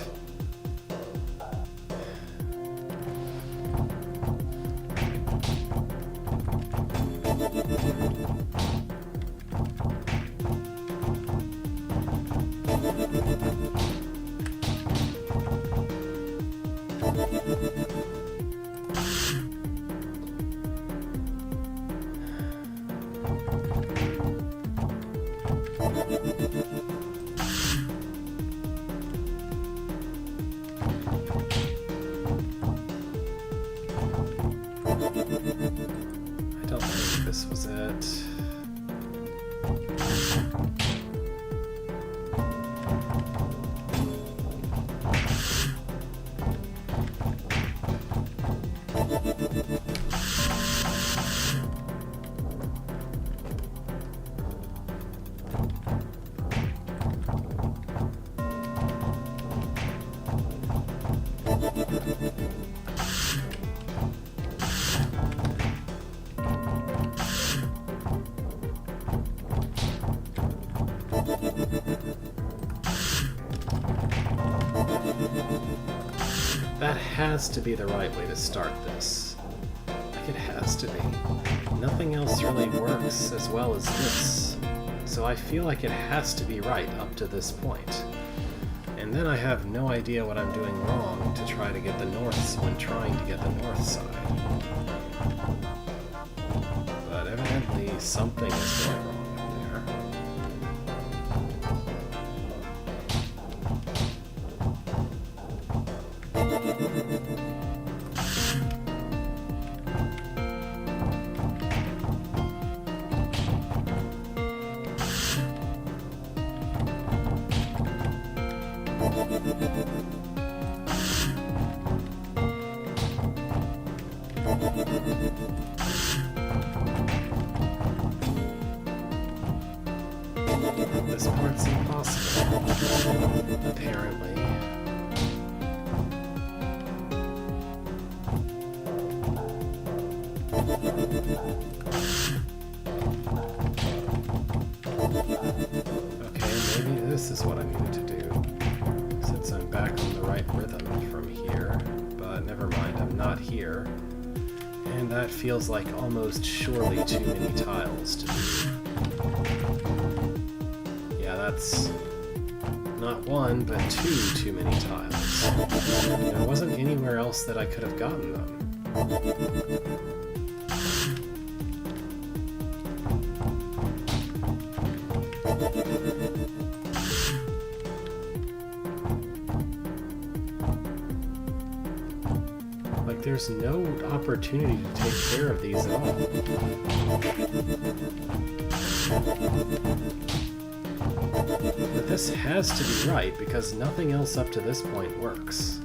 I don't think this was it. has to be the right way to start this. Like, it has to be. Nothing else really works as well as this. So I feel like it has to be right up to this point. And then I have no idea what I'm doing wrong to try to get the north when trying to get the north side. But evidently something is going wrong up there. This part's impossible, apparently. Okay, maybe this is what I needed to do, since I'm back on the right rhythm from here, but never mind, I'm not here. And that feels like almost surely too many tiles to do. That's not one, but too many tiles. There wasn't anywhere else that I could have gotten them. Like, there's no opportunity to take care of these at all. But this has to be right, because nothing else up to this point works.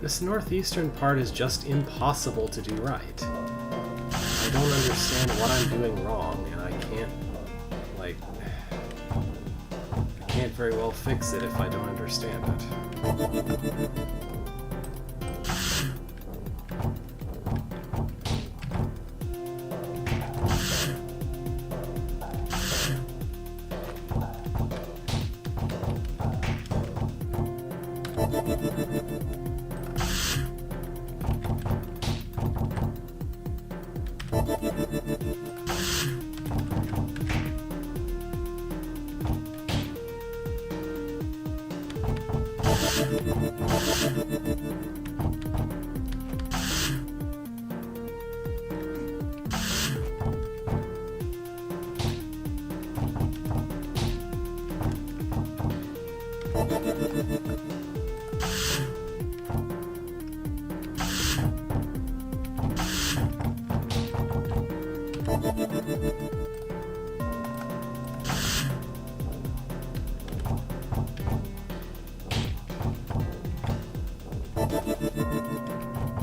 This northeastern part is just impossible to do right. I don't understand what I'm doing wrong, and I can't, like... I can't very well fix it if I don't understand it.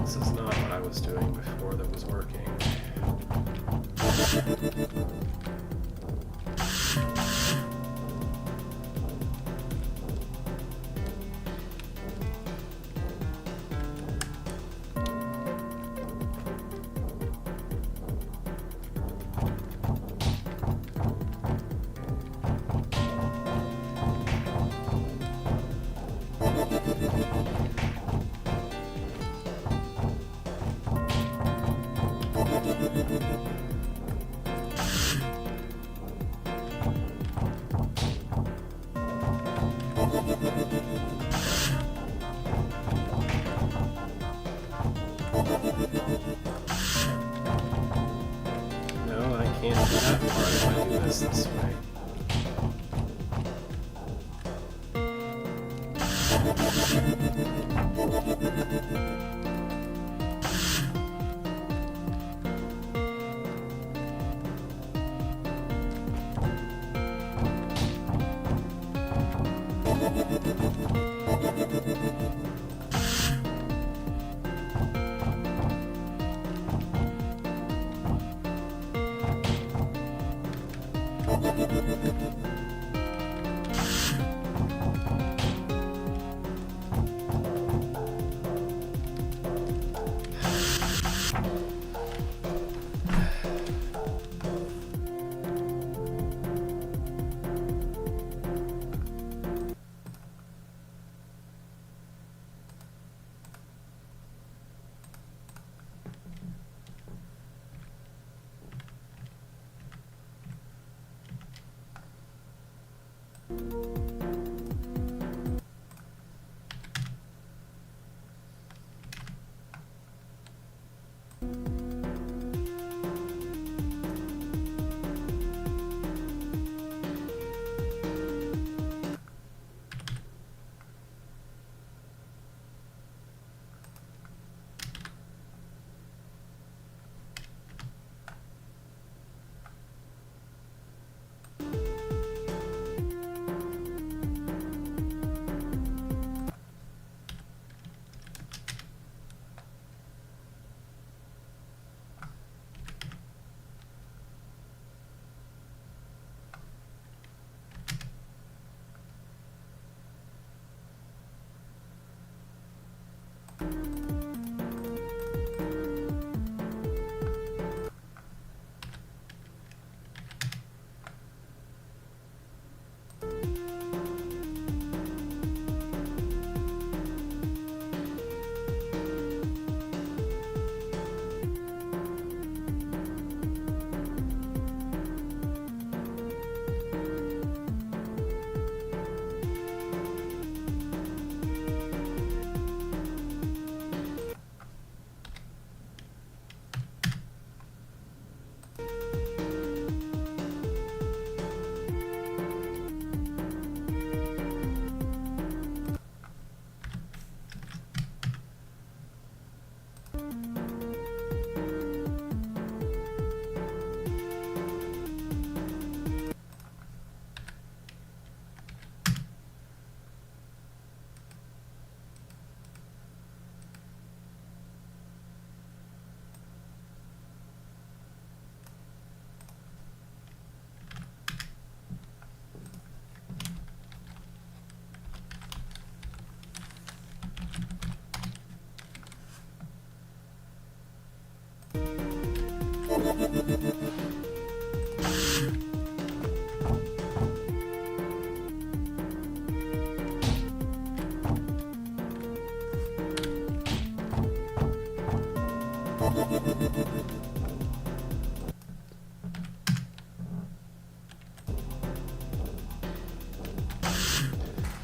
This is not what I was doing before that was working.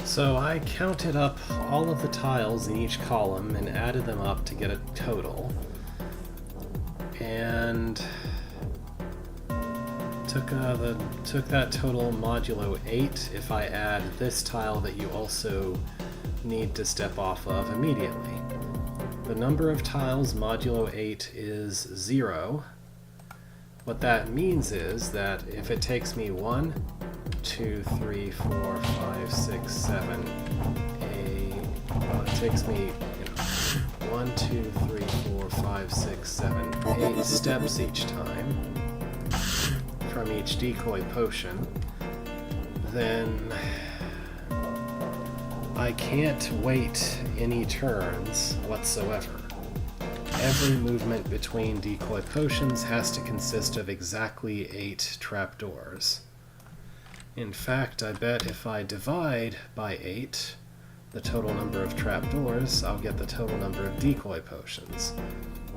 So I counted up all of the tiles in each column and added them up to get a total. And took that total modulo 8 if I add this tile that you also need to step off of immediately. The number of tiles modulo 8 is 0. What that means is that if it takes me 1, 2, 3, 4, 5, 6, 7, 8, well, it takes me 1, 2, 3, 4, 5, 6, 7, 8 steps each time from each decoy potion, then I can't wait any turns whatsoever. Every movement between decoy potions has to consist of exactly 8 trapdoors. In fact, I bet if I divide by 8 the total number of trapdoors, I'll get the total number of decoy potions.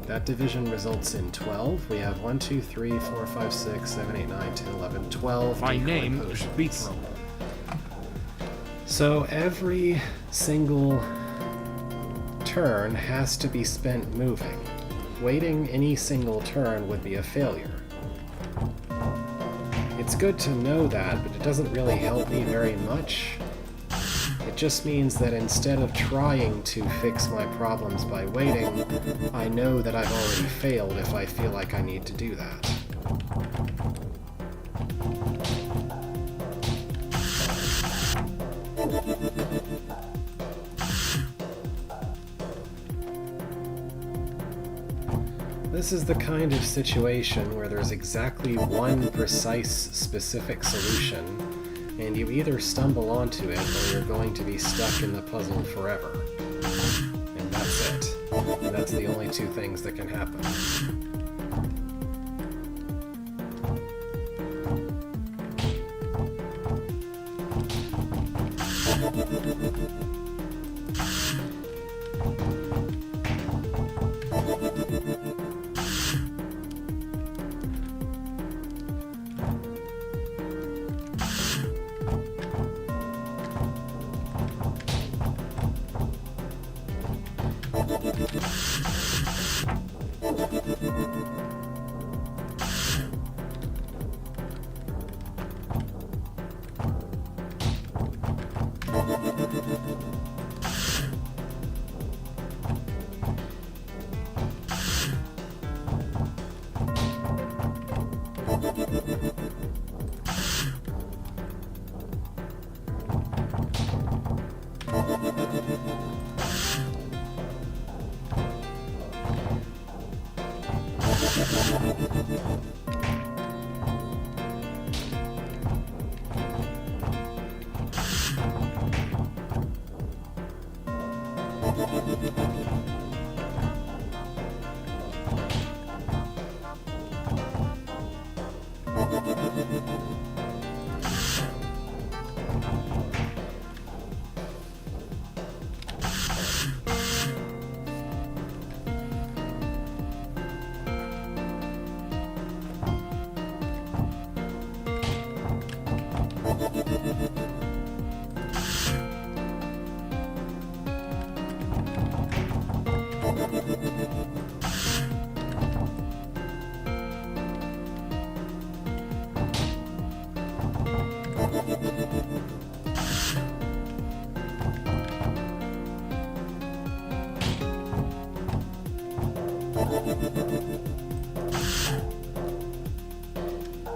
That division results in 12. We have 1, 2, 3, 4, 5, 6, 7, 8, 9, 10, 11, 12 My decoy name potions. is Beetroll. So every single turn has to be spent moving. Waiting any single turn would be a failure. It's good to know that, but it doesn't really help me very much. It just means that instead of trying to fix my problems by waiting, I know that I've already failed if I feel like I need to do that. This This is the kind of situation where there's exactly one precise, specific solution, and you either stumble onto it or you're going to be stuck in the puzzle forever. And that's it. And that's the only two things that can happen.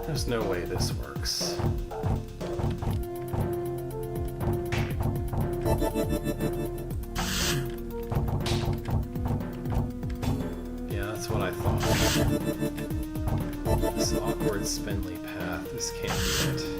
There's no way this works. Yeah, that's what I thought. This awkward spindly path, this can't be it.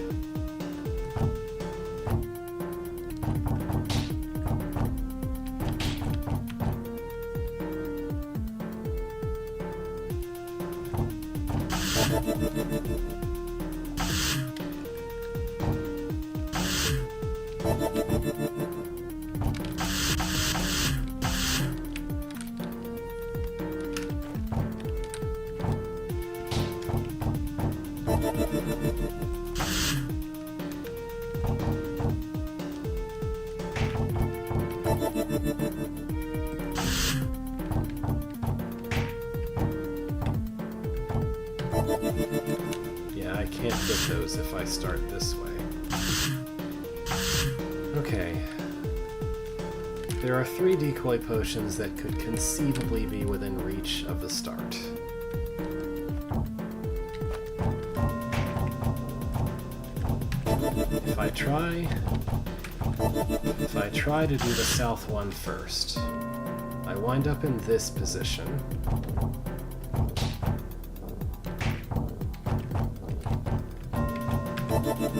Yeah, I can't get those if I start this way. Okay. There are 3 decoy potions that could conceivably be within reach of the start. If I try to do the south one first, I wind up in this position.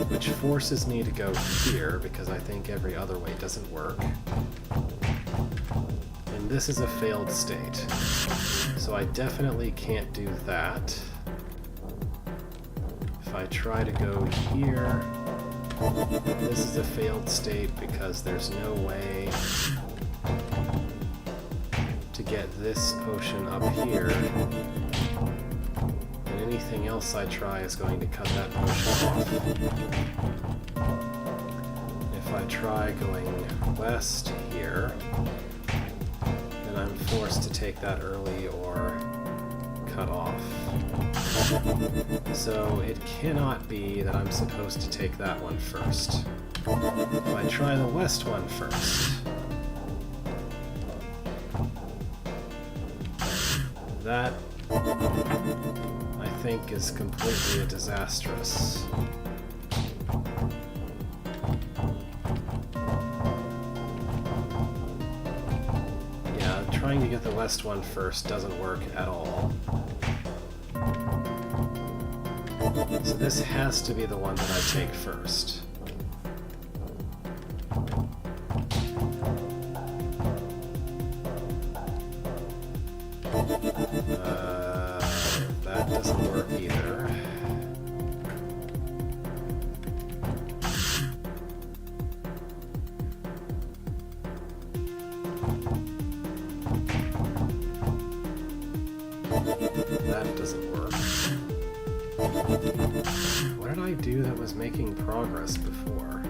Which forces me to go here because I think every other way doesn't work. And this is a failed state. So I definitely can't do that. If I try to go here, this is a failed state because there's no way to get this potion up here. And anything else I try is going to cut that potion off. If I try going west here, then I'm forced to take that early or cut off. So it cannot be that I'm supposed to take that one first. If I try the west one first, that I think is completely disastrous. Yeah, trying to get the west one first doesn't work at all. So this has to be the one that I take first. That doesn't work either. That doesn't work. What did I do that was making progress before?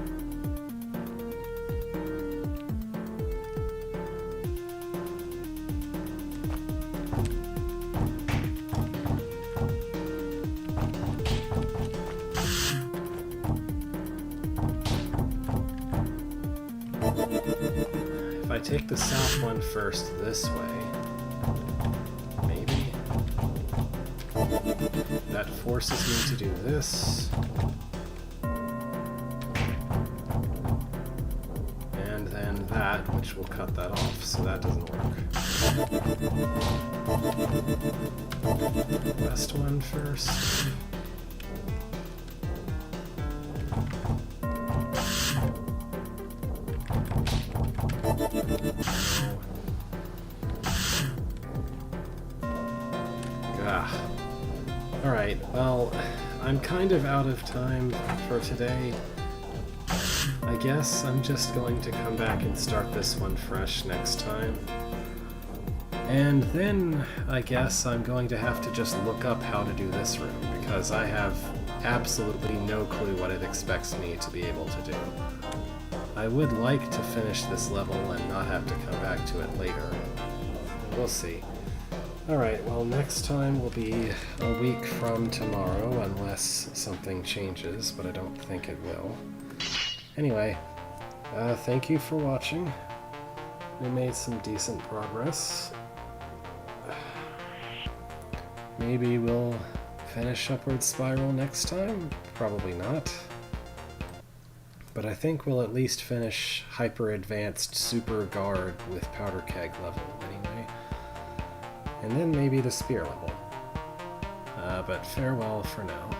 If I take the south one first this way, maybe that forces me to do this. And then that, which will cut that off, so that doesn't work. West one first. Alright, well, I'm kind of out of time for today. I guess I'm just going to come back and start this one fresh next time. And then, I guess I'm going to have to just look up how to do this room, because I have absolutely no clue what it expects me to be able to do. I would like to finish this level and not have to come back to it later. We'll see. Alright, well, next time will be a week from tomorrow, unless something changes, but I don't think it will. Anyway, thank you for watching. We made some decent progress. Maybe we'll finish Upward Spiral next time? Probably not. But I think we'll at least finish Hyper Advanced Super Guard with Powder Keg level anyway. And then maybe the Spear level. But farewell for now.